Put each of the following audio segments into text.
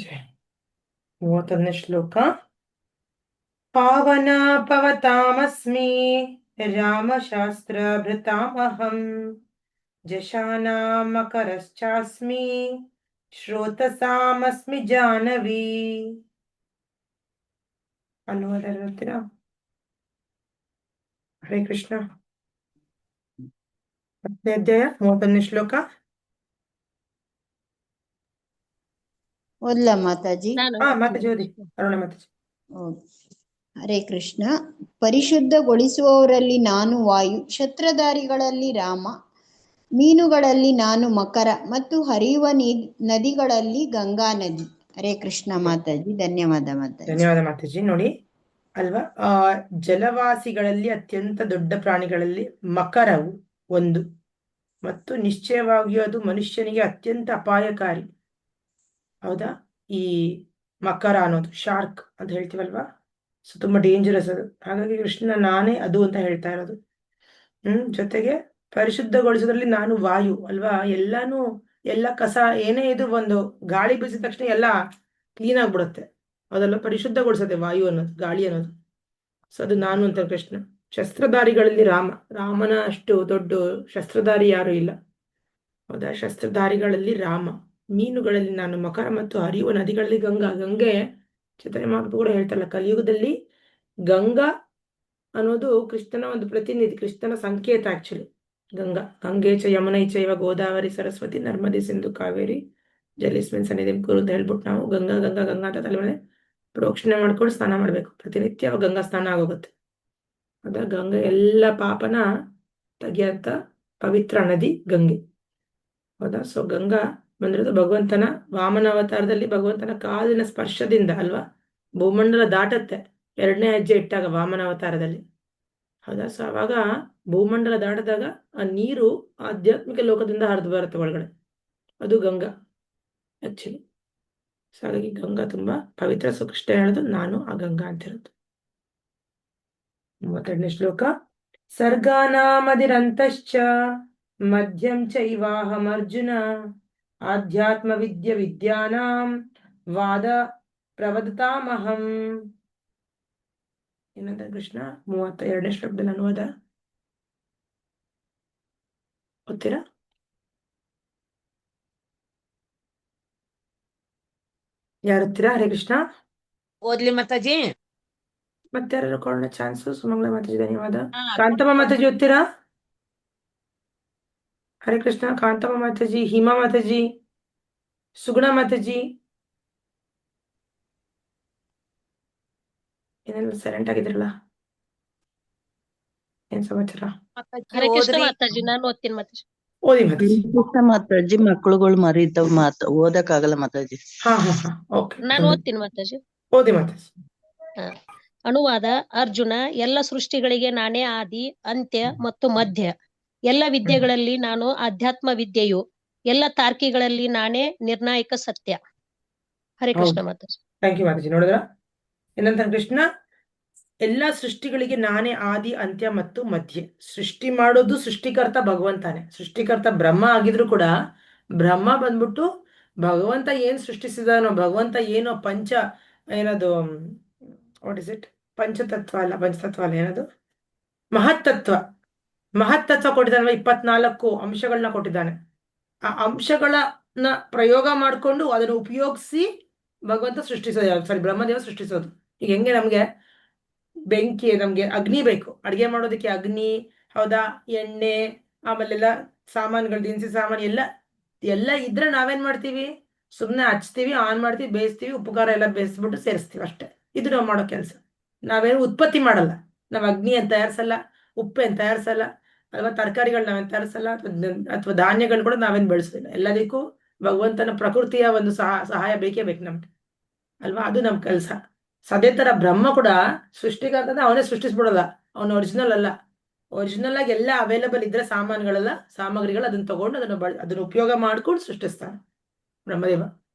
ಜಯ 31ನೇ ಶ್ಲೋಕ. ಪಾವನ ಪವತಾಮಸ್ಮಿ ರಾಮಶಾಸ್ತ್ರಭೃತಾಮಹಂ ಜಶಾನಾಮಕರಶ್ಚಾಸ್ಮಿ ಶ್ರೋತಸಾಮಸ್ಮಿ ಜಾಹ್ನವಿ. ಅನುವಾದ ಹೇಳ್ತೀರಾ? ಹರೇ ಕೃಷ್ಣ. 10ನೇ ಅಧ್ಯಾಯ 31ನೇ ಶ್ಲೋಕ. ಓದ್ಲಾ ಮಾತಾಜಿ? ಮಾತಾಜಿ ಓದಿ. ಅರುಣ ಮಾತಾಜಿ. ಹರೇ ಕೃಷ್ಣ. ಪರಿಶುದ್ಧಗೊಳಿಸುವವರಲ್ಲಿ ನಾನು ವಾಯು, ಕ್ಷತ್ರಧಾರಿಗಳಲ್ಲಿ ರಾಮ, ಮೀನುಗಳಲ್ಲಿ ನಾನು ಮಕರ ಮತ್ತು ಹರಿಯುವ ನದಿಗಳಲ್ಲಿ ಗಂಗಾ ನದಿ. ಹರೇ ಕೃಷ್ಣ ಮಾತಾಜಿ. ಧನ್ಯವಾದ ಮಾತಾಜಿ. ಧನ್ಯವಾದ ಮಾತಾಜಿ. ನೋಡಿ ಅಲ್ವಾ, ಜಲವಾಸಿಗಳಲ್ಲಿ ಅತ್ಯಂತ ದೊಡ್ಡ ಪ್ರಾಣಿಗಳಲ್ಲಿ ಮಕರವು ಒಂದು, ಮತ್ತು ನಿಶ್ಚಯವಾಗಿಯೂ ಅದು ಮನುಷ್ಯನಿಗೆ ಅತ್ಯಂತ ಅಪಾಯಕಾರಿ. ಹೌದಾ? ಈ ಮಕರ ಅನ್ನೋದು ಶಾರ್ಕ್ ಅಂತ ಹೇಳ್ತೀವಲ್ವಾ, ಸೊ ತುಂಬಾ ಡೇಂಜರಸ್ ಅದು. ಹಾಗಾಗಿ ಕೃಷ್ಣ ನಾನೇ ಅದು ಅಂತ ಹೇಳ್ತಾ ಇರೋದು. ಜೊತೆಗೆ ಪರಿಶುದ್ಧಗೊಳಿಸೋದ್ರಲ್ಲಿ ನಾನು ವಾಯು ಅಲ್ವಾ, ಎಲ್ಲ ಕಸ ಏನೇ ಇದು ಒಂದು ಗಾಳಿ ಬೀಸಿದ ತಕ್ಷಣ ಎಲ್ಲ ಕ್ಲೀನ್ ಆಗ್ಬಿಡುತ್ತೆ. ಅದೆಲ್ಲ ಪರಿಶುದ್ಧಗೊಳಿಸುತ್ತೆ ವಾಯು ಅನ್ನೋದು, ಗಾಳಿ ಅನ್ನೋದು. ಸೊ ಅದು ನಾನು ಅಂತ ಕೃಷ್ಣ. ಶಸ್ತ್ರಧಾರಿಗಳಲ್ಲಿ ರಾಮನ ಅಷ್ಟು ದೊಡ್ಡ ಶಸ್ತ್ರಧಾರಿ ಯಾರು ಇಲ್ಲ. ಹೌದಾ? ಶಸ್ತ್ರಧಾರಿಗಳಲ್ಲಿ ರಾಮ, ಮೀನುಗಳಲ್ಲಿ ನಾನು ಮಕರ ಮತ್ತು ಹರಿಯುವ ನದಿಗಳಲ್ಲಿ ಗಂಗೆ. ಚೈತನ್ಯ ಮಹಾಪ್ರಭು ಕೂಡ ಹೇಳ್ತಾರಲ್ಲ, ಕಲಿಯುಗದಲ್ಲಿ ಗಂಗಾ ಅನ್ನೋದು ಕೃಷ್ಣನ ಒಂದು ಪ್ರತಿನಿಧಿ, ಕೃಷ್ಣನ ಸಂಕೇತ. ಆಕ್ಚುಲಿ ಗಂಗೆ ಚ ಯಮುನೈ ಚೈವ ಗೋದಾವರಿ ಸರಸ್ವತಿ ನರ್ಮದೆ ಸಿಂಧು ಕಾವೇರಿ ಜಲೇಸ್ಮಿನ್ ಸನ್ನಿಧಿಂ ಕುರು ಅಂತ ಹೇಳ್ಬಿಟ್ಟು ನಾವು ಗಂಗಾ ಗಂಗಾ ಗಂಗಾ ಅಂತ ತಲೆ ಮೇಲೆ ಪ್ರೋಕ್ಷಣೆ ಮಾಡ್ಕೊಂಡು ಸ್ನಾನ ಮಾಡ್ಬೇಕು. ಪ್ರತಿನಿತ್ಯ ಗಂಗಾ ಸ್ನಾನ ಆಗೋಗುತ್ತೆ. ಅದ ಗಂಗೆ ಎಲ್ಲ ಪಾಪನ ತೆಗಿಯಂತ ಪವಿತ್ರ ನದಿ ಗಂಗೆ. ಹೌದಾ? ಸೊ ಗಂಗಾ ಬಂದಿರೋದು ಭಗವಂತನ ವಾಮನ ಅವತಾರದಲ್ಲಿ ಭಗವಂತನ ಕಾಲಿನ ಸ್ಪರ್ಶದಿಂದ ಅಲ್ವಾ ಭೂಮಂಡಲ ದಾಟತ್ತೆ. 2ನೇ ಹೆಜ್ಜೆ ಇಟ್ಟಾಗ ವಾಮನ ಅವತಾರದಲ್ಲಿ. ಹೌದಾ? ಸೊ ಅವಾಗ ಭೂಮಂಡಲ ದಾಟಿದಾಗ ಆ ನೀರು ಆಧ್ಯಾತ್ಮಿಕ ಲೋಕದಿಂದ ಹರಿದು ಬರುತ್ತೆ ಒಳಗಡೆ. ಅದು ಗಂಗಾ ಆಕ್ಚುಲಿ. ಸೊ ಹಾಗಾಗಿ ಗಂಗಾ ತುಂಬಾ ಪವಿತ್ರ. ಸೊ ಕೃಷ್ಣ ಹೇಳೋದು ನಾನು ಆ ಗಂಗಾ ಅಂತಿರೋದು. 32ನೇ ಶ್ಲೋಕ. ಸರ್ಗಾನಾಮದಿರಂತಶ್ಚ ಮಧ್ಯಂ ಚೈವಾಹಮರ್ಜುನ ಆಧ್ಯಾತ್ಮ ವಿದ್ಯಾನಾಂ ವಾದ ಪ್ರವದತಾಮಹಂ. ಏನಂತ ಕೃಷ್ಣ 32ನೇ ಶ್ಲೋಕದಲ್ಲಿ ಅನುವಾದ ಓದ್ತೀರಾ? ಯಾರು ಹರೇ ಕೃಷ್ಣ? ಓದ್ಲಿ ಮಾತಾಜಿ. ಮತ್ತೆ ಯಾರು ಕೊಡೋಣ ಚಾನ್ಸು? ಸುಮಂಗಳ ಮಾತಾಜಿ ಧನ್ಯವಾದ. ಕಾಂತಮ್ಮ ಮಾತಾಜಿ ಓದ್ತೀರಾ? ಹರೇ ಕೃಷ್ಣ. ಕಾಂತಮ್ಮ ಮಾತಾಜಿ, ಹಿಮಾ ಮಾತಾಜಿ, ಸುಗುಣ ಮಾತಾಜಿ. ಏನೆಲ್ಲ ಸೈಲೆಂಟ್ ಆಗಿದ್ರಲ್ಲ, ಏನ್ ಸಮಾಚಾರ? ಹರೇ ಕೃಷ್ಣ ಮಾತಾಜಿ. ನಾನು ಓದ್ತೀನಿ ಮಾತಾಜಿ. ಓದಿ ಮಾತಾಜಿ. ಮಾತಾಜಿ ಮಕ್ಕಳುಗಳು ಮರಿತಾವ್ ಓದಕ್ ಆಗಲ್ಲ ಮಾತಾಜಿ. ಓಕೆ, ನಾನು ಓದ್ತೀನಿ ಮಾತಾಜಿ. ಓದಿ ಮಾತಾಜಿ. ಅನುವಾದ. ಅರ್ಜುನ, ಎಲ್ಲ ಸೃಷ್ಟಿಗಳಿಗೆ ನಾನೇ ಆದಿ, ಅಂತ್ಯ ಮತ್ತು ಮಧ್ಯ. ಎಲ್ಲ ವಿದ್ಯೆಗಳಲ್ಲಿ ನಾನು ಆಧ್ಯಾತ್ಮ ವಿದ್ಯೆಯು, ಎಲ್ಲ ತಾರ್ಕಿಗಳಲ್ಲಿ ನಾನೇ ನಿರ್ಣಾಯಕ ಸತ್ಯ. ಹರೇ ಕೃಷ್ಣ ಮಾತಾಜಿ. Thank you Mataji. ನೋಡಿದ್ರ ಏನಂತ ಕೃಷ್ಣ? ಎಲ್ಲ ಸೃಷ್ಟಿಗಳಿಗೆ ನಾನೇ ಆದಿ, ಅಂತ್ಯ ಮತ್ತು ಮಧ್ಯೆ. ಸೃಷ್ಟಿ ಮಾಡೋದು ಸೃಷ್ಟಿಕರ್ತ ಭಗವಂತನೇ. ಸೃಷ್ಟಿಕರ್ತ ಬ್ರಹ್ಮ ಆಗಿದ್ರು ಕೂಡ ಬ್ರಹ್ಮ ಬಂದ್ಬಿಟ್ಟು ಭಗವಂತ ಏನ್ ಸೃಷ್ಟಿಸಿದಾನೋ, ಭಗವಂತ ಏನೋ ಏನದು ವಾಟ್ ಇಸ್ ಇಟ್, ಪಂಚತತ್ವ ಅಲ್ಲ, ಏನದು ಮಹತ್ತತ್ವ ಕೊಟ್ಟಿದ್ದಾನೆ. 24 ಅಂಶಗಳನ್ನ ಕೊಟ್ಟಿದ್ದಾನೆ. ಆ ಅಂಶಗಳನ್ನ ಪ್ರಯೋಗ ಮಾಡಿಕೊಂಡು ಅದನ್ನು ಉಪಯೋಗಿಸಿ ಭಗವಂತ ಸೃಷ್ಟಿಸೋದು, ಬ್ರಹ್ಮದೇವ ಸೃಷ್ಟಿಸೋದು. ಈಗ ಹೆಂಗೆ ನಮ್ಗೆ ಬೆಂಕಿ, ನಮ್ಗೆ ಅಗ್ನಿ ಬೇಕು ಅಡಿಗೆ ಮಾಡೋದಕ್ಕೆ, ಅಗ್ನಿ ಹೌದಾ, ಎಣ್ಣೆ, ಆಮೇಲೆಲ್ಲ ಸಾಮಾನುಗಳು, ದಿನಸಿ ಸಾಮಾನು ಎಲ್ಲ ಇದ್ರೆ ನಾವೇನ್ ಮಾಡ್ತೀವಿ? ಸುಮ್ಮನೆ ಹಚ್ತೀವಿ, ಆನ್ ಮಾಡ್ತೀವಿ, ಬೇಯಿಸ್ತೀವಿ, ಉಪಕಾರ ಎಲ್ಲ ಬೇಯಿಸ್ಬಿಟ್ಟು ಸೇರಿಸ್ತೀವಿ ಅಷ್ಟೇ. ಇದು ನಾವು ಮಾಡೋ ಕೆಲಸ. ನಾವೇನು ಉತ್ಪತ್ತಿ ಮಾಡಲ್ಲ. ನಾವು ಅಗ್ನಿ ಅಂತ ತಯಾರಿಸಲ್ಲ, ಉಪ್ಪೇನು ತಯಾರಿಸಲ್ಲ ಅಲ್ವಾ, ತರಕಾರಿಗಳು ನಾವೇನು ತಯಾರಿಸಲ್ಲ, ಅಥವಾ ಧಾನ್ಯಗಳು ಕೂಡ ನಾವೇನು ಬೆಳೆಸೋದಿಲ್ಲ. ಎಲ್ಲದಕ್ಕೂ ಭಗವಂತನ ಪ್ರಕೃತಿಯ ಒಂದು ಸಹಾಯ ಬೇಕೇ ಬೇಕು ನಮ್ಗೆ ಅಲ್ವಾ. ಅದು ನಮ್ಮ ಕೆಲಸ. ಅದೇ ತರ ಬ್ರಹ್ಮ ಕೂಡ ಸೃಷ್ಟಿಕರ್ತನ ಅವನೇ ಸೃಷ್ಟಿಸ್ಬಿಡಲ್ಲ. ಅವನು ಒರಿಜಿನಲ್ ಅಲ್ಲ. ಒರಿಜಿನಲ್ ಆಗಿ ಎಲ್ಲ ಅವೈಲಬಲ್ ಇದ್ರೆ ಸಾಮಗ್ರಿಗಳು ಅದನ್ನ ತಗೊಂಡು ಅದನ್ನ ಉಪಯೋಗ ಮಾಡ್ಕೊಂಡು ಸೃಷ್ಟಿಸ್ತಾನೆ ಬ್ರಹ್ಮದೇವ.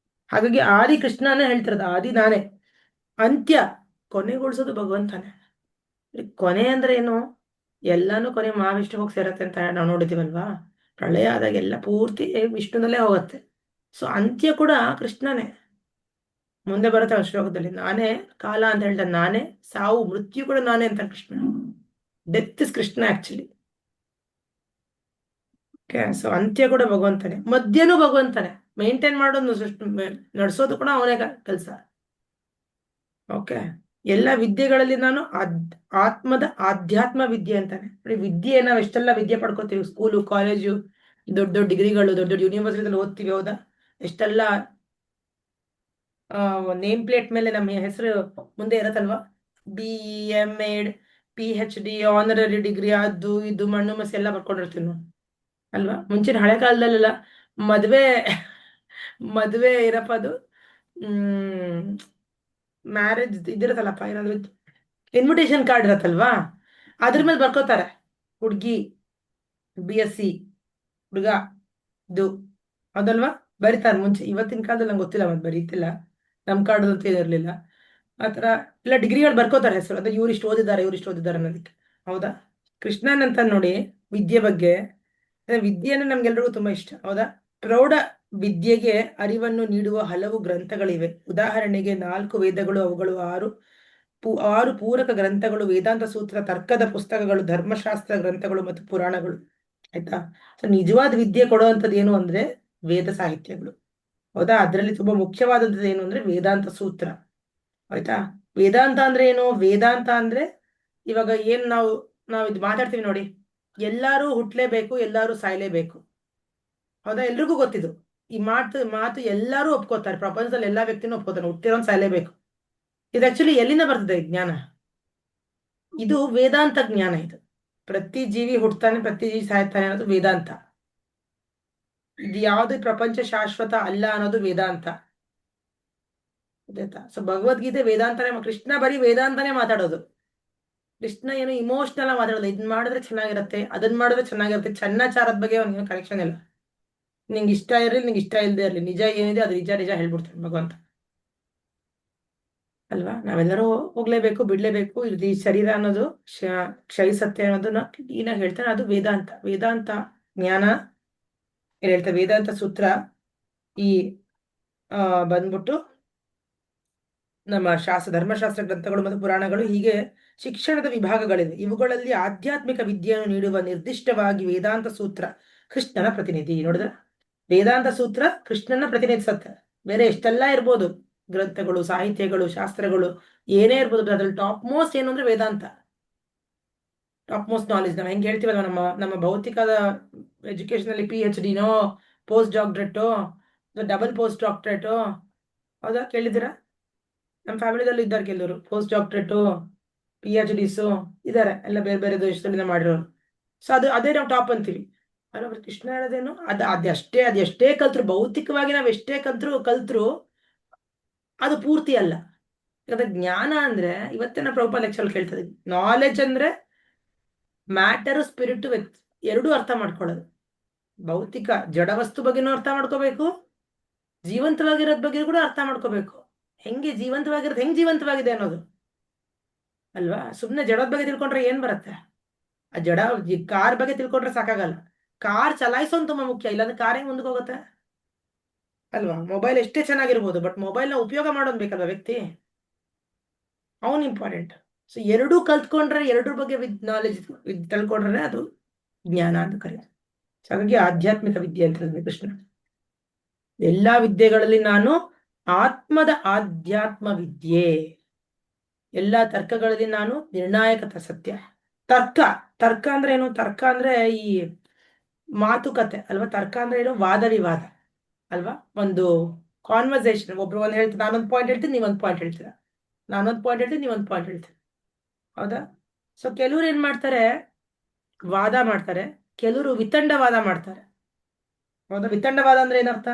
ಹಾಗಾಗಿ ಆದಿ ಕೃಷ್ಣನೇ ಹೇಳ್ತಿರೋದು, ಆದಿ ನಾನೇ, ಅಂತ್ಯ ಕೊನೆಗೊಳಿಸೋದು ಭಗವಂತನೇ. ಕೊನೆ ಅಂದ್ರೆ ಏನು? ಎಲ್ಲಾನು ಕೊನೆ ಮಹಾವಿಷ್ಣು ಹೋಗಿ ಸೇರತ್ತೆ ಅಂತ ನಾವು ನೋಡಿದೀವಲ್ವಾ. ಪ್ರಳಯ ಆದಾಗ ಎಲ್ಲ ಪೂರ್ತಿ ವಿಷ್ಣುನಲ್ಲೇ ಹೋಗುತ್ತೆ. ಸೊ ಅಂತ್ಯ ಕೂಡ ಕೃಷ್ಣನೇ. ಮುಂದೆ ಬರುತ್ತೆ ಆ ಶ್ಲೋಕದಲ್ಲಿ, ನಾನೇ ಕಾಲ ಅಂತ ಹೇಳ್ತಾನೆ, ನಾನೇ ಸಾವು ಮೃತ್ಯು ಕೂಡ ನಾನೇ ಅಂತ Krishna. Death is Krishna actually. Okay, so ಅಂತ್ಯ ಕೂಡ ಭಗವಂತನೇ, ಮಧ್ಯನೂ ಭಗವಂತನೇ. ಮೇಂಟೈನ್ ಮಾಡೋದು, ನಡೆಸೋದು ಕೂಡ ಅವನೇ ಕೆಲಸ. ಓಕೆ, ಎಲ್ಲ ವಿದ್ಯೆಗಳಲ್ಲಿ ನಾನು ಆತ್ಮದ ಆಧ್ಯಾತ್ಮ ವಿದ್ಯೆ ಅಂತಾನೆ ನೋಡಿ. ವಿದ್ಯೆ ನಾವು ಎಷ್ಟೆಲ್ಲ ವಿದ್ಯೆ ಪಡ್ಕೋತೀವಿ, ಸ್ಕೂಲು ಕಾಲೇಜು, ದೊಡ್ಡ ದೊಡ್ಡ ಡಿಗ್ರಿಗಳು, ದೊಡ್ಡ ದೊಡ್ಡ ಯೂನಿವರ್ಸಿಟಿದಲ್ಲಿ ಓದ್ತೀವಿ, ಹೌದಾ? ಎಷ್ಟೆಲ್ಲ ನೇಮ್ ಪ್ಲೇಟ್ ಮೇಲೆ ನಮ್ಮ ಹೆಸರು ಮುಂದೆ ಇರತ್ತಲ್ವಾ, BA, PhD, ಆನರರಿ ಡಿಗ್ರಿ, ಅದು ಇದು ಮಣ್ಣು ಮಸಿ ಎಲ್ಲ ಬರ್ಕೊಂಡಿರ್ತೀವಿ ನಾವು, ಅಲ್ವಾ? ಮುಂಚಿನ ಹಳೆ ಕಾಲದಲ್ಲೆಲ್ಲ ಮದುವೆ ಇರಪ್ಪ, ಅದು ಮ್ಯಾರೇಜ್ ಇದಿರತ್ತಲ್ಲಪ್ಪ, ಏನಾದ್ರು ಇನ್ವಿಟೇಷನ್ ಕಾರ್ಡ್ ಇರತ್ತಲ್ವಾ, ಅದ್ರ ಮೇಲೆ ಬರ್ಕೋತಾರೆ ಹುಡುಗಿ BSc, ಹುಡುಗ ಇದು, ಅದಲ್ವಾ? ಬರೀತಾರೆ ಮುಂಚೆ. ಇವತ್ತಿನ ಕಾಲದಲ್ಲಿ ನಂಗೆ ಗೊತ್ತಿಲ್ಲ, ಮತ್ತೆ ಬರೀತಿಲ್ಲ, ನಮ್ಮ ಕಾರ್ಡ್ ಇರಲಿಲ್ಲ. ಆ ಥರ ಎಲ್ಲ ಡಿಗ್ರಿಗಳು ಬರ್ಕೋತಾರೆ ಹೆಸರು, ಅಂದ್ರೆ ಇವ್ರು ಇಷ್ಟು ಓದಿದ್ದಾರೆ, ಇವ್ರು ಇಷ್ಟು ಓದಿದ್ದಾರೆ ಅನ್ನೋದಕ್ಕೆ, ಹೌದಾ? ಕೃಷ್ಣನ್ ಅಂತ ನೋಡಿ ವಿದ್ಯೆ ಬಗ್ಗೆ, ವಿದ್ಯೆ ಅಂದ್ರೆ ನಮ್ಗೆಲ್ರಿಗೂ ತುಂಬಾ ಇಷ್ಟ, ಹೌದಾ? ಪ್ರೌಢ ವಿದ್ಯೆಗೆ ಅರಿವನ್ನು ನೀಡುವ ಹಲವು ಗ್ರಂಥಗಳಿವೆ. ಉದಾಹರಣೆಗೆ 4 ವೇದಗಳು, ಅವುಗಳು 6 ಪೂರಕ ಗ್ರಂಥಗಳು, ವೇದಾಂತ ಸೂತ್ರ, ತರ್ಕದ ಪುಸ್ತಕಗಳು, ಧರ್ಮಶಾಸ್ತ್ರ ಗ್ರಂಥಗಳು ಮತ್ತು ಪುರಾಣಗಳು. ಆಯ್ತಾ? ಸೊ ನಿಜವಾದ ವಿದ್ಯೆ ಕೊಡುವಂಥದ್ದು ಏನು ಅಂದ್ರೆ ವೇದ ಸಾಹಿತ್ಯಗಳು, ಹೌದಾ? ಅದರಲ್ಲಿ ತುಂಬಾ ಮುಖ್ಯವಾದದ್ದು ಏನು ಅಂದ್ರೆ ವೇದಾಂತ ಸೂತ್ರ. ಆಯ್ತಾ? ವೇದಾಂತ ಅಂದ್ರೆ ಏನು? ವೇದಾಂತ ಅಂದ್ರೆ ಇವಾಗ ಏನ್ ನಾವು ಇದು ಮಾತಾಡ್ತೀವಿ ನೋಡಿ, ಎಲ್ಲಾರು ಹುಟ್ಲೇಬೇಕು, ಎಲ್ಲಾರು ಸಾಯ್ಲೇಬೇಕು, ಹೌದಾ? ಎಲ್ರಿಗೂ ಗೊತ್ತಿದ್ದು ಈ ಮಾತು ಎಲ್ಲಾರು ಒಪ್ಕೋತಾರೆ, ಪ್ರಪಂಚದಲ್ಲಿ ಎಲ್ಲಾ ವ್ಯಕ್ತಿನೂ ಒಪ್ಕೋತಾನೆ, ಹುಟ್ಟಿರೋನ್ ಸಾಯ್ಲೇಬೇಕು. ಇದು ಆಕ್ಚುಲಿ ಎಲ್ಲಿಂದ ಬರ್ತದೆ ಈ ಜ್ಞಾನ? ಇದು ವೇದಾಂತ ಜ್ಞಾನ. ಇದು ಪ್ರತಿ ಜೀವಿ ಹುಟ್ಟತಾನೆ, ಪ್ರತಿ ಜೀವಿ ಸಾಯ್ತಾನೆ ಅನ್ನೋದು ವೇದಾಂತ. ಇದು ಯಾವುದು ಪ್ರಪಂಚ ಶಾಶ್ವತ ಅಲ್ಲ ಅನ್ನೋದು ವೇದಾಂತ. ಗೊತ್ತಾಯ್ತಾ? ಸೊ ಭಗವದ್ಗೀತೆ ವೇದಾಂತನೇ, ಕೃಷ್ಣ ಬರೀ ವೇದಾಂತನೇ ಮಾತಾಡೋದು. ಕೃಷ್ಣ ಏನು ಇಮೋಷನಲ್ ಮಾತಾಡೋದು, ಇದನ್ನ ಮಾಡಿದ್ರೆ ಚೆನ್ನಾಗಿರುತ್ತೆ, ಅದನ್ನ ಮಾಡಿದ್ರೆ ಚೆನ್ನಾಗಿರುತ್ತೆ, ಚನ್ನಾಚಾರದ ಬಗ್ಗೆ ಅವ್ನಿಗೆ ಕನೆಕ್ಷನ್ ಇಲ್ಲ. ನಿಂಗೆ ಇಷ್ಟ ಇರಲಿ, ನಿಂಗೆ ಇಷ್ಟ ಇಲ್ಲದೆ ಇರಲಿ, ನಿಜ ಏನಿದೆ ಅದು ನಿಜ ಹೇಳ್ಬಿಡ್ತಾನೆ ಭಗವಂತ, ಅಲ್ವಾ? ನಾವೆಲ್ಲರೂ ಹೋಗ್ಲೇಬೇಕು, ಬಿಡ್ಲೇಬೇಕು, ಇದು ಈ ಶರೀರ ಅನ್ನೋದು ಕ್ಷಯಿಸತ್ತೆ ಅನ್ನೋದನ್ನ ಕ್ಲೀನಾಗಿ ಹೇಳ್ತಾನೆ. ಅದು ವೇದಾಂತ ಜ್ಞಾನ ಏನ್ ಹೇಳ್ತಾರೆ, ವೇದಾಂತ ಸೂತ್ರ ಈ ಬಂದ್ಬಿಟ್ಟು ನಮ್ಮ ಧರ್ಮಶಾಸ್ತ್ರ ಗ್ರಂಥಗಳು ಮತ್ತು ಪುರಾಣಗಳು, ಹೀಗೆ ಶಿಕ್ಷಣದ ವಿಭಾಗಗಳಿವೆ. ಇವುಗಳಲ್ಲಿ ಆಧ್ಯಾತ್ಮಿಕ ವಿದ್ಯೆಯನ್ನು ನೀಡುವ ನಿರ್ದಿಷ್ಟವಾಗಿ ವೇದಾಂತ ಸೂತ್ರ ಕೃಷ್ಣನ ಪ್ರತಿನಿಧಿ. ನೋಡಿದ್ರೆ ವೇದಾಂತ ಸೂತ್ರ ಕೃಷ್ಣನ ಪ್ರತಿನಿಧಿಸುತ್ತೆ. ಬೇರೆ ಎಷ್ಟೆಲ್ಲ ಇರ್ಬೋದು ಗ್ರಂಥಗಳು, ಸಾಹಿತ್ಯಗಳು, ಶಾಸ್ತ್ರಗಳು, ಏನೇ ಇರ್ಬೋದು, ಅದ್ರಲ್ಲಿ ಟಾಪ್ ಮೋಸ್ಟ್ ಏನು ಅಂದ್ರೆ ವೇದಾಂತ. Top most knowledge. ನಾವು ಹೆಂಗೆ ಹೇಳ್ತೀವಲ್ಲ, ನಮ್ಮ ಭೌತಿಕದ ಎಜುಕೇಶನ್ ಅಲ್ಲಿ PhD-ನೋ, ಪೋಸ್ಟ್ ಡಾಕ್ಟ್ರೇಟೋ, ಡಬಲ್ ಪೋಸ್ಟ್ ಡಾಕ್ಟ್ರೇಟೋ, ಹೌದಾ? ಕೇಳಿದ್ದೀರಾ? ನಮ್ಮ ಫ್ಯಾಮಿಲಿದಲ್ಲೂ ಇದ್ದಾರೆ ಕೆಲವರು ಪೋಸ್ಟ್ ಡಾಕ್ಟ್ರೇಟು, PhDs ಇದ್ದಾರೆ, ಎಲ್ಲ ಬೇರೆ ಬೇರೆ ದೇಶದಲ್ಲಿ ಮಾಡಿರೋರು. ಸೊ ಅದೇ ನಾವು ಟಾಪ್ ಅಂತೀವಿ. ಅಲ್ಲ, ಕೃಷ್ಣ ಹೇಳೋದೇನು, ಅದೆಷ್ಟೇ ಕಲ್ತ್ರು, ಭೌತಿಕವಾಗಿ ನಾವು ಎಷ್ಟೇ ಕಲ್ತ್ರು ಅದು ಪೂರ್ತಿ ಅಲ್ಲ. ಯಾಕಂದ್ರೆ ಜ್ಞಾನ ಅಂದ್ರೆ, ಇವತ್ತೇ ನಾವು ಪ್ರಭುಪಾದ ಲೆಕ್ಚರ್ ಕೇಳ್ತಾ ಇದೀವಿ, ನಾಲೆಜ್ ಅಂದ್ರೆ ಮ್ಯಾಟರ್, ಸ್ಪಿರಿಟ್ ಎರಡೂ ಅರ್ಥ ಮಾಡ್ಕೊಳ್ಳೋದು. ಭೌತಿಕ ಜಡ ವಸ್ತು ಬಗ್ಗೆನೂ ಅರ್ಥ ಮಾಡ್ಕೋಬೇಕು, ಜೀವಂತವಾಗಿರೋದ್ ಬಗ್ಗೆ ಕೂಡ ಅರ್ಥ ಮಾಡ್ಕೋಬೇಕು. ಹೆಂಗೆ ಜೀವಂತವಾಗಿರೋದು, ಹೆಂಗ್ ಜೀವಂತವಾಗಿದೆ ಅನ್ನೋದು, ಅಲ್ವಾ? ಸುಮ್ಮನೆ ಜಡದ ಬಗ್ಗೆ ತಿಳ್ಕೊಂಡ್ರೆ ಏನ್ ಬರುತ್ತೆ? ಆ ಜಡ ಕಾರ್ ಬಗ್ಗೆ ತಿಳ್ಕೊಂಡ್ರೆ ಸಾಕಾಗಲ್ಲ. ಕಾರ್ ಚಲಾಯಿಸೋನ್ ತುಂಬಾ ಮುಖ್ಯ, ಇಲ್ಲಾಂದ್ರೆ ಕಾರ್ ಹೆಂಗ್ ಮುಂದಕ್ಕೆ ಹೋಗುತ್ತೆ, ಅಲ್ವಾ? ಮೊಬೈಲ್ ಎಷ್ಟೇ ಚೆನ್ನಾಗಿರ್ಬೋದು, ಬಟ್ ಮೊಬೈಲ್ನ ಉಪಯೋಗ ಮಾಡೋನ್ ಬೇಕಲ್ವಾ ವ್ಯಕ್ತಿ, ಅವನ್ ಇಂಪಾರ್ಟೆಂಟ್. ಸೊ ಎರಡೂ ಕಲ್ತ್ಕೊಂಡ್ರೆ, ಎರಡರ ಬಗ್ಗೆ ನಾಲೆಜ್ ತಿಳ್ಕೊಂಡ್ರೆ ಅದು ಜ್ಞಾನ ಅಂತ ಕರೀತಾರೆ. ಹಾಗಾಗಿ ಆಧ್ಯಾತ್ಮಿಕ ವಿದ್ಯೆ ಅಂತ ಹೇಳಿದ್ರೆ ಕೃಷ್ಣ, ಎಲ್ಲಾ ವಿದ್ಯೆಗಳಲ್ಲಿ ನಾನು ಆತ್ಮದ ಆಧ್ಯಾತ್ಮ ವಿದ್ಯೆ, ಎಲ್ಲಾ ತರ್ಕಗಳಲ್ಲಿ ನಾನು ನಿರ್ಣಾಯಕ ಸತ್ಯ. ತರ್ಕ ಅಂದ್ರೆ ಏನು? ತರ್ಕ ಅಂದ್ರೆ ಈ ಮಾತುಕತೆ ಅಲ್ವಾ? ತರ್ಕ ಅಂದ್ರೆ ಏನು? ವಾದ ವಿವಾದ ಅಲ್ವಾ? ಒಂದು ಕಾನ್ವರ್ಸೇಷನ್. ಒಬ್ರು ಒಂದ್ ಹೇಳ್ತಾರೆ, ನಾನೊಂದು ಪಾಯಿಂಟ್ ಹೇಳ್ತೀನಿ, ನೀವೊಂದು ಪಾಯಿಂಟ್ ಹೇಳ್ತೀರಾ, ನಾನೊಂದು ಪಾಯಿಂಟ್ ಹೇಳ್ತೀನಿ, ನೀವೊಂದು ಪಾಯಿಂಟ್ ಹೇಳ್ತೀರಾ, ಹೌದಾ? ಸೊ ಕೆಲವ್ರು ಏನ್ ಮಾಡ್ತಾರೆ, ವಾದ ಮಾಡ್ತಾರೆ, ಕೆಲವರು ವಿತಂಡವಾದ ಮಾಡ್ತಾರೆ, ಹೌದಾ? ವಿತಂಡವಾದ ಅಂದ್ರೆ ಏನರ್ಥ?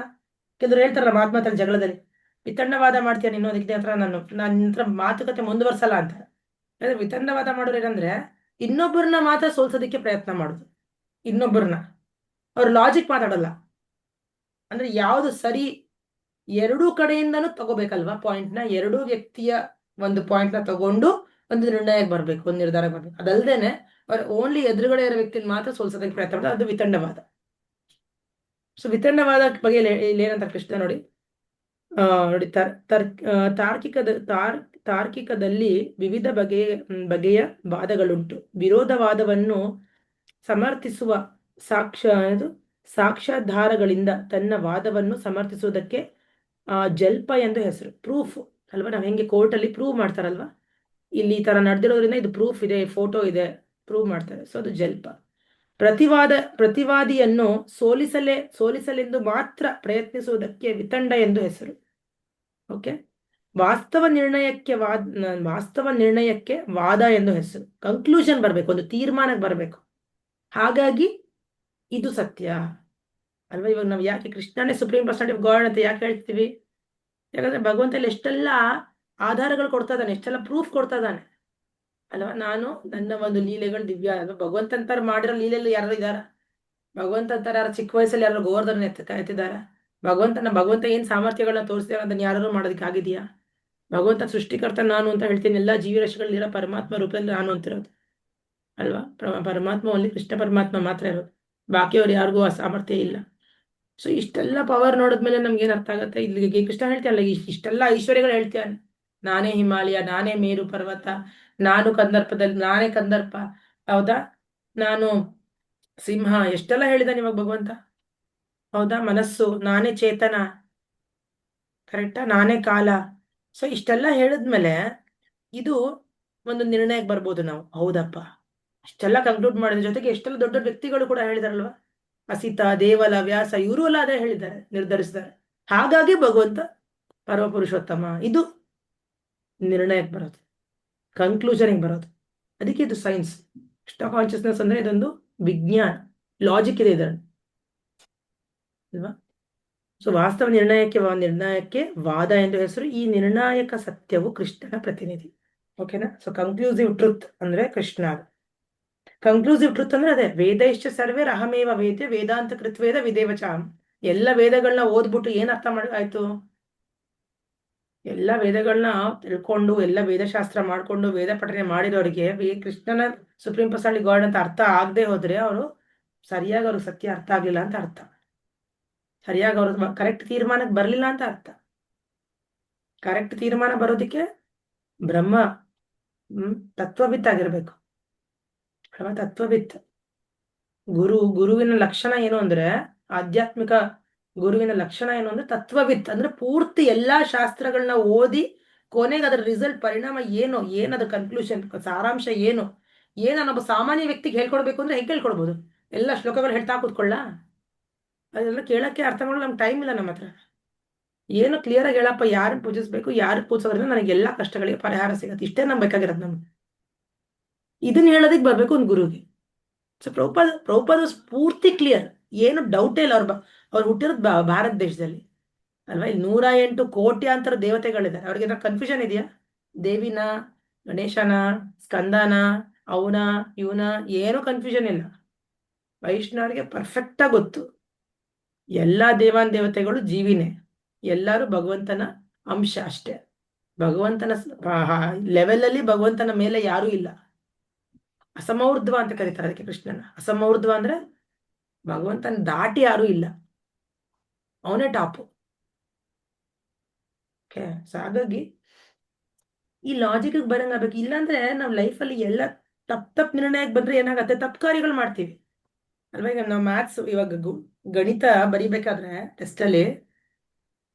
ಕೆಲವ್ರು ಹೇಳ್ತಾರಲ್ಲ ಮಾತುಕತೆ ಜಗಳದಲ್ಲಿ, ವಿತಂಡವಾದ ಮಾಡ್ತೀಯ ನೀನು, ಅದಕ್ಕೆ ಹತ್ರ ನನ್ನ ಮಾತುಕತೆ ಮುಂದುವರ್ಸಲ್ಲ ಅಂತ. ವಿತಂಡವಾದ ಮಾಡೋರು ಏನಂದ್ರೆ, ಇನ್ನೊಬ್ಬರನ್ನ ಮಾತ್ರ ಸೋಲ್ಸೋದಕ್ಕೆ ಪ್ರಯತ್ನ ಮಾಡುದು, ಇನ್ನೊಬ್ಬರನ್ನ. ಅವ್ರು ಲಾಜಿಕ್ ಮಾತಾಡಲ್ಲ. ಅಂದ್ರೆ ಯಾವ್ದು ಸರಿ, ಎರಡೂ ಕಡೆಯಿಂದನೂ ತಗೋಬೇಕಲ್ವಾ ಪಾಯಿಂಟ್ನ, ಎರಡೂ ವ್ಯಕ್ತಿಯ ಒಂದು ಪಾಯಿಂಟ್ನ ತಗೊಂಡು ಒಂದು ನಿರ್ಣಯಕ್ಕೆ ಬರ್ಬೇಕು, ಒಂದು ನಿರ್ಧಾರಕ್ಕೆ ಬರ್ಬೇಕು. ಅದಲ್ದೇನೆ ಅವ್ರು ಓನ್ಲಿ ಎದುರುಗಡೆ ಇರೋ ವ್ಯಕ್ತಿನ ಮಾತ್ರ ಸೋಲ್ಸೋದಕ್ಕೆ ಪ್ರಯತ್ನ ಮಾಡೋದು, ಅದು ವಿತಂಡವಾದ. ಸೊ ವಿತಂಡವಾದ ಬಗ್ಗೆ ಇಲ್ಲಿ ಏನಂತ ಕೃಷ್ಣ ನೋಡಿ, ನೋಡಿ ತಾರ್ಕಿಕದಲ್ಲಿ ವಿವಿಧ ಬಗೆಯ ವಾದಗಳುಂಟು. ವಿರೋಧವಾದವನ್ನು ಸಮರ್ಥಿಸುವ ಸಾಕ್ಷ್ಯಾಧಾರಗಳಿಂದ ತನ್ನ ವಾದವನ್ನು ಸಮರ್ಥಿಸುವುದಕ್ಕೆ ಜಲ್ಪ ಎಂದು ಹೆಸರು. ಪ್ರೂಫ್ ಅಲ್ವಾ, ನಾವು ಹೆಂಗೆ ಕೋರ್ಟಲ್ಲಿ ಪ್ರೂವ್ ಮಾಡ್ತಾರಲ್ವಾ, ಇಲ್ಲಿ ಈ ತರ ನಡೆದಿರೋದ್ರಿಂದ ಇದು ಪ್ರೂಫ್ ಇದೆ, ಫೋಟೋ ಇದೆ, ಪ್ರೂವ್ ಮಾಡ್ತಾರೆ. ಸೊ ಅದು ಜಲ್ಪ. ಪ್ರತಿವಾದಿಯನ್ನು ಸೋಲಿಸಲೆಂದು ಮಾತ್ರ ಪ್ರಯತ್ನಿಸುವುದಕ್ಕೆ ವಿತಂಡ ಎಂದು ಹೆಸರು. ಓಕೆ, ವಾಸ್ತವ ನಿರ್ಣಯಕ್ಕೆ ವಾದ ಎಂದು ಹೆಸರು. ಕನ್ಕ್ಲೂಷನ್ ಬರಬೇಕು, ಒಂದು ತೀರ್ಮಾನಕ್ಕೆ ಬರಬೇಕು. ಹಾಗಾಗಿ ಇದು ಸತ್ಯ ಅಲ್ವಾ. ಇವಾಗ ನಾವು ಯಾಕೆ ಕೃಷ್ಣನೇ ಸುಪ್ರೀಂ ಪರ್ಸನಾಲಿಟಿ ಆಫ್ ಗಾಡ್ ಅಂತ ಯಾಕೆ ಹೇಳ್ತೀವಿ? ಯಾಕಂದ್ರೆ ಭಗವಂತ ಎಷ್ಟೆಲ್ಲ ಆಧಾರಗಳು ಕೊಡ್ತಾ ಇದ್ದಾನೆ, ಎಷ್ಟೆಲ್ಲ ಪ್ರೂಫ್ ಕೊಡ್ತಾ ಇದ್ದಾನೆ ಅಲ್ವಾ. ನಾನು ನನ್ನ ಒಂದು ಲೀಲೆಗಳು ದಿವ್ಯ ಅಲ್ವಾ. ಭಗವಂತಂತರ ಮಾಡಿರೋ ಲೀಲೆಯಲ್ಲಿ ಯಾರು ಇದಾರ? ಭಗವಂತಂತರ ಯಾರು ಚಿಕ್ಕ ವಯಸ್ಸಲ್ಲಿ ಯಾರು ಗೋವರ್ಧನ ಎತ್ತಿದಾರ? ಭಗವಂತ ಏನ್ ಸಾಮರ್ಥ್ಯಗಳನ್ನ ತೋರಿಸ್ತಾರೆ ಅದನ್ನ ಯಾರು ಮಾಡೋದಕ್ಕೆ ಆಗಿದೆಯಾ? ಭಗವಂತ ಸೃಷ್ಟಿಕರ್ತ ನಾನು ಅಂತ ಹೇಳ್ತೀನಿ, ಎಲ್ಲಾ ಜೀವರಾಶಿಗಳಲ್ಲಿರೋ ಪರಮಾತ್ಮ ರೂಪದಲ್ಲಿ ನಾನು ಅಂತಿರೋದು ಅಲ್ವಾ. ಪರಮಾತ್ಮ ಅಲ್ಲಿ ಕೃಷ್ಣ ಪರಮಾತ್ಮ ಮಾತ್ರ ಇರೋದು, ಬಾಕಿಯವ್ರು ಯಾರಿಗೂ ಆ ಸಾಮರ್ಥ್ಯ ಇಲ್ಲ. ಸೊ ಇಷ್ಟೆಲ್ಲ ಪವರ್ ನೋಡಿದ್ಮೇಲೆ ನಮ್ಗೆ ಏನ್ ಅರ್ಥ ಆಗುತ್ತೆ? ಇಲ್ಲಿ ಕೃಷ್ಣ ಹೇಳ್ತೀಯಲ್ಲ, ಇಷ್ಟೆಲ್ಲ ಐಶ್ವರ್ಯಗಳು ಹೇಳ್ತೀಯಾನೆ, ನಾನೇ ಹಿಮಾಲಯ, ನಾನೇ ಮೇರು ಪರ್ವತ, ನಾನೇ ಕಂದರ್ಪ, ಹೌದಾ, ನಾನು ಸಿಂಹ, ಎಷ್ಟೆಲ್ಲ ಹೇಳಿದಾನೆ ಇವಾಗ ಭಗವಂತ, ಹೌದಾ. ಮನಸ್ಸು, ನಾನೇ ಚೇತನ, ಕರೆಕ್ಟಾ, ನಾನೇ ಕಾಲ. ಸೊ ಇಷ್ಟೆಲ್ಲ ಹೇಳಿದ್ಮೇಲೆ ಇದು ಒಂದು ನಿರ್ಣಯಕ್ಕೆ ಬರ್ಬೋದು ನಾವು, ಹೌದಪ್ಪ ಇಷ್ಟೆಲ್ಲ ಕನ್ಕ್ಲೂಡ್ ಮಾಡಿದ ಜೊತೆಗೆ ಎಷ್ಟೆಲ್ಲ ದೊಡ್ಡ ವ್ಯಕ್ತಿಗಳು ಕೂಡ ಹೇಳಿದಾರಲ್ವಾ, ಅಸಿತ, ದೇವಲ, ವ್ಯಾಸ, ಇವರು ಎಲ್ಲ ಅದೇ ಹೇಳಿದ್ದಾರೆ, ನಿರ್ಧರಿಸಿದ್ದಾರೆ. ಹಾಗಾಗಿ ಭಗವಂತ ಪರಮ ಪುರುಷೋತ್ತಮ. ಇದು ನಿರ್ಣಯಕ್ಕೆ ಬರೋದು, ಕನ್ಕ್ಲೂಷನ್ಗೆ ಬರೋದು. ಅದಕ್ಕೆ ಇದು ಸೈನ್ಸ್. ಕೃಷ್ಣ ಕಾನ್ಷಿಯಸ್ನೆಸ್ ಅಂದ್ರೆ ಇದೊಂದು ವಿಜ್ಞಾನ, ಲಾಜಿಕ್ ಇದೆ ಇದರಲ್ಲಿ ಅಲ್ವಾ. ಸೊ ವಾಸ್ತವ ನಿರ್ಣಯಕ್ಕೆ ವಾದ ಎಂದು ಹೆಸರು. ಈ ನಿರ್ಣಾಯಕ ಸತ್ಯವು ಕೃಷ್ಣನ ಪ್ರತಿನಿಧಿ. ಓಕೆನಾ. ಸೊ ಕನ್ಕ್ಲೂಸಿವ್ ಟ್ರುತ್ ಅಂದ್ರೆ ಕೃಷ್ಣ. ಕನ್ಕ್ಲೂಸಿವ್ ಟ್ರುತ್ ಅಂದ್ರೆ ಅದೇ, ವೇದೈಶ್ಚ ಸರ್ವೇ ಅಹಮೇವ ವೇದ್ಯ ವೇದಾಂತ ಕೃತ್ವೇದ ವಿದೇವಚಾಮ್. ಎಲ್ಲ ವೇದಗಳನ್ನ ಓದ್ಬಿಟ್ಟು ಏನ್ ಅರ್ಥ ಆಯ್ತು? ಎಲ್ಲ ವೇದಗಳನ್ನ ತಿಳ್ಕೊಂಡು, ಎಲ್ಲ ವೇದಶಾಸ್ತ್ರ ಮಾಡ್ಕೊಂಡು, ವೇದ ಪಠನೆ ಮಾಡಿರೋರಿಗೆ ಕೃಷ್ಣನ ಸುಪ್ರೀಂ ಪರ್ಸನಾಲಿಟಿ ಗಾಡ್ ಅಂತ ಅರ್ಥ ಆಗದೆ ಹೋದ್ರೆ ಅವರು ಸರಿಯಾಗಿ ಅವ್ರಿಗೆ ಸತ್ಯ ಅರ್ಥ ಆಗ್ಲಿಲ್ಲ ಅಂತ ಅರ್ಥ, ಸರಿಯಾಗಿ ಅವ್ರ ಕರೆಕ್ಟ್ ತೀರ್ಮಾನಕ್ಕೆ ಬರ್ಲಿಲ್ಲ ಅಂತ ಅರ್ಥ. ಕರೆಕ್ಟ್ ತೀರ್ಮಾನ ಬರೋದಕ್ಕೆ ಬ್ರಹ್ಮ ತತ್ವವಿತ್ ಆಗಿರ್ಬೇಕು ಅಲ್ವಾ. ತತ್ವವಿತ್ ಗುರುವಿನ ಲಕ್ಷಣ ಏನು ಅಂದ್ರೆ, ಆಧ್ಯಾತ್ಮಿಕ ಗುರುವಿನ ಲಕ್ಷಣ ಏನು ಅಂದ್ರೆ ತತ್ವವಿತ್ ಅಂದ್ರೆ ಪೂರ್ತಿ ಎಲ್ಲಾ ಶಾಸ್ತ್ರಗಳನ್ನ ಓದಿ ಕೊನೆಗೆ ಅದರ ರಿಸಲ್ಟ್, ಪರಿಣಾಮ ಏನು, ಏನದ ಕನ್ಕ್ಲೂಷನ್, ಸಾರಾಂಶ ಏನು ನಾನೊಬ್ಬ ಸಾಮಾನ್ಯ ವ್ಯಕ್ತಿಗೆ ಹೇಳ್ಕೊಡ್ಬೇಕು ಅಂದ್ರೆ ಹೇಗೆ ಹೇಳ್ಕೊಡ್ಬೋದು? ಎಲ್ಲ ಶ್ಲೋಕಗಳು ಹೇಳ್ತಾ ಕೂತ್ಕೊಳ್ಳ? ಅದೆಲ್ಲ ಕೇಳಕ್ಕೆ ಅರ್ಥ ಮಾಡಲು ನಮ್ಗೆ ಟೈಮ್ ಇಲ್ಲ ನಮ್ಮ ಹತ್ರ. ಏನು ಕ್ಲಿಯರ್ ಆಗಿ ಹೇಳಪ್ಪ, ಯಾರನ್ನ ಪೂಜಿಸ್ಬೇಕು, ಯಾರು ಪೂಜಿಸೋದ್ರಿಂದ ನನಗೆ ಎಲ್ಲಾ ಕಷ್ಟಗಳಿಗೆ ಪರಿಹಾರ ಸಿಗತ್ತೆ, ಇಷ್ಟೇ ನಮ್ಗೆ ಬೇಕಾಗಿರೋದು. ನಮ್ಗೆ ಇದನ್ನ ಹೇಳೋದಕ್ಕೆ ಬರ್ಬೇಕು ಒಂದು ಗುರುಗೆ. ಸೊ ಪ್ರಭುಪಾದ ಪೂರ್ತಿ ಕ್ಲಿಯರ್, ಏನು ಡೌಟೇ ಇಲ್ಲ. ಅವ್ರು ಹುಟ್ಟಿರೋದು ಭಾರತ ದೇಶದಲ್ಲಿ ಅಲ್ವಾ. ಇಲ್ಲಿ 108 ಕೋಟ್ಯಾಂತರ ದೇವತೆಗಳಿದ್ದಾರೆ. ಅವ್ರಿಗೆ ಕನ್ಫ್ಯೂಷನ್ ಇದೆಯಾ? ದೇವಿನ, ಗಣೇಶನ, ಸ್ಕಂದನ, ಅವನ ಇವನ, ಏನೂ ಕನ್ಫ್ಯೂಷನ್ ಇಲ್ಲ. ವೈಷ್ಣವರಿಗೆ ಪರ್ಫೆಕ್ಟ್ ಆಗಿ ಗೊತ್ತು, ಎಲ್ಲಾ ದೇವತೆಗಳು ಜೀವಿನೇ, ಎಲ್ಲರೂ ಭಗವಂತನ ಅಂಶ ಅಷ್ಟೇ. ಭಗವಂತನ ಲೆವೆಲ್ ಅಲ್ಲಿ ಭಗವಂತನ ಮೇಲೆ ಯಾರೂ ಇಲ್ಲ. ಅಸಮೌರ್ಧ್ವ ಅಂತ ಕರೀತಾರೆ ಅದಕ್ಕೆ ಕೃಷ್ಣನ. ಅಸಮೌರ್ಧ್ವ ಅಂದ್ರೆ ಭಗವಂತನ ದಾಟಿ ಯಾರೂ ಇಲ್ಲ, ಅವನೇ ಟಾಪು. ಓಕೆ. ಸೊ ಹಾಗಾಗಿ ಈ ಲಾಜಿಕ್ ಬರಂಗಾಗಬೇಕು. ಇಲ್ಲಾಂದ್ರೆ ನಾವು ಲೈಫಲ್ಲಿ ಎಲ್ಲ ತಪ್ಪು ನಿರ್ಣಯಕ್ಕೆ ಬಂದ್ರೆ ಏನಾಗತ್ತೆ, ತಪ್ಪು ಕಾರ್ಯಗಳು ಮಾಡ್ತೀವಿ ಅಲ್ವಾ. ಈಗ ನಾವು ಮ್ಯಾಥ್ಸ್, ಇವಾಗ ಗಣಿತ ಬರಿಬೇಕಾದ್ರೆ ಟೆಸ್ಟ್ ಅಲ್ಲಿ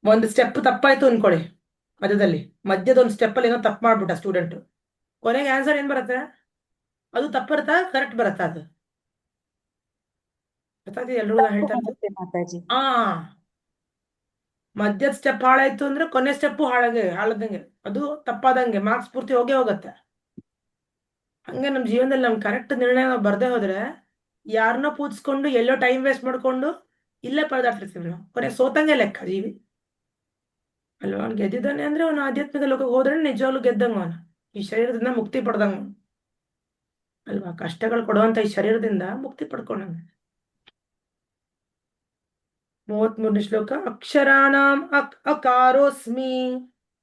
ಒಂದು ಸ್ಟೆಪ್ ತಪ್ಪಾಯ್ತು ಅನ್ಕೊಳ್ಳಿ, ಮಧ್ಯದ ಒಂದು ಸ್ಟೆಪ್ ಅಲ್ಲಿ ಏನೋ ತಪ್ಪು ಮಾಡ್ಬಿಟ್ಟ ಸ್ಟೂಡೆಂಟ್, ಕೊನೆಗೆ ಆನ್ಸರ್ ಏನ್ ಬರುತ್ತೆ? ಅದು ತಪ್ಪು ಬರುತ್ತಾ, ಕರೆಕ್ಟ್ ಬರುತ್ತಾ? ಅದು ಗೊತ್ತಾಗ್ತದೆ ಎಲ್ರಿಗೂ ಹೇಳ್ತಾ ಇರೋದು. ಮಧ್ಯದ ಸ್ಟೆಪ್ ಹಾಳಾಯ್ತು ಅಂದ್ರೆ ಕೊನೆ ಸ್ಟೆಪ್ ಹಾಳದಂಗೆ, ಅದು ತಪ್ಪಾದಂಗೆ, ಮಾರ್ಕ್ಸ್ ಪೂರ್ತಿ ಹೋಗತ್ತೆ. ಹಂಗೆ ನಮ್ಮ ಜೀವನದಲ್ಲಿ ನಮ್ ಕರೆಕ್ಟ್ ನಿರ್ಣಯ ನಾವು ಬರ್ದೇ ಹೋದ್ರೆ, ಯಾರನ್ನೋ ಪೂಜಿಸ್ಕೊಂಡು ಎಲ್ಲೋ ಟೈಮ್ ವೇಸ್ಟ್ ಮಾಡ್ಕೊಂಡು ಇಲ್ಲೇ ಪರದಾಡ್ತಿರ್ತೀವಿ ನಾವು, ಕೊನೆ ಸೋತಂಗೆ ಲೆಕ್ಕ ಜೀವಿ ಅಲ್ವಾ. ಅವ್ನು ಗೆದ್ದಿದ್ದಾನೆ ಅಂದ್ರೆ ಅವನು ಆಧ್ಯಾತ್ಮಿಕ ಲೋಕಕ್ಕೆ ಹೋದ್ರೆ ನಿಜವಾಗ್ಲೂ ಗೆದ್ದಂಗ, ಅವನು ಈ ಶರೀರದಿಂದ ಮುಕ್ತಿ ಪಡೆದಂಗ ಅಲ್ವಾ. ಕಷ್ಟಗಳು ಕೊಡುವಂತ ಈ ಶರೀರದಿಂದ ಮುಕ್ತಿ ಪಡ್ಕೊಂಡಂಗ. 33ನೇ ಶ್ಲೋಕ. ಅಕ್ಷರಾಣಾಂ ಅಕಾರೋಸ್ಮಿ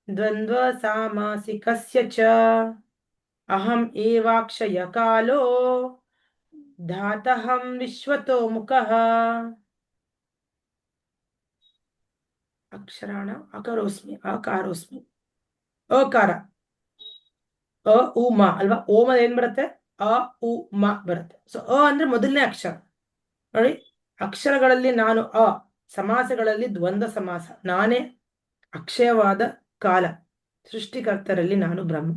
ದ್ವಂದ್ವ ಸಾಮಾಸಿಕಸ್ಯ ಚ ಅಹಂ ಏವಾಕ್ಷಯ ಕಾಲೋ ಧಾತಹಂ ವಿಶ್ವತೋ ಮುಖಃ. ಅಕ್ಷರಾಣ ಅಕರೋಸ್ಮಿ ಅಕಾರೋಸ್ಮಿ ಅಕಾರ ಅ ಉ ಮ ಅಲ್ವಾ? ಓಮ ಏನ್ ಬರುತ್ತೆ? ಅ ಉ ಮ ಬರುತ್ತೆ. ಸೊ ಅಂದ್ರೆ ಮೊದಲನೇ ಅಕ್ಷರ ನೋಡಿ. ಅಕ್ಷರಗಳಲ್ಲಿ ನಾನು ಸಮಾಸಗಳಲ್ಲಿ ದ್ವಂದ್ವ ಸಮಾಸ. ನಾನೇ ಅಕ್ಷಯವಾದ ಕಾಲ, ಸೃಷ್ಟಿಕರ್ತರಲ್ಲಿ ನಾನು ಬ್ರಹ್ಮ.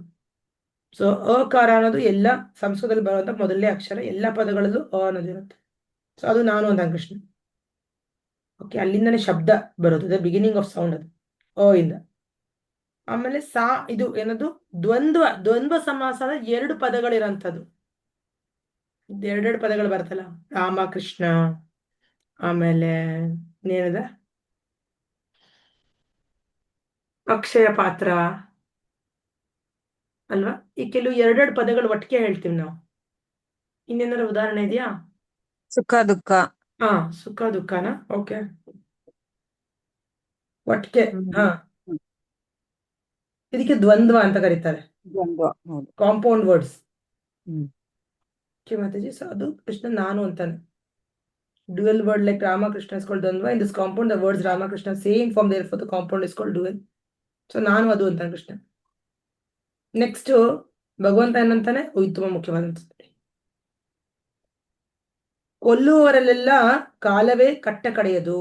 ಸೊ ಅಕಾರ ಅನ್ನೋದು ಎಲ್ಲ ಸಂಸ್ಕೃತದಲ್ಲಿ ಬರುವಂತ ಮೊದಲನೇ ಅಕ್ಷರ. ಎಲ್ಲ ಪದಗಳಲ್ಲೂ ಅನ್ನೋದು ಇರುತ್ತೆ. ಸೊ ಅದು ನಾನು ಅಂತ ಕೃಷ್ಣ. ಓಕೆ, ಅಲ್ಲಿಂದನೇ ಶಬ್ದ ಬರೋದು. ದ ಬಿಗಿನಿಂಗ್ ಆಫ್ ಸೌಂಡ್ ಅದು ಇಂದ. ಆಮೇಲೆ ಇದು ಏನದು? ದ್ವಂದ್ವ ಸಮಾಸದ 2 ಪದಗಳಿರಂಥದ್ದು. ಎರಡೆರಡು ಪದಗಳು ಬರ್ತಲ್ಲ, ರಾಮಕೃಷ್ಣ, ಆಮೇಲೆ ಇನ್ನೇನದ, ಅಕ್ಷಯ ಪಾತ್ರ ಅಲ್ವಾ? ಈ ಕೆಲವು ಎರಡೆರಡು ಪದಗಳು ಒಟ್ಟಿಗೆ ಹೇಳ್ತೀವಿ ನಾವು. ಇನ್ನೇನಾದ್ರು ಉದಾಹರಣೆ ಇದೆಯಾ? ಸುಖ ದುಃಖ. ಸುಖ ದುಃಖನ. ಓಕೆ, ಒಟ್ಟಿಗೆ. ಇದಕ್ಕೆ ದ್ವಂದ್ವ ಅಂತ ಕರೀತಾರೆ, ಕಾಂಪೌಂಡ್ ವರ್ಡ್ಸ್. ಮಾತಾಜಿ, ಸೊ ಅದು ಕೃಷ್ಣ ನಾನು ಅಂತಾನೆ. Dual word like Ramakrishna is called dvandva. In this compound the words Ramakrishna same form, therefore the compound is called dual. So ನಾನು ಅದು ಅಂತಾನೆ ಕೃಷ್ಣ. ನೆಕ್ಸ್ಟ್ ಭಗವಂತ ಏನಂತಾನೆ? ತುಂಬಾ ಮುಖ್ಯವಾದಂತ, ಕೊಲ್ಲುವವರಲ್ಲೆಲ್ಲ ಕಾಲವೇ ಕಟ್ಟ ಕಡೆಯದು,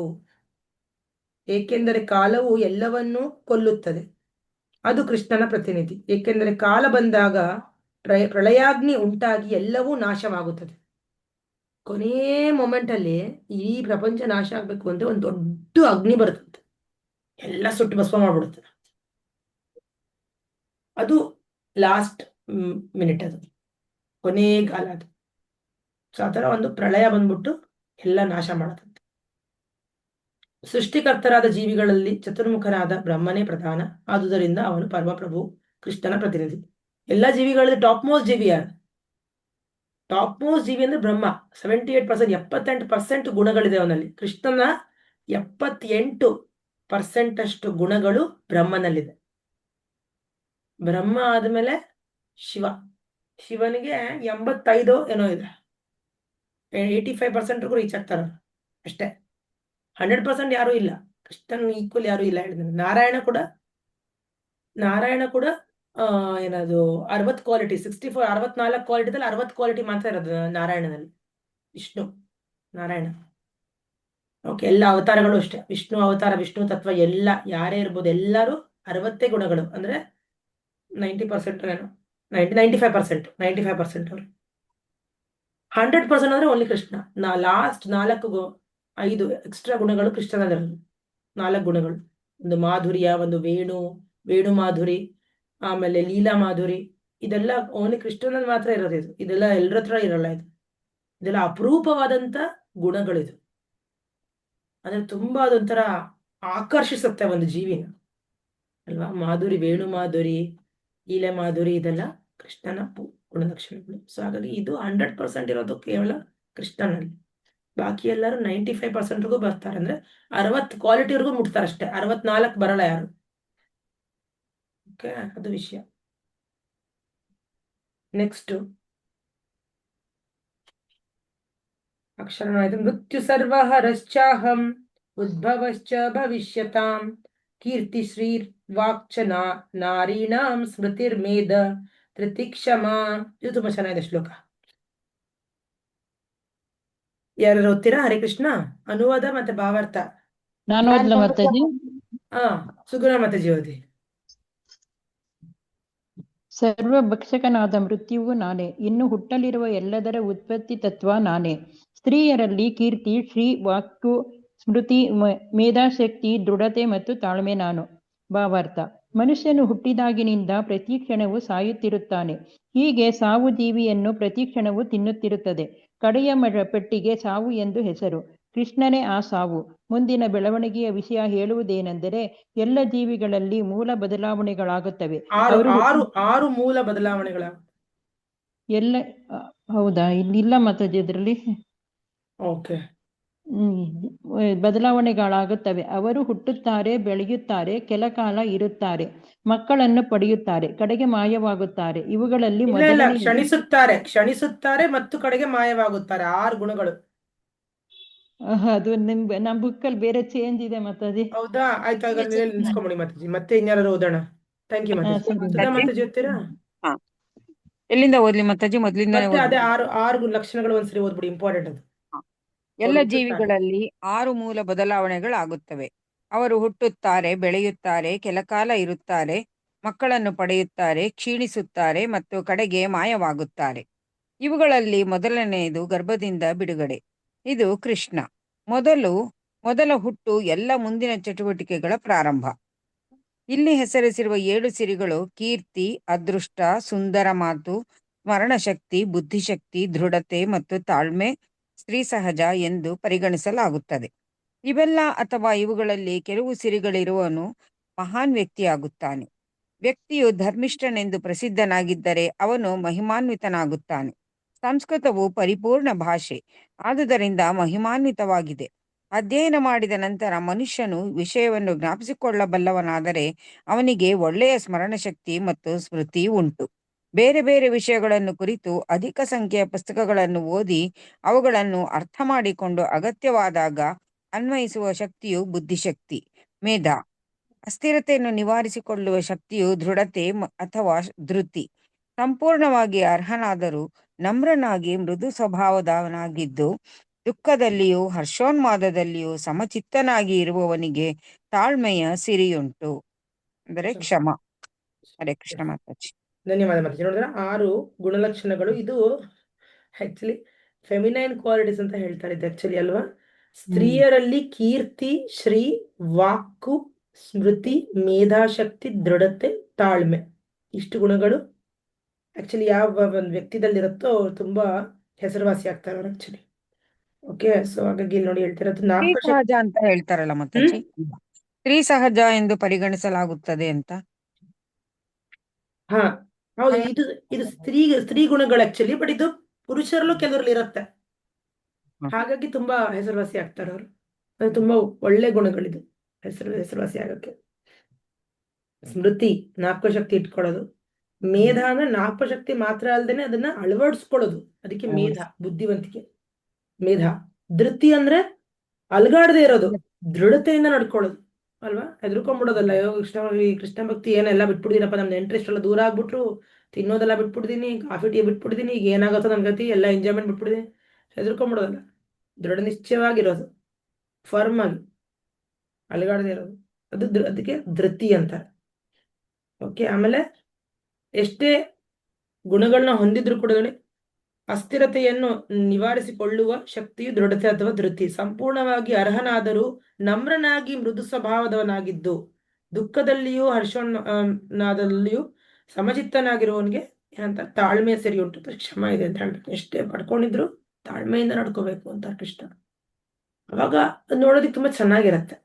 ಏಕೆಂದರೆ ಕಾಲವು ಎಲ್ಲವನ್ನೂ ಕೊಲ್ಲುತ್ತದೆ. ಅದು ಕೃಷ್ಣನ ಪ್ರತಿನಿಧಿ. ಏಕೆಂದರೆ ಕಾಲ ಬಂದಾಗ ಪ್ರಳಯಾಗ್ನಿ ಉಂಟಾಗಿ ಎಲ್ಲವೂ ನಾಶವಾಗುತ್ತದೆ. ಕೊನೇ ಮೊಮೆಂಟ್ ಅಲ್ಲಿ ಈ ಪ್ರಪಂಚ ನಾಶ ಆಗ್ಬೇಕು ಅಂದ್ರೆ ಒಂದು ದೊಡ್ಡ ಅಗ್ನಿ ಬರುತ್ತಂತೆ, ಎಲ್ಲ ಸುಟ್ಟು ಭಸ್ಮ ಮಾಡ್ಬಿಡುತ್ತೆ. ಅದು ಲಾಸ್ಟ್ ಮಿನಿಟ್, ಅದು ಕೊನೇ ಕಾಲ ಅದು. ಸೊ ಆ ಥರ ಒಂದು ಪ್ರಳಯ ಬಂದ್ಬಿಟ್ಟು ಎಲ್ಲ ನಾಶ ಮಾಡುತ್ತಂತೆ. ಸೃಷ್ಟಿಕರ್ತರಾದ ಜೀವಿಗಳಲ್ಲಿ ಚತುರ್ಮುಖನಾದ ಬ್ರಹ್ಮನೇ ಪ್ರಧಾನ. ಆದುದರಿಂದ ಅವನು ಪರಮಪ್ರಭು, ಕೃಷ್ಣನ ಪ್ರತಿನಿಧಿ. ಎಲ್ಲ ಜೀವಿಗಳಲ್ಲಿ ಟಾಪ್ ಮೋಸ್ಟ್ ಜೀವಿ ಯಾರು? ಟಾಪ್ ಮೋಸ್ಟ್ ಜೀವಿ ಅಂದ್ರೆ ಬ್ರಹ್ಮ. 78%, 78% ಗುಣಗಳಿದೆ ಅವನಲ್ಲಿ. ಕೃಷ್ಣನ 78% ಅಷ್ಟು ಗುಣಗಳು ಬ್ರಹ್ಮನಲ್ಲಿದೆ. ಬ್ರಹ್ಮ ಆದ್ಮೇಲೆ ಶಿವ. ಶಿವನಿಗೆ 85 ಏನೋ ಇದೆ, 85% ರೀಚ್ ಆಗ್ತಾರ ಅಷ್ಟೇ. 100% ಯಾರೂ ಇಲ್ಲ. ಕೃಷ್ಣನ್ ಈಕ್ವಲ್ ಯಾರೂ ಇಲ್ಲ ಹೇಳಿದ್ರೆ. ನಾರಾಯಣ ಕೂಡ ಏನದು 60 ಕ್ವಾಲಿಟಿ, 64 ಕ್ವಾಲಿಟಿದಲ್ಲಿ 60 ಕ್ವಾಲಿಟಿ ಮಾತ್ರ ಇರೋದು ನಾರಾಯಣನಲ್ಲಿ. ವಿಷ್ಣು ನಾರಾಯಣ. ಓಕೆ, ಎಲ್ಲ ಅವತಾರಗಳು ಅಷ್ಟೇ. ವಿಷ್ಣು ಅವತಾರ, ವಿಷ್ಣು ತತ್ವ ಎಲ್ಲ ಯಾರೇ ಇರ್ಬೋದು, ಎಲ್ಲರೂ 60 ಗುಣಗಳು. ಅಂದ್ರೆ 90% ಏನೋ, 95% ಅವರು. 100% ಅಂದ್ರೆ ಓನ್ಲಿ ಕೃಷ್ಣ. ಲಾಸ್ಟ್ 4-5 ಎಕ್ಸ್ಟ್ರಾ ಗುಣಗಳು ಕೃಷ್ಣನಲ್ಲಿರೋದು. 4 ಗುಣಗಳು. ಒಂದು ಮಾಧುರ್ಯ, ಒಂದು ವೇಣು ಮಾಧುರಿ, ಆಮೇಲೆ ಲೀಲಾ ಮಾಧುರಿ. ಇದೆಲ್ಲ ಓನ್ಲಿ ಕೃಷ್ಣನಲ್ಲಿ ಮಾತ್ರ ಇರೋದು. ಇದೆಲ್ಲ ಎಲ್ಲರ ಹತ್ರ ಇರಲ್ಲ. ಇದೆಲ್ಲ ಅಪರೂಪವಾದಂತ ಗುಣಗಳಿದು. ಅಂದ್ರೆ ತುಂಬಾ ಅದೊಂಥರ ಆಕರ್ಷಿಸುತ್ತೆ ಒಂದು ಜೀವಿನ ಅಲ್ವಾ? ಮಾಧುರಿ, ವೇಣು ಮಾಧುರಿ, ಲೀಲೆ ಮಾಧುರಿ, ಇದೆಲ್ಲ ಕೃಷ್ಣನ ಗುಣಲಕ್ಷಣಗಳು. ಸೊ ಹಾಗಾಗಿ ಇದು 100% ಇರೋದು ಕೇವಲ ಕೃಷ್ಣನಲ್ಲಿ. ಬಾಕಿ ಎಲ್ಲರೂ 95%ಗೂ ಬರ್ತಾರೆ. ಅಂದ್ರೆ 60 ಕ್ವಾಲಿಟಿವರೆಗೂ ಮುಟ್ತಾರೆ ಅಷ್ಟೇ, 64 ಬರಲ್ಲ ಯಾರು. ಓಕೆ, ಅದು ವಿಷಯ. ನೆಕ್ಸ್ಟ್ ಅಕ್ಷರ ಮೃತ್ಯು ಸರ್ವಹರಶ್ಚಾಹಂ ಉದ್ಭವಶ್ಚ ಭವಿಷ್ಯತಾಂ ಕೀರ್ತಿ ಶ್ರೀರ್ ವಾಕ್ಚ ನಾರೀಣಾಂ ಸ್ಮೃತಿರ್ಮೇಧ ತ್ರಿತಿಕ್ಷಮಾ. ಇದು ತುಂಬಾ ಚೆನ್ನಾಗಿದೆ ಶ್ಲೋಕ. ಯಾರು ಓದ್ತೀರಾ? ಹರೇ ಕೃಷ್ಣ. ಅನುವಾದ ಮತ್ತೆ ಭಾವಾರ್ಥ ನಾನು ಓದ್ಲಾ ಮಾತಾಜಿ? ಸುಗುಣ ಮಾತಾಜಿ ಓದಿ. ಸರ್ವ ಭಕ್ಷಕನಾದ ಮೃತ್ಯುವು ನಾನೇ, ಇನ್ನು ಹುಟ್ಟಲಿರುವ ಎಲ್ಲದರ ಉತ್ಪತ್ತಿ ತತ್ವ ನಾನೇ. ಸ್ತ್ರೀಯರಲ್ಲಿ ಕೀರ್ತಿ, ಶ್ರೀ, ವಾಕ್ಕು, ಸ್ಮೃತಿ, ಮೇಧಾಶಕ್ತಿ, ದೃಢತೆ ಮತ್ತು ತಾಳ್ಮೆ ನಾನು. ಭಾವಾರ್ಥ: ಮನುಷ್ಯನು ಹುಟ್ಟಿದಾಗಿನಿಂದ ಪ್ರತಿ ಕ್ಷಣವೂ ಸಾಯುತ್ತಿರುತ್ತಾನೆ. ಹೀಗೆ ಸಾವು ಜೀವಿಯನ್ನು ಪ್ರತಿ ಕ್ಷಣವೂ ತಿನ್ನುತ್ತಿರುತ್ತದೆ. ಕಡೆಯ ಪೆಟ್ಟಿಗೆ ಸಾವು ಎಂದು ಹೆಸರು. ಕೃಷ್ಣನೇ ಆ ಸಾವು. ಮುಂದಿನ ಬೆಳವಣಿಗೆಯ ವಿಷಯ ಹೇಳುವುದೇನೆಂದರೆ, ಎಲ್ಲ ಜೀವಿಗಳಲ್ಲಿ ಮೂಲ ಬದಲಾವಣೆಗಳಾಗುತ್ತವೆ. ಆರು ಮೂಲ ಬದಲಾವಣೆಗಳ ಎಲ್ಲ ಹೌದಾ? ಇಲ್ಲ ಮಾತಾಜಿ ಇದರಲ್ಲಿ. ಓಕೆ, ಬದಲಾವಣೆಗಳಾಗುತ್ತವೆ. ಅವರು ಹುಟ್ಟುತ್ತಾರೆ, ಬೆಳೆಯುತ್ತಾರೆ, ಕೆಲ ಕಾಲ ಇರುತ್ತಾರೆ, ಮಕ್ಕಳನ್ನು ಪಡೆಯುತ್ತಾರೆ, ಕಡೆಗೆ ಮಾಯವಾಗುತ್ತಾರೆ. ಇವುಗಳಲ್ಲಿ ಕ್ಷಣಿಸುತ್ತಾರೆ ಮತ್ತು ಕಡೆಗೆ ಮಾಯವಾಗುತ್ತಾರೆ. 6 ಗುಣಗಳು. ಅದು ನಮ್ ಬುಕ್ಕಲ್ಲಿ ಬೇರೆ ಚೇಂಜ್ ಇದೆ ಮಾತಾಜಿ. ಹೌದಾ? ಆಯ್ತು, ಹಾಗಾದ್ರೆ ನೀವೇ ನಿಲ್ಸ್ಕೊಂಬಿಡಿ ಮಾತಾಜಿ. ಮತ್ತೆ ಇನ್ಯಾರು ಓದೋಣ. ಥ್ಯಾಂಕ್ ಯು ಮಾತಾಜಿ. ಸರಿ. ಸುಧಾ ಮಾತಾಜಿ ಓದ್ತೀರಾ? ಹಾ, ಎಲ್ಲಿಂದ ಓದ್ಲಿ ಮಾತಾಜಿ? ಮೊದ್ಲಿಂದಾನೇ ಮತ್ತೆ ಅದೇ ಓದ್ಬೋದು. ಆರು ಲಕ್ಷಣಗಳು ಒಂದ್ಸರಿ ಓದ್ಬಿಡಿ, ಇಂಪಾರ್ಟೆಂಟ್ ಅದು. ಎಲ್ಲ ಹುಟ್ಟುತ್ತಾರೆ. ಜೀವಿಗಳಲ್ಲಿ 6 ಮೂಲ ಬದಲಾವಣೆಗಳಾಗುತ್ತವೆ. ಅವರು ಹುಟ್ಟುತ್ತಾರೆ, ಬೆಳೆಯುತ್ತಾರೆ, ಕೆಲಕಾಲ ಇರುತ್ತಾರೆ, ಮಕ್ಕಳನ್ನು ಪಡೆಯುತ್ತಾರೆ, ಕ್ಷೀಣಿಸುತ್ತಾರೆ ಮತ್ತು ಕಡೆಗೆ ಮಾಯವಾಗುತ್ತಾರೆ. ಇವುಗಳಲ್ಲಿ ಮೊದಲನೆಯದು ಗರ್ಭದಿಂದ ಬಿಡುಗಡೆ. ಇದು ಕೃಷ್ಣ. ಮೊದಲ ಹುಟ್ಟು ಎಲ್ಲ ಮುಂದಿನ ಚಟುವಟಿಕೆಗಳ ಪ್ರಾರಂಭ. ಇಲ್ಲಿ ಹೆಸರಿಸಿರುವ 7 ಸಿರಿಗಳು ಕೀರ್ತಿ, ಅದೃಷ್ಟ, ಸುಂದರ ಮಾತು, ಸ್ಮರಣಶಕ್ತಿ, ಬುದ್ಧಿಶಕ್ತಿ, ದೃಢತೆ ಮತ್ತು ತಾಳ್ಮೆ, ಸ್ತ್ರೀ ಸಹಜ ಎಂದು ಪರಿಗಣಿಸಲಾಗುತ್ತದೆ. ಇವೆಲ್ಲ ಅಥವಾ ಇವುಗಳಲ್ಲಿ ಕೆಲವು ಸಿರಿಗಳಿರುವವನು ಮಹಾನ್ ವ್ಯಕ್ತಿಯಾಗುತ್ತಾನೆ. ವ್ಯಕ್ತಿಯು ಧರ್ಮಿಷ್ಠನೆಂದು ಪ್ರಸಿದ್ಧನಾಗಿದ್ದರೆ ಅವನು ಮಹಿಮಾನ್ವಿತನಾಗುತ್ತಾನೆ. ಸಂಸ್ಕೃತವು ಪರಿಪೂರ್ಣ ಭಾಷೆ, ಆದುದರಿಂದ ಮಹಿಮಾನ್ವಿತವಾಗಿದೆ. ಅಧ್ಯಯನ ಮಾಡಿದ ನಂತರ ಮನುಷ್ಯನು ವಿಷಯವನ್ನು ಜ್ಞಾಪಿಸಿಕೊಳ್ಳಬಲ್ಲವನಾದರೆ ಅವನಿಗೆ ಒಳ್ಳೆಯ ಸ್ಮರಣಶಕ್ತಿ ಮತ್ತು ಸ್ಮೃತಿ ಉಂಟು. ಬೇರೆ ಬೇರೆ ವಿಷಯಗಳನ್ನು ಕುರಿತು ಅಧಿಕ ಸಂಖ್ಯೆಯ ಪುಸ್ತಕಗಳನ್ನು ಓದಿ ಅವುಗಳನ್ನು ಅರ್ಥ ಮಾಡಿಕೊಂಡು ಅಗತ್ಯವಾದಾಗ ಅನ್ವಯಿಸುವ ಶಕ್ತಿಯು ಬುದ್ಧಿಶಕ್ತಿ. ಮೇಧ. ಅಸ್ಥಿರತೆಯನ್ನು ನಿವಾರಿಸಿಕೊಳ್ಳುವ ಶಕ್ತಿಯು ದೃಢತೆ ಅಥವಾ ಧೃತಿ. ಸಂಪೂರ್ಣವಾಗಿ ಅರ್ಹನಾದರೂ ನಮ್ರನಾಗಿ ಮೃದು ಸ್ವಭಾವದವನಾಗಿದ್ದು ದುಃಖದಲ್ಲಿಯೂ ಹರ್ಷೋನ್ಮಾದದಲ್ಲಿಯೂ ಸಮಚಿತ್ತನಾಗಿ ಇರುವವನಿಗೆ ತಾಳ್ಮೆಯ ಸಿರಿಯುಂಟು, ಅಂದರೆ ಕ್ಷಮ. ಹರೇ ಕೃಷ್ಣ ಮಾತಾಜಿ. ಧನ್ಯವಾದ ಮಾತಾಜಿ. ನೋಡಿದ್ರೆ 6 ಗುಣಲಕ್ಷಣಗಳು. ಇದು ಆಕ್ಚುಲಿ ಫೆಮಿನೈನ್ ಕ್ವಾಲಿಟೀಸ್ ಅಂತ ಹೇಳ್ತಾರೆ ಇದು ಆಕ್ಚುಲಿ ಅಲ್ವಾ. ಸ್ತ್ರೀಯರಲ್ಲಿ ಕೀರ್ತಿ, ಶ್ರೀ, ವಾಕು, ಸ್ಮೃತಿ, ಮೇಧಾಶಕ್ತಿ, ದೃಢತೆ, ತಾಳ್ಮೆ, ಇಷ್ಟು ಗುಣಗಳು ಆಕ್ಚುಲಿ ಯಾವ ಒಂದು ವ್ಯಕ್ತಿದಲ್ಲಿರುತ್ತೋ ಅವ್ರು ತುಂಬಾ ಹೆಸರುವಾಸಿ ಆಗ್ತಾರೆ ಅವ್ರು ಆಕ್ಚುಲಿ. ಓಕೆ, ಸೊ ಹಾಗಾಗಿ ಇಲ್ಲಿ ನೋಡಿ ಹೇಳ್ತಿರೋದು ಸ್ತ್ರೀ 4 ಸಹಜ ಅಂತ ಹೇಳ್ತಾರಲ್ಲ ಮಾತಾಜಿ, ಸ್ತ್ರೀ ಸಹಜ ಎಂದು ಪರಿಗಣಿಸಲಾಗುತ್ತದೆ ಅಂತ. ಹಾ ಹೌದು, ಇದು ಸ್ತ್ರೀ ಗುಣಗಳು ಆಕ್ಚುಲಿ, ಬಟ್ ಇದು ಪುರುಷರಲ್ಲೂ ಕೆಲವರಲ್ಲಿ ಇರುತ್ತೆ. ಹಾಗಾಗಿ ತುಂಬಾ ಹೆಸರುವಾಸಿ ಆಗ್ತಾರೆ ಅವರು. ಅದು ತುಂಬಾ ಒಳ್ಳೆ ಗುಣಗಳಿದು ಹೆಸರುವಾಸಿ ಆಗಕ್ಕೆ. ಸ್ಮೃತಿ, ಜ್ಞಾಪಕಶಕ್ತಿ ಇಟ್ಕೊಳ್ಳೋದು. ಮೇಧ ಅಂದ್ರೆ ಜ್ಞಾಪಕಶಕ್ತಿ ಮಾತ್ರ ಅಲ್ದೇನೆ ಅದನ್ನ ಅಳವಡಿಸ್ಕೊಳ್ಳೋದು, ಅದಕ್ಕೆ ಮೇಧ, ಬುದ್ಧಿವಂತಿಕೆ. ಮೇಧ. ಧೃತಿ ಅಂದ್ರೆ ಅಲ್ಗಾಡದೆ ಇರೋದು, ದೃಢತೆಯಿಂದ ನಡ್ಕೊಳ್ಳೋದು ಅಲ್ವಾ. ಹೆದರ್ಕೊಂಡ್ಬಿಡೋದಲ್ಲ, ಕೃಷ್ಣ ಭಕ್ತಿ ಏನೆಲ್ಲ ಬಿಟ್ಬಿಡ್ತೀನಪ್ಪ, ನಮ್ದು ಇಂಟ್ರೆಸ್ಟ್ ಎಲ್ಲ ದೂರ ಆಗ್ಬಿಟ್ರು, ತಿನ್ನೋದೆಲ್ಲ ಬಿಟ್ಬಿಡ್ತೀನಿ, ಕಾಫಿ ಟೀ ಬಿಟ್ಬಿಡ್ತೀನಿ, ಈಗ ಏನಾಗುತ್ತೋ ನನ್ ಗತಿ, ಎಲ್ಲ ಎಂಜಾಯ್ಮೆಂಟ್ ಬಿಟ್ಬಿಡ್ತೀನಿ, ಹೆದರ್ಕೊಂಡ್ಬಿಡೋದಲ್ಲ. ದೃಢ ನಿಶ್ಚಯವಾಗಿರೋದು, ಫರ್ಮ್ ಆಗಿ ಅಲುಗಾಡದೆ ಇರೋದು, ಅದಕ್ಕೆ ಧೃತಿ ಅಂತಾರೆ. ಓಕೆ, ಆಮೇಲೆ ಎಷ್ಟೇ ಗುಣಗಳನ್ನ ಹೊಂದಿದ್ರು ಕೂಡ ಅಸ್ಥಿರತೆಯನ್ನು ನಿವಾರಿಸಿಕೊಳ್ಳುವ ಶಕ್ತಿಯು ದೃಢತೆ ಅಥವಾ ಧೃತಿ. ಸಂಪೂರ್ಣವಾಗಿ ಅರ್ಹನಾದರೂ ನಮ್ರನಾಗಿ ಮೃದು ಸ್ವಭಾವದವನಾಗಿದ್ದು ದುಃಖದಲ್ಲಿಯೂ ಹರ್ಷೋನ್ಮಾದದಲ್ಲಿಯೂ ಸಮಚಿತ್ತನಾಗಿರುವವನಿಗೆ ಏನಂತ ತಾಳ್ಮೆಯ ಸರಿ ಉಂಟು, ಕ್ಷಮ ಇದೆ ಅಂತ ಹೇಳ್ಬೇಕು. ಎಷ್ಟೇ ಪಡ್ಕೊಂಡಿದ್ರು ತಾಳ್ಮೆಯಿಂದ ನಡ್ಕೋಬೇಕು ಅಂತ ಕೃಷ್ಣ. ಅವಾಗ ನೋಡೋದಕ್ಕೆ ತುಂಬಾ ಚೆನ್ನಾಗಿರತ್ತೆ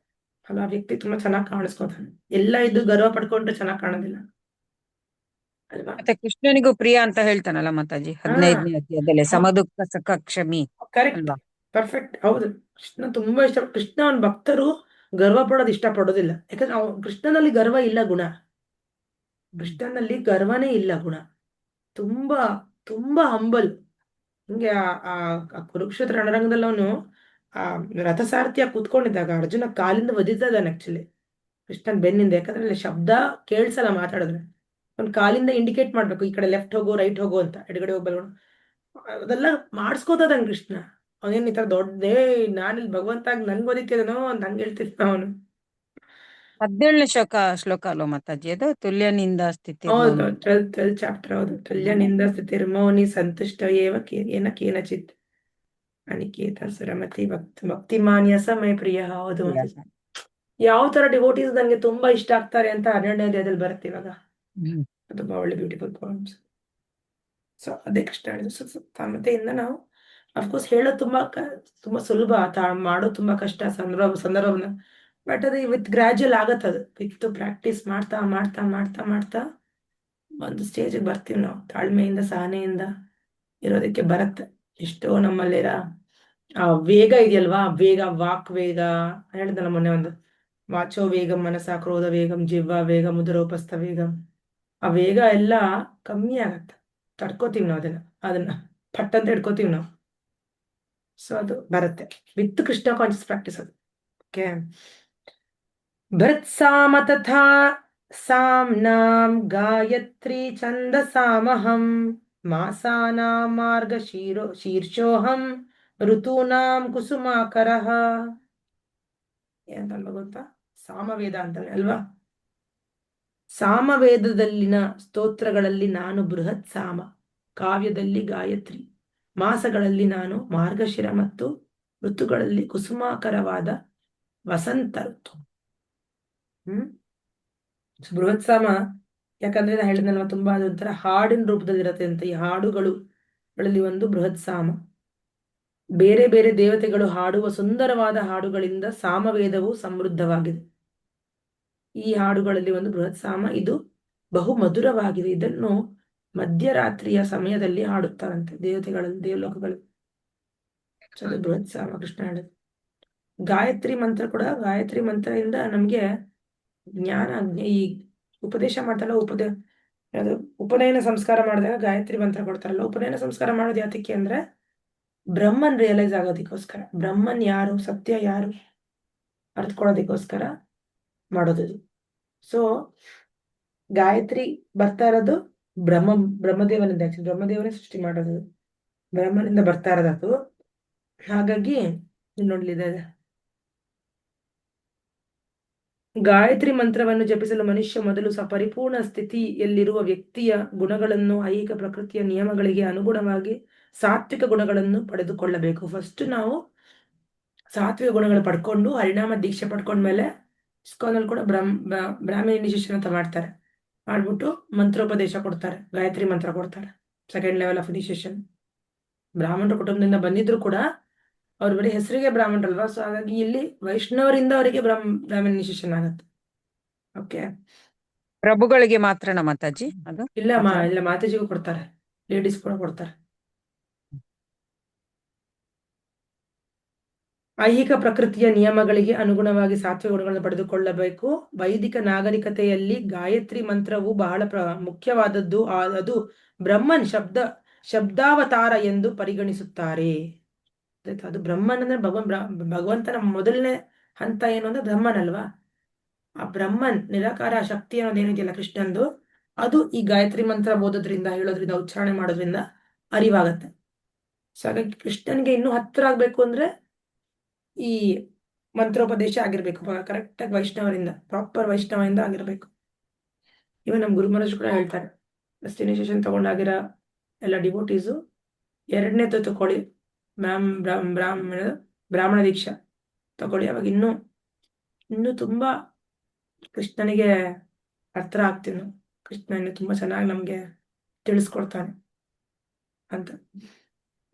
ಅಲ್ಲ, ಆ ವ್ಯಕ್ತಿ ತುಂಬಾ ಚೆನ್ನಾಗಿ ಕಾಣಿಸ್ಕೋತಾನೆ. ಎಲ್ಲ ಇದು ಗರ್ವ ಪಡ್ಕೊಂಡ್ರೆ ಚೆನ್ನಾಗಿ ಕಾಣೋದಿಲ್ಲ ಅಲ್ವಾ. ಮತ್ತೆ ಕೃಷ್ಣನಿಗೂ ಪ್ರಿಯ ಅಂತ ಹೇಳ್ತಾನಲ್ಲ ಮಾತಾಜಿ 15ನೇ ಅಧ್ಯಾಯದಲ್ಲಿ, ಸಮದುಃಖ ಸಖ ಕ್ಷಮಿ ಕರೆಕ್ಟ್, ಅಲ್ವಾ. ಪರ್ಫೆಕ್ಟ್, ಹೌದು. ಕೃಷ್ಣ ತುಂಬಾ ಇಷ್ಟ. ಕೃಷ್ಣ ಅವನ ಭಕ್ತರು ಗರ್ವ ಪಡೋದು ಇಷ್ಟ ಪಡೋದಿಲ್ಲ, ಯಾಕಂದ್ರೆ ಕೃಷ್ಣನಲ್ಲಿ ಗರ್ವ ಇಲ್ಲ ಗುಣ. ಕೃಷ್ಣನಲ್ಲಿ ಗರ್ವನೇ ಇಲ್ಲ ಗುಣ. ತುಂಬಾ ತುಂಬಾ ಹಂಬಲ್. ಹಿಂಗೆ ಆ ಕುರುಕ್ಷೇತ್ರ ರಣರಂಗದಲ್ಲಿ ಅವನು ಆ ರಥಸಾರಥಿಯ ಕೂತ್ಕೊಂಡಿದ್ದಾಗ ಅರ್ಜುನ ಕಾಲಿಂದ ಒದಿತಾ ಇದ್ದಾನೆ ಆಕ್ಚುಲಿ ಕೃಷ್ಣನ್ ಬೆನ್ನಿಂದ. ಯಾಕಂದ್ರೆ ಅಲ್ಲಿ ಶಬ್ದ ಕೇಳ್ಸಲ್ಲ ಮಾತಾಡಿದ್ರೆ, ಅವ್ನ ಕಾಲಿಂದ ಇಂಡಿಕೇಟ್ ಮಾಡ್ಬೇಕು, ಈ ಕಡೆ ಲೆಫ್ಟ್ ಹೋಗೋ, ರೈಟ್ ಹೋಗೋ ಅಂತ, ಎಡಗಡೆ ಹೋಗ್ಬಲ್ಲ, ಅದೆಲ್ಲ ಮಾಡಿಸ್ಕೋತದಾನ ಕೃಷ್ಣ. ಅವನೇನ್ ಈ ತರ ದೊಡ್ಡದೇ ನಾನಿಲ್ಲಿ ಭಗವಂತ ನನ್ಗೆ ಓದಿತಿದನೋ ಅಂತ ಹಂಗೆ ಹೇಳ್ತಿದ್ದ ಅವನು. 17ನೇ ಶ್ಲೋಕ ಅಲ್ವಾ ಮಾತಾಜಿ ಅದು, ತುಲ್ಯನಿಂದ ಸ್ಥಿತಿ. ಹೌದು, 12th ಚಾಪ್ಟರ್. ಹೌದು, ತುಲ್ಯನಿಂದ ಸ್ಥಿತಿರ್ಮೌನಿ ಸಂತುಷ್ಟ ಏನ ಕೇನಚಿತ್ ಅನಿಕೇತ ಸುರಮತಿ ಭಕ್ತಿಮಾನ್ಯ ಸಮಯ ಪ್ರಿಯ. ಹೌದು, ಯಾವ ತರ ಡಿವೋಟೀಸ್ ನನಗೆ ತುಂಬಾ ಇಷ್ಟ ಆಗ್ತಾರೆ ಅಂತ 12ನೇ ಅಧ್ಯಾಯದಲ್ಲಿ ಬರುತ್ತೆ ಇವಾಗ. ತುಂಬಾ ಒಳ್ಳೆ ಬ್ಯೂಟಿಫುಲ್ ಪಾಯಿಂಟ್ಸ್. ಸೊ ಅದೇ ಕೃಷ್ಣ ಹೇಳಿದ್ರು. ಸಮತೆಯಿಂದ ನಾವು ಅಫ್ಕೋರ್ಸ್ ಹೇಳೋದು ತುಂಬಾ ಸುಲಭ, ಮಾಡೋದು ತುಂಬಾ ಕಷ್ಟ ಸಂದರ್ಭವನ್ನ. ಬಟ್ ಅದು ವಿತ್ ಗ್ರಾಜುಯಲ್ ಆಗತ್ತದು, ವಿತ್ ಪ್ರಾಕ್ಟೀಸ್ ಮಾಡ್ತಾ ಮಾಡ್ತಾ ಮಾಡ್ತಾ ಮಾಡ್ತಾ ಒಂದು ಸ್ಟೇಜಿಗೆ ಬರ್ತೀವಿ ನಾವು. ತಾಳ್ಮೆಯಿಂದ ಸಹನೆಯಿಂದ ಇರೋದಕ್ಕೆ ಬರುತ್ತೆ. ಎಷ್ಟೋ ನಮ್ಮಲ್ಲಿರ ಆ ವೇಗ ಇದೆಯಲ್ವಾ, ವೇಗ, ವಾಕ್ ವೇಗ ಹೇಳಿದ್ನಲ್ಲ ಮೊನ್ನೆ ಒಂದು, ವಾಚೋ ವೇಗಂ ಮನಸ ಕ್ರೋಧ ವೇಗಂ ಜಿವ್ವ ವೇಗ ಮುದುರೋಪಸ್ಥ ವೇಗಂ. ಆ ವೇಗ ಎಲ್ಲ ಕಮ್ಮಿ ಆಗತ್ತೆ, ತಡ್ಕೋತೀವಿ ನಾವು ಅದನ್ನ ಪಟ್ಟಂತ ಹಿಡ್ಕೋತೀವಿ ನಾವು. ಸೊ ಅದು ಬರುತ್ತೆ ವಿತ್ ಕೃಷ್ಣ ಕಾನ್ಶಿಯಸ್ ಪ್ರಾಕ್ಟೀಸ್ ಅದು. ಓಕೆ. ಭೃತ್ಸಾಮ ತಥಾ ಸಾಮ್ನಾಂ ಗಾಯತ್ರಿ ಛಂದಸಾಮಹಂ ಮಾಸಾನಾಂ ಶೀರ್ಷೋಹಂ ಋತೂನಾಂ ಕುಸುಮಾಕರಃ. ಏನಂತ ಗೊತ್ತಾ? ಸಾಮವೇದ ಅಂತಾನೆ ಅಲ್ವಾ? ಸಾಮವೇದದಲ್ಲಿನ ಸ್ತೋತ್ರಗಳಲ್ಲಿ ನಾನು ಬೃಹತ್ ಸಾಮ, ಕಾವ್ಯದಲ್ಲಿ ಗಾಯತ್ರಿ, ಮಾಸಗಳಲ್ಲಿ ನಾನು ಮಾರ್ಗಶಿರ ಮತ್ತು ಋತುಗಳಲ್ಲಿ ಕುಸುಮಾಕರವಾದ ವಸಂತ ಋತು. ಬೃಹತ್ ಸಾಮ ಯಾಕಂದ್ರೆ ನಾನು ಹೇಳಿದ್ನಲ್ವ, ತುಂಬಾ ಅದೊಂಥರ ಹಾಡಿನ ರೂಪದಲ್ಲಿ ಇರತ್ತೆ ಅಂತ. ಈ ಹಾಡುಗಳಲ್ಲಿ ಒಂದು ಬೃಹತ್ ಸಾಮ. ಬೇರೆ ಬೇರೆ ದೇವತೆಗಳು ಹಾಡುವ ಸುಂದರವಾದ ಹಾಡುಗಳಿಂದ ಸಾಮವೇದವು ಸಮೃದ್ಧವಾಗಿದೆ. ಈ ಹಾಡುಗಳಲ್ಲಿ ಒಂದು ಬೃಹತ್ ಸಾಮ, ಇದು ಬಹು ಮಧುರವಾಗಿದೆ. ಇದನ್ನು ಮಧ್ಯರಾತ್ರಿಯ ಸಮಯದಲ್ಲಿ ಹಾಡುತ್ತಾರಂತೆ ದೇವಲೋಕಗಳು. ಅದು ಬೃಹತ್ ಸಾಮ ಕೃಷ್ಣ ಹೇಳಿದ್ರು. ಗಾಯತ್ರಿ ಮಂತ್ರ ಕೂಡ, ಗಾಯತ್ರಿ ಮಂತ್ರದಿಂದ ನಮ್ಗೆ ಜ್ಞಾನ, ಈ ಉಪದೇಶ ಮಾಡ್ತಾರಲ್ಲ, ಉಪನಯನ ಸಂಸ್ಕಾರ ಮಾಡಿದಾಗ ಗಾಯತ್ರಿ ಮಂತ್ರ ಕೊಡ್ತಾರಲ್ಲ. ಉಪನಯನ ಸಂಸ್ಕಾರ ಮಾಡೋದು ಯಾತಕ್ಕೆ ಅಂದ್ರೆ ಬ್ರಹ್ಮನ್ ರಿಯಲೈಸ್ ಆಗೋದಕ್ಕೋಸ್ಕರ, ಬ್ರಹ್ಮನ್ ಯಾರು, ಸತ್ಯ ಯಾರು ಅರ್ಥಕೊಳ್ಳೋದಕ್ಕೋಸ್ಕರ ಮಾಡೋದು. ಸೊ ಗಾಯತ್ರಿ ಬರ್ತಾ ಇರೋದು ಬ್ರಹ್ಮದೇವನಿಂದ. ಆಕ್ಚುಲಿ ಬ್ರಹ್ಮದೇವನೇ ಸೃಷ್ಟಿ ಮಾಡೋದು, ಬ್ರಹ್ಮನಿಂದ ಬರ್ತಾ ಇರೋದು. ಹಾಗಾಗಿ ನೋಡ್ಲಿದೆ, ಗಾಯತ್ರಿ ಮಂತ್ರವನ್ನು ಜಪಿಸಲು ಮನುಷ್ಯ ಮೊದಲು ಪರಿಪೂರ್ಣ ಸ್ಥಿತಿಯಲ್ಲಿರುವ ವ್ಯಕ್ತಿಯ ಗುಣಗಳನ್ನು, ಐಹಿಕ ಪ್ರಕೃತಿಯ ನಿಯಮಗಳಿಗೆ ಅನುಗುಣವಾಗಿ ಸಾತ್ವಿಕ ಗುಣಗಳನ್ನು ಪಡೆದುಕೊಳ್ಳಬೇಕು. ಫಸ್ಟ್ ನಾವು ಸಾತ್ವಿಕ ಗುಣಗಳು ಪಡ್ಕೊಂಡು ಹರಿನಾಮ ದೀಕ್ಷೆ ಪಡ್ಕೊಂಡ್ಮೇಲೆ ಇಸ್ಕಾನಲ್ಲಿ ಕೂಡ ಬ್ರಾಹ್ಮಣ ಇನಿಷಿಯೇಷನ್ ಅಂತ ಮಾಡ್ತಾರೆ. ಮಾಡ್ಬಿಟ್ಟು ಮಂತ್ರೋಪದೇಶ ಕೊಡ್ತಾರೆ, ಗಾಯತ್ರಿ ಮಂತ್ರ ಕೊಡ್ತಾರೆ. Second level of initiation. ಬ್ರಾಹ್ಮಣರ ಕುಟುಂಬದಿಂದ ಬಂದಿದ್ರು ಕೂಡ ಅವ್ರ ಬರೀ ಹೆಸರಿಗೆ ಬ್ರಾಹ್ಮಣರಲ್ವಾ, ಸೊ ಹಾಗಾಗಿ ಇಲ್ಲಿ ವೈಷ್ಣವರಿಂದ ಅವರಿಗೆ ಬ್ರಾಹ್ಮಣ ಇನಿಷಿಯೇಷನ್ ಆಗುತ್ತೆ. ಓಕೆ. ಪ್ರಭುಗಳಿಗೆ ಮಾತ್ರನಾ ಮಾತಾಜಿ ಅದು? ಇಲ್ಲ ಇಲ್ಲ, ಮಾತಾಜಿಗೂ ಕೊಡ್ತಾರೆ, ಲೇಡೀಸ್ ಕೂಡ ಕೊಡ್ತಾರೆ. ಐಹಿಕ ಪ್ರಕೃತಿಯ ನಿಯಮಗಳಿಗೆ ಅನುಗುಣವಾಗಿ ಸಾತ್ವಿಕ ಗುಣಗಳನ್ನು ಪಡೆದುಕೊಳ್ಳಬೇಕು. ವೈದಿಕ ನಾಗರಿಕತೆಯಲ್ಲಿ ಗಾಯತ್ರಿ ಮಂತ್ರವು ಬಹಳ ಮುಖ್ಯವಾದದ್ದು. ಅದು ಬ್ರಹ್ಮನ್ ಶಬ್ದಾವತಾರ ಎಂದು ಪರಿಗಣಿಸುತ್ತಾರೆ. ಅದು ಬ್ರಹ್ಮನ್ ಅಂದ್ರೆ ಭಗವಂತನ ಮೊದಲನೇ ಹಂತ ಏನು ಅಂದ್ರೆ ಬ್ರಹ್ಮನ್ ಅಲ್ವಾ. ಆ ಬ್ರಹ್ಮನ್ ನಿರಾಕಾರ ಶಕ್ತಿ ಅನ್ನೋದೇನಿದೆಯಲ್ಲ ಕೃಷ್ಣಂದು, ಅದು ಈ ಗಾಯತ್ರಿ ಮಂತ್ರ ಓದೋದ್ರಿಂದ, ಹೇಳೋದ್ರಿಂದ, ಉಚ್ಚಾರಣೆ ಮಾಡೋದ್ರಿಂದ ಅರಿವಾಗತ್ತೆ. ಸೊ ಹಾಗಾಗಿ ಕೃಷ್ಣನ್ಗೆ ಇನ್ನೂ ಹತ್ರ ಆಗ್ಬೇಕು ಅಂದ್ರೆ ಈ ಮಂತ್ರೋಪದೇಶ ಆಗಿರ್ಬೇಕು, ಕರೆಕ್ಟ್ ಆಗಿ ವೈಷ್ಣವರಿಂದ, ಪ್ರಾಪರ್ ವೈಷ್ಣವರಿಂದ ಆಗಿರ್ಬೇಕು. ಇವಾಗ ನಮ್ ಗುರು ಮಹಾರಾಜ್ ಕೂಡ ಹೇಳ್ತಾರೆ, ಡೆಸ್ಟಿನೇಷನ್ ತಗೊಂಡಾಗಿರೋ ಎಲ್ಲ ಡಿವೋಟೀಸು ಎರಡನೇ ತಗೊಳ್ಳಿ, ಬ್ರಾಹ್ಮಣ ದೀಕ್ಷಾ ತಗೊಳ್ಳಿ. ಅವಾಗ ಇನ್ನೂ ತುಂಬಾ ಕೃಷ್ಣನಿಗೆ ಹತ್ರ ಆಗ್ತೀವಿ ನಾವು. ಕೃಷ್ಣ ಇನ್ನು ತುಂಬಾ ಚೆನ್ನಾಗಿ ನಮ್ಗೆ ತಿಳಿಸ್ಕೊಡ್ತಾನೆ ಅಂತ.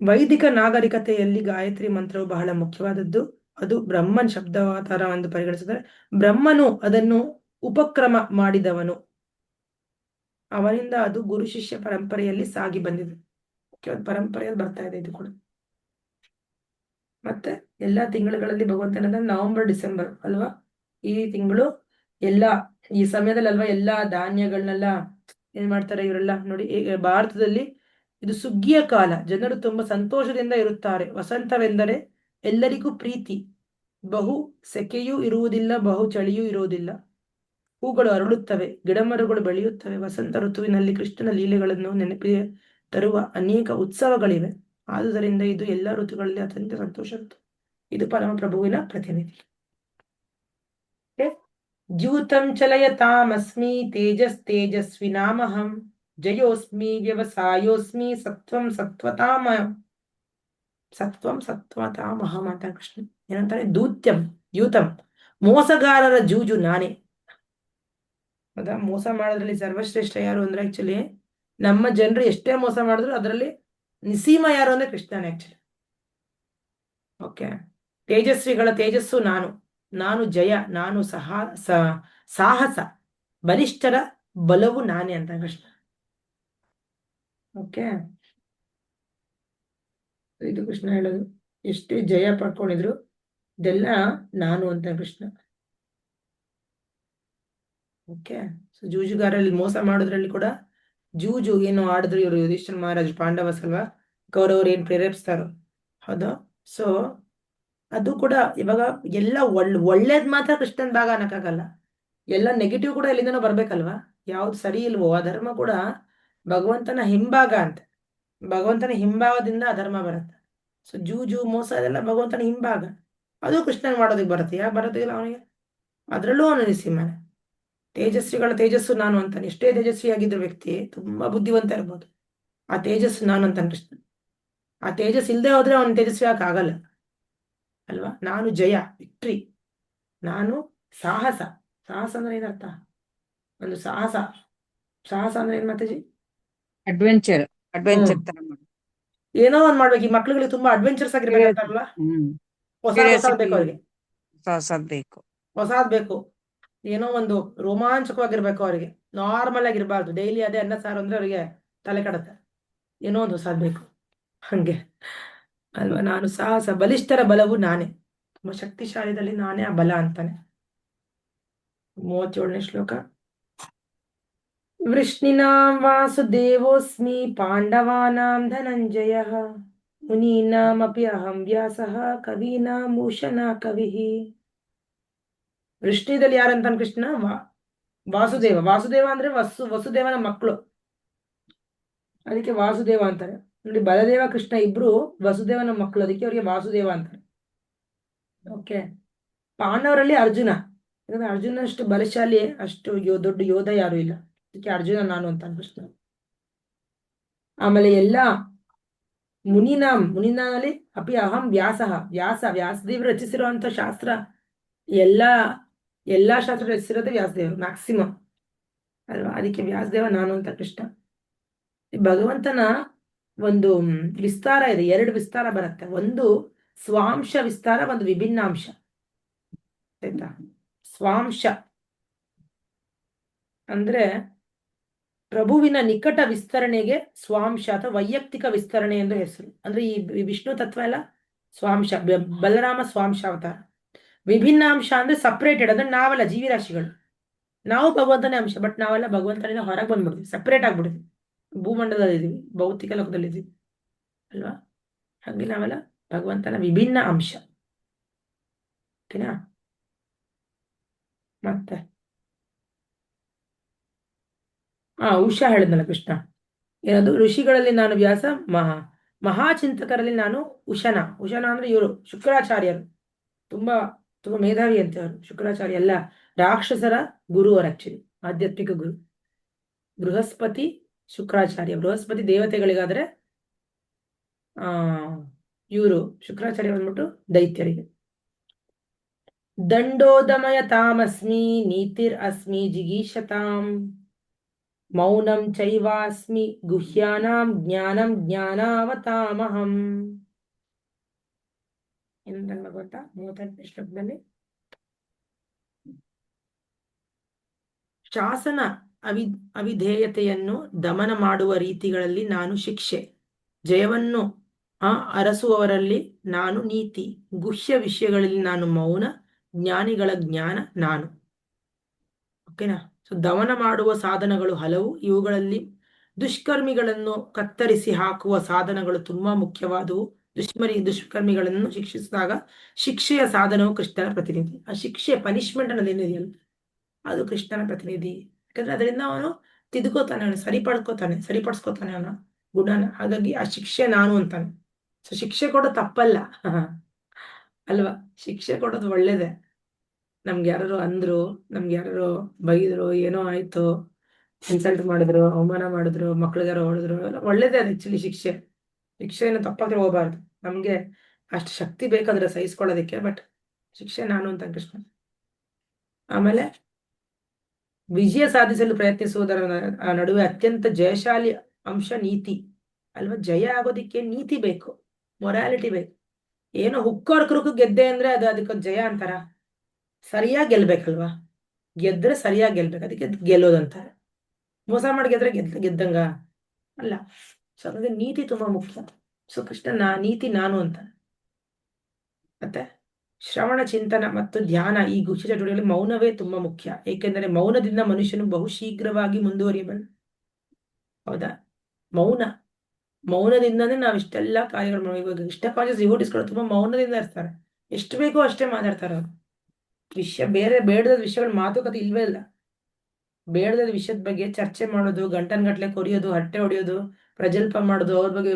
ವೈದಿಕ ನಾಗರಿಕತೆಯಲ್ಲಿ ಗಾಯತ್ರಿ ಮಂತ್ರವು ಬಹಳ ಮುಖ್ಯವಾದದ್ದು. ಅದು ಬ್ರಹ್ಮನ್ ಶಬ್ದಾವತಾರ ಎಂದು ಪರಿಗಣಿಸಿದರೆ, ಬ್ರಹ್ಮನು ಅದನ್ನು ಉಪಕ್ರಮ ಮಾಡಿದವನು, ಅವನಿಂದ ಅದು ಗುರು ಶಿಷ್ಯ ಪರಂಪರೆಯಲ್ಲಿ ಸಾಗಿ ಬಂದಿದೆ. ಪರಂಪರೆಯಲ್ಲಿ ಬರ್ತಾ ಇದೆ ಇದು ಕೂಡ. ಮತ್ತೆ ಎಲ್ಲಾ ತಿಂಗಳುಗಳಲ್ಲಿ ಭಗವಂತನ ನವೆಂಬರ್ ಡಿಸೆಂಬರ್ ಅಲ್ವಾ, ಈ ತಿಂಗಳು ಈ ಸಮಯದಲ್ಲಿ ಅಲ್ವಾ ಎಲ್ಲಾ ಧಾನ್ಯಗಳನ್ನೆಲ್ಲ ಏನ್ ಮಾಡ್ತಾರೆ ಇವರೆಲ್ಲ ನೋಡಿ. ಭಾರತದಲ್ಲಿ ಇದು ಸುಗ್ಗಿಯ ಕಾಲ, ಜನರು ತುಂಬಾ ಸಂತೋಷದಿಂದ ಇರುತ್ತಾರೆ. ವಸಂತವೆಂದರೆ ಎಲ್ಲರಿಗೂ ಪ್ರೀತಿ, ಬಹು ಸೆಕೆಯೂ ಇರುವುದಿಲ್ಲ, ಬಹು ಚಳಿಯೂ ಇರುವುದಿಲ್ಲ. ಹೂಗಳು ಅರಳುತ್ತವೆ, ಗಿಡಮರಗಳು ಬೆಳೆಯುತ್ತವೆ. ವಸಂತ ಋತುವಿನಲ್ಲಿ ಕೃಷ್ಣನ ಲೀಲೆಗಳನ್ನು ನೆನಪಿಗೆ ತರುವ ಅನೇಕ ಉತ್ಸವಗಳಿವೆ. ಆದುದರಿಂದ ಇದು ಎಲ್ಲ ಋತುಗಳಲ್ಲಿ ಅತ್ಯಂತ ಸಂತೋಷ ಋತು. ಇದು ಪರಮಪ್ರಭುವಿನ ಪ್ರತಿನಿಧಿ. ದ್ಯೂತಂ ಚಲಯತಾಮಸ್ಮಿ ತೇಜಸ್ವಿನಾಮಹಂ ಜಯೋಸ್ಮಿ ವ್ಯವಸಾಯೋಸ್ಮಿ ಸತ್ವಂ ಸತ್ವತಾಮಹಂ ಅಂತ ಕೃಷ್ಣ ಏನಂತಾರೆ. ದ್ಯೂತಂ ಮೋಸಗಾರರ ಜೂಜು ನಾನೇ. ಹೌದಾ? ಮೋಸ ಮಾಡೋದ್ರಲ್ಲಿ ಸರ್ವಶ್ರೇಷ್ಠ ಯಾರು ಅಂದ್ರೆ ಆಕ್ಚುಲಿ ನಮ್ಮ ಜನರು ಎಷ್ಟೇ ಮೋಸ ಮಾಡಿದ್ರು ಅದರಲ್ಲಿ ನಿಸೀಮ ಯಾರು ಅಂದ್ರೆ ಕೃಷ್ಣನೇ ಆಕ್ಚುಲಿ. ಓಕೆ. ತೇಜಸ್ವಿಗಳ ತೇಜಸ್ಸು ನಾನು ಜಯ, ನಾನು ಸಾಹಸ, ಬಲಿಷ್ಠರ ಬಲವು ನಾನೇ ಅಂತ ಕೃಷ್ಣ. ಓಕೆ. ಇದು ಕೃಷ್ಣ ಹೇಳೋದು. ಎಷ್ಟೇ ಜಯ ಪಡ್ಕೊಂಡಿದ್ರು ಇದೆಲ್ಲ ನಾನು ಅಂತ ಕೃಷ್ಣ. ಓಕೆ. ಸೊ ಜೂಜುಗಾರಲ್ಲಿ ಮೋಸ ಮಾಡೋದ್ರಲ್ಲಿ ಕೂಡ ಜೂಜು ಏನು ಆಡಿದ್ರು ಇವರು ಯುಧಿಷ್ಠಿರ ಮಹಾರಾಜ್, ಪಾಂಡವಸ್ ಅಲ್ವಾ, ಕೌರವರು ಏನ್ ಪ್ರೇರೇಪಿಸ್ತಾರೋ ಹೌದು ಸೊ ಅದು ಕೂಡ ಇವಾಗ ಎಲ್ಲ ಒಳ್ಳೇದ್ ಮಾತ್ರ ಕೃಷ್ಣನ್ ಭಾಗ ಅನ್ನಕ್ಕಾಗಲ್ಲ. ಎಲ್ಲ ನೆಗೆಟಿವ್ ಕೂಡ ಎಲ್ಲಿಂದನೋ ಬರ್ಬೇಕಲ್ವಾ? ಯಾವ್ದು ಸರಿ ಇಲ್ವೋ ಆ ಧರ್ಮ ಕೂಡ ಭಗವಂತನ ಹಿಂಭಾಗ ಅಂತ. ಭಗವಂತನ ಹಿಂಭಾಗದಿಂದ ಅಧರ್ಮ ಬರುತ್ತೆ. ಸೊ ಜೂಜು ಮೋಸ ಅದೆಲ್ಲ ಭಗವಂತನ ಹಿಂಭಾಗ. ಅದು ಕೃಷ್ಣನ್ ಮಾಡೋದಕ್ಕೆ ಬರುತ್ತೆ. ಯಾಕೆ ಬರೋದಿಲ್ಲ ಅವನಿಗೆ? ಅದರಲ್ಲೂ ಅವನು ನರಸಿಂಹನೇ. ತೇಜಸ್ವಿಗಳ ತೇಜಸ್ಸು ನಾನು ಅಂತಾನೆ. ಎಷ್ಟೇ ತೇಜಸ್ವಿ ಆಗಿದ್ದ ವ್ಯಕ್ತಿ ತುಂಬಾ ಬುದ್ಧಿವಂತ ಇರ್ಬೋದು, ಆ ತೇಜಸ್ಸು ನಾನು ಅಂತಾನೆ ಕೃಷ್ಣ. ಆ ತೇಜಸ್ ಇಲ್ಲದೆ ಹೋದ್ರೆ ಅವನು ತೇಜಸ್ವಿ ಆಗಲ್ಲ ಅಲ್ವಾ? ನಾನು ಜಯ, ವಿಕ್ಟ್ರಿ. ನಾನು ಸಾಹಸ. ಸಾಹಸ ಅಂದ್ರೆ ಏನರ್ಥ? ಒಂದು ಸಾಹಸ. ಸಾಹಸ ಅಂದ್ರೆ ಏನ್ ಮಾತಾಜಿ? ಅಡ್ವೆಂಚರ್ ತರ ಮಾಡಿ. ಏನೋ ಒಂದ್ ಮಾಡ್ಬೇಕು. ಈ ಮಕ್ಳುಗಳಿಗೆ ತುಂಬಾ ಅಡ್ವೆಂಚರ್ಸ್ ಆಗಿರ್ಬೇಕಂತಾರಲ್ಲ, ಹೊಸಾದ್ ಬೇಕು ಅವ್ರಿಗೆ. ಹೊಸದ್ ಬೇಕು. ಹೊಸಾದ್ ಬೇಕು. ಏನೋ ಒಂದು ರೋಮಾಂಚಕವಾಗಿರ್ಬೇಕು ಅವರಿಗೆ. ನಾರ್ಮಲ್ ಆಗಿರ್ಬಾರ್ದು. ಡೈಲಿ ಅದೇ ಅನ್ನ ಸಾರು ಅಂದ್ರೆ ಅವರಿಗೆ ತಲೆ ಕಡತ್ತೆ. ಏನೋ ಒಂದು ಹೊಸಾದ್ ಬೇಕು. ಹಂಗೆ ಅಲ್ವಾ? ನಾನು ಸಾಹಸ. ಬಲಿಷ್ಠರ ಬಲವು ನಾನೇ. ತುಂಬಾ ಶಕ್ತಿಶಾಲಿದಲ್ಲಿ ನಾನೇ ಆ ಬಲ ಅಂತಾನೆ. 37ನೇ ಶ್ಲೋಕ. ವೃಷ್ಣಿನಾಂ ವಾಸುದೇವೋಸ್ಮಿ ಪಾಂಡವಾನಾಂ ಧನಂಜಯ ಮುನೀನಾಮಪಿ ಅಹಂ ವ್ಯಾಸಃ ಕವೀನಾಂ ಉಶನ ಕವಿಃ. ವೃಷ್ಣಿದಲ್ಲಿ ಯಾರಂತಾನೆ ಕೃಷ್ಣ? ವಾಸುದೇವ. ವಾಸುದೇವ ಅಂದ್ರೆ ವಸುದೇವನ ಮಕ್ಕಳು, ಅದಕ್ಕೆ ವಾಸುದೇವ ಅಂತಾರೆ. ನೋಡಿ, ಬಲದೇವ ಕೃಷ್ಣ ಇಬ್ರು ವಸುದೇವನ ಮಕ್ಕಳು, ಅದಕ್ಕೆ ಅವರಿಗೆ ವಾಸುದೇವ ಅಂತಾರೆ. ಓಕೆ. ಪಾಂಡವರಲ್ಲಿ ಅರ್ಜುನ. ಯಾಕಂದ್ರೆ ಅರ್ಜುನ ಅಷ್ಟು ಬಲಶಾಲಿ, ಅಷ್ಟು ದೊಡ್ಡ ಯೋಧ ಯಾರು ಇಲ್ಲ, ಅದಕ್ಕೆ ಅರ್ಜುನ ನಾನು ಅಂತ ಕೃಷ್ಣ. ಆಮೇಲೆ ಎಲ್ಲ ಮುನಿನಲ್ಲಿ ಅಪಿ ಅಹಂ ವ್ಯಾಸಃ. ವ್ಯಾಸದೇವರು ರಚಿಸಿರುವಂತ ಶಾಸ್ತ್ರ, ಎಲ್ಲಾ ಶಾಸ್ತ್ರ ರಚಿಸಿರೋದೇ ವ್ಯಾಸದೇವರು ಮ್ಯಾಕ್ಸಿಮಮ್ ಅಲ್ವಾ? ಅದಕ್ಕೆ ವ್ಯಾಸದೇವ ನಾನು ಅಂತ ಕೃಷ್ಣ. ಭಗವಂತನ ಒಂದು ವಿಸ್ತಾರ ಇದೆ. 2 ವಿಸ್ತಾರ ಬರುತ್ತೆ. ಒಂದು ಸ್ವಾಂಶ ವಿಸ್ತಾರ, ಒಂದು ವಿಭಿನ್ನಾಂಶ. ಆಯ್ತಾ? ಸ್ವಾಂಶ ಅಂದ್ರೆ ಪ್ರಭುವಿನ ನಿಕಟ ವಿಸ್ತರಣೆಗೆ ಸ್ವಾಂಶ ಅಥವಾ ವೈಯಕ್ತಿಕ ವಿಸ್ತರಣೆ ಎಂದು ಹೆಸರು. ಅಂದ್ರೆ ಈ ವಿಷ್ಣು ತತ್ವ ಎಲ್ಲ ಸ್ವಾಂಶ. ಬಲರಾಮ ಸ್ವಾಂಶ ಅವತಾರ. ವಿಭಿನ್ನಾಂಶ ಅಂದ್ರೆ ಸಪ್ರೇಟೆಡ್. ಅಂದ್ರೆ ನಾವೆಲ್ಲ ಜೀವಿರಾಶಿಗಳು, ನಾವು ಭಗವಂತನೇ ಅಂಶ, ಬಟ್ ನಾವೆಲ್ಲ ಭಗವಂತನಿಂದ ಹೊರಗೆ ಬಂದ್ಬಿಡ್ತೀವಿ, ಸಪ್ರೇಟ್ ಆಗ್ಬಿಡ್ತೀವಿ. ಭೂಮಂಡಲದಲ್ಲಿ ಇದೀವಿ, ಭೌತಿಕ ಲೋಕದಲ್ಲಿ ಇದೀವಿ ಅಲ್ವಾ? ಹಾಗೆ ನಾವೆಲ್ಲ ಭಗವಂತನ ವಿಭಿನ್ನ ಅಂಶ. ಓಕೆನಾ? ಮತ್ತೆ ಉಷಾ ಹೇಳಿದ್ನಲ್ಲ ಕೃಷ್ಣ, ಏನದು? ಋಷಿಗಳಲ್ಲಿ ನಾನು ವ್ಯಾಸ, ಮಹಾಚಿಂತಕರಲ್ಲಿ ನಾನು ಉಶನ. ಅಂದ್ರೆ ಇವರು ಶುಕ್ರಾಚಾರ್ಯರು. ತುಂಬಾ ತುಂಬಾ ಮೇಧಾವಿ ಅಂತ ಅವರು ಶುಕ್ರಾಚಾರ್ಯ. ಎಲ್ಲ ರಾಕ್ಷಸರ ಗುರು ಅವರು, ಆಕ್ಚುಲಿ ಆಧ್ಯಾತ್ಮಿಕ ಗುರು. ಬೃಹಸ್ಪತಿ ಶುಕ್ರಾಚಾರ್ಯ. ಬೃಹಸ್ಪತಿ ದೇವತೆಗಳಿಗಾದ್ರೆ ಇವರು ಶುಕ್ರಾಚಾರ್ಯ ಬಂದ್ಬಿಟ್ಟು ದೈತ್ಯರಿಗೆ. ದಂಡೋದಮಯ ತಾಮಸ್ಮಿ ನೀತಿರ್ ಅಸ್ಮಿ ಜಿಗೀಷತಾಂ ಮೌನಂ ಚೈವಾಸ್ಮಿ ಗುಹ್ಯಾನಾಂ ಜ್ಞಾನಂ ಜ್ಞಾನಾವತಾಮಹಂ. ಏನಂತ ಗೊತ್ತಾ? 38ನೇ ಶ್ಲೋಕದಲ್ಲಿ ಶಾಸನ ಅವಿಧೇಯತೆಯನ್ನು ದಮನ ಮಾಡುವ ರೀತಿಗಳಲ್ಲಿ ನಾನು ಶಿಕ್ಷೆ, ಜಯವನ್ನು ಅರಸುವವರಲ್ಲಿ ನಾನು ನೀತಿ, ಗುಹ್ಯ ವಿಷಯಗಳಲ್ಲಿ ನಾನು ಮೌನ, ಜ್ಞಾನಿಗಳ ಜ್ಞಾನ ನಾನು. ಓಕೆನಾ? ಸೊ ದಮನ ಮಾಡುವ ಸಾಧನಗಳು ಹಲವು. ಇವುಗಳಲ್ಲಿ ದುಷ್ಕರ್ಮಿಗಳನ್ನು ಕತ್ತರಿಸಿ ಹಾಕುವ ಸಾಧನಗಳು ತುಂಬಾ ಮುಖ್ಯವಾದವು. ದುಷ್ಕರ್ಮಿಗಳನ್ನು ಶಿಕ್ಷಿಸಿದಾಗ ಶಿಕ್ಷೆಯ ಸಾಧನವು ಕೃಷ್ಣನ ಪ್ರತಿನಿಧಿ. ಆ ಶಿಕ್ಷೆ, ಪನಿಷ್ಮೆಂಟ್ ಅನ್ನೋದು ಏನಿದೆಯಲ್ಲ, ಅದು ಕೃಷ್ಣನ ಪ್ರತಿನಿಧಿ. ಯಾಕಂದ್ರೆ ಅದರಿಂದ ಅವನು ತಿದ್ಕೋತಾನೆ, ಅವನು ಸರಿಪಡಿಸ್ಕೋತಾನೆ ಅವನ ಗುಣನ. ಹಾಗಾಗಿ ಆ ಶಿಕ್ಷೆ ನಾನು ಅಂತಾನೆ. ಸೊ ಶಿಕ್ಷೆ ಕೊಡೋದು ತಪ್ಪಲ್ಲ ಅಲ್ವಾ? ಶಿಕ್ಷೆ ಕೊಡೋದು ಒಳ್ಳೇದೇ. ನಮ್ಗೆ ಯಾರು ಅಂದ್ರು, ನಮ್ಗೆ ಯಾರು ಬೈದ್ರು, ಏನೋ ಆಯ್ತು, ಇನ್ಸಲ್ಟ್ ಮಾಡಿದ್ರು, ಅವಮಾನ ಮಾಡಿದ್ರು, ಮಕ್ಳಿಗಾರು ಹೊಡೆದ್ರು, ಒಳ್ಳೇದೇ ಅದು ಆಕ್ಚುಲಿ. ಶಿಕ್ಷೆಯನ್ನು ತಪ್ಪಾಗಿ ಹೋಗಬಾರ್ದು. ನಮ್ಗೆ ಅಷ್ಟು ಶಕ್ತಿ ಬೇಕಾದ್ರೆ ಸಹಿಸ್ಕೊಳ್ಳೋದಕ್ಕೆ, ಬಟ್ ಶಿಕ್ಷೆ ನಾನು ಅಂತ ಕೃಷ್ಣ. ಆಮೇಲೆ ವಿಜಯ ಸಾಧಿಸಲು ಪ್ರಯತ್ನಿಸುವುದರ ನಡುವೆ ಅತ್ಯಂತ ಜಯಶಾಲಿ ಅಂಶ ನೀತಿ ಅಲ್ವಾ? ಜಯ ಆಗೋದಿಕ್ಕೆ ನೀತಿ ಬೇಕು, ಮೊರಾಲಿಟಿ ಬೇಕು. ಏನೋ ಹುಕ್ಕೋರ್ಕರು ಗೆದ್ದೆ ಅಂದ್ರೆ ಅದಕ್ಕೊಂದು ಜಯ ಅಂತಾರ? ಸರಿಯಾಗಿ ಗೆಲ್ಬೇಕಲ್ವಾ? ಗೆದ್ರೆ ಸರಿಯಾಗಿ ಗೆಲ್ಬೇಕು, ಅದಕ್ಕೆ ಗೆಲ್ಲೋದಂತಾರೆ. ಮೋಸ ಮಾಡಿ ಗೆದ್ರೆ ಗೆದ್ದಂಗ ಅಲ್ಲ. ಸೊ ಅದಕ್ಕೆ ನೀತಿ ತುಂಬಾ ಮುಖ್ಯ. ಸೊ ಕೃಷ್ಣ ನೀತಿ ನಾನು ಅಂತ. ಮತ್ತೆ ಶ್ರವಣ, ಚಿಂತನ ಮತ್ತು ಧ್ಯಾನ, ಈ ಗುಹ್ಯ ಚಟುವಟಿಕೆಗಳಲ್ಲಿ ಮೌನವೇ ತುಂಬಾ ಮುಖ್ಯ. ಏಕೆಂದರೆ ಮೌನದಿಂದ ಮನುಷ್ಯನು ಬಹು ಶೀಘ್ರವಾಗಿ ಮುಂದುವರಿಯಬಲ್ಲ. ಹೌದಾ? ಮೌನ ಮೌನದಿಂದನೇ ನಾವು ಇಷ್ಟೆಲ್ಲ ಕಾರ್ಯಗಳು ಮಾಡಿ. ಇವಾಗ ಇಷ್ಟ ಕಾನ್ಶಿಯಸ್ ಡಿವೋಟಿಸ್ಗಳು ತುಂಬಾ ಮೌನದಿಂದ ಇರ್ತಾರೆ. ಎಷ್ಟು ಬೇಕೋ ಅಷ್ಟೇ ಮಾತಾಡ್ತಾರೆ ಅವರು. ಬೇರೆ ಬೇಡದ ವಿಷಯಗಳ ಮಾತುಕತೆ ಇಲ್ವೇ ಇಲ್ಲ. ಬೇಡದ ವಿಷಯದ ಬಗ್ಗೆ ಚರ್ಚೆ ಮಾಡೋದು, ಗಂಟನ್ಗಟ್ಲೆ ಕೊರಿಯೋದು, ಹಟ್ಟೆ ಹೊಡಿಯೋದು, ಪ್ರಜಲ್ಪ ಮಾಡೋದು, ಅವ್ರ ಬಗ್ಗೆ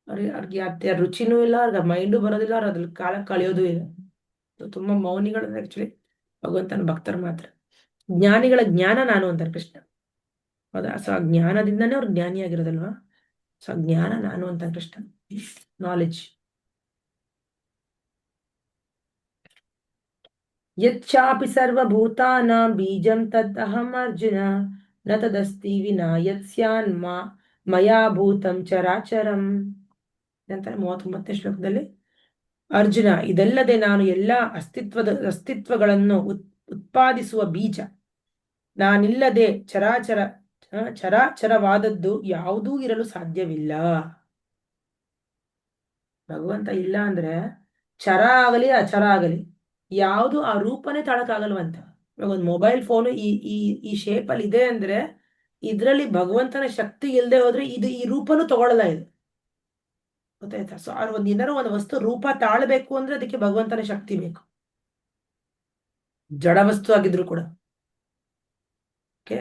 ಅವ್ರಿಗೆ ಅತ್ತೆ ರುಚಿನೂ ಇಲ್ಲ, ಅವ್ರಿಗೆ ಮೈಂಡು ಬರೋದಿಲ್ಲ, ಅವ್ರು ಅದ್ರಲ್ಲಿ ಕಾಲ ಕಳೆಯೋದು ಇಲ್ಲ. ತುಂಬಾ ಮೌನಿಗಳು ಆಕ್ಚುಲಿ ಭಗವಂತನ ಭಕ್ತರು ಮಾತ್ರ. ಜ್ಞಾನಿಗಳ ಜ್ಞಾನ ನಾನು ಅಂತಾರೆ ಕೃಷ್ಣ. ಹೌದಾ? ಸೊ ಆ ಜ್ಞಾನದಿಂದನೇ ಅವ್ರು ಜ್ಞಾನಿಯಾಗಿರೋದಲ್ವಾ? ಸೊ ಜ್ಞಾನ ನಾನು ಅಂತ ಕೃಷ್ಣ. ನಾಲೆಡ್ಜ್. ಯಚ್ಚಾಪಿ ಸರ್ವಭೂತಾನಾಂ ಬೀಜಂ ತದ್ ಅಹಂ ಅರ್ಜುನ ನ ತದಸ್ತಿ ವಿನಾ ಯತ್ ಸ್ಯಾನ್ ಮಯಾ ಭೂತಂ ಚರಾಚರಂ ಅಂತಾರೆ 39ನೇ ಶ್ಲೋಕದಲ್ಲಿ. ಅರ್ಜುನ, ಇದಲ್ಲದೆ ನಾನು ಎಲ್ಲಾ ಅಸ್ತಿತ್ವಗಳನ್ನು ಉತ್ಪಾದಿಸುವ ಬೀಜ. ನಾನಿಲ್ಲದೆ ಚರಾಚರವಾದದ್ದು ಯಾವುದೂ ಇರಲು ಸಾಧ್ಯವಿಲ್ಲ. ಭಗವಂತ ಇಲ್ಲ ಅಂದ್ರೆ ಚರ ಆಗಲಿ ಅಚರ ಆಗಲಿ ಯಾವುದು ಆ ರೂಪನೇ ತಾಳಕ್ಕಾಗಲ್ವಂತ. ಇವಾಗ ಒಂದು ಮೊಬೈಲ್ ಫೋನು ಈ ಶೇಪ್ ಅಲ್ಲಿ ಇದೆ ಅಂದ್ರೆ ಇದ್ರಲ್ಲಿ ಭಗವಂತನ ಶಕ್ತಿ ಇಲ್ಲದೆ ಹೋದ್ರೆ ಈ ರೂಪನೂ ತಗೊಳ್ಳಲ್ಲ ಇದು. ಗೊತ್ತಾಯ್ತಾ? ಸೊ ಏನಾರು ಒಂದು ವಸ್ತು ರೂಪ ತಾಳ್ಬೇಕು ಅಂದ್ರೆ ಅದಕ್ಕೆ ಭಗವಂತನ ಶಕ್ತಿ ಬೇಕು, ಜಡ ವಸ್ತು ಆಗಿದ್ರು ಕೂಡ. ಓಕೆ.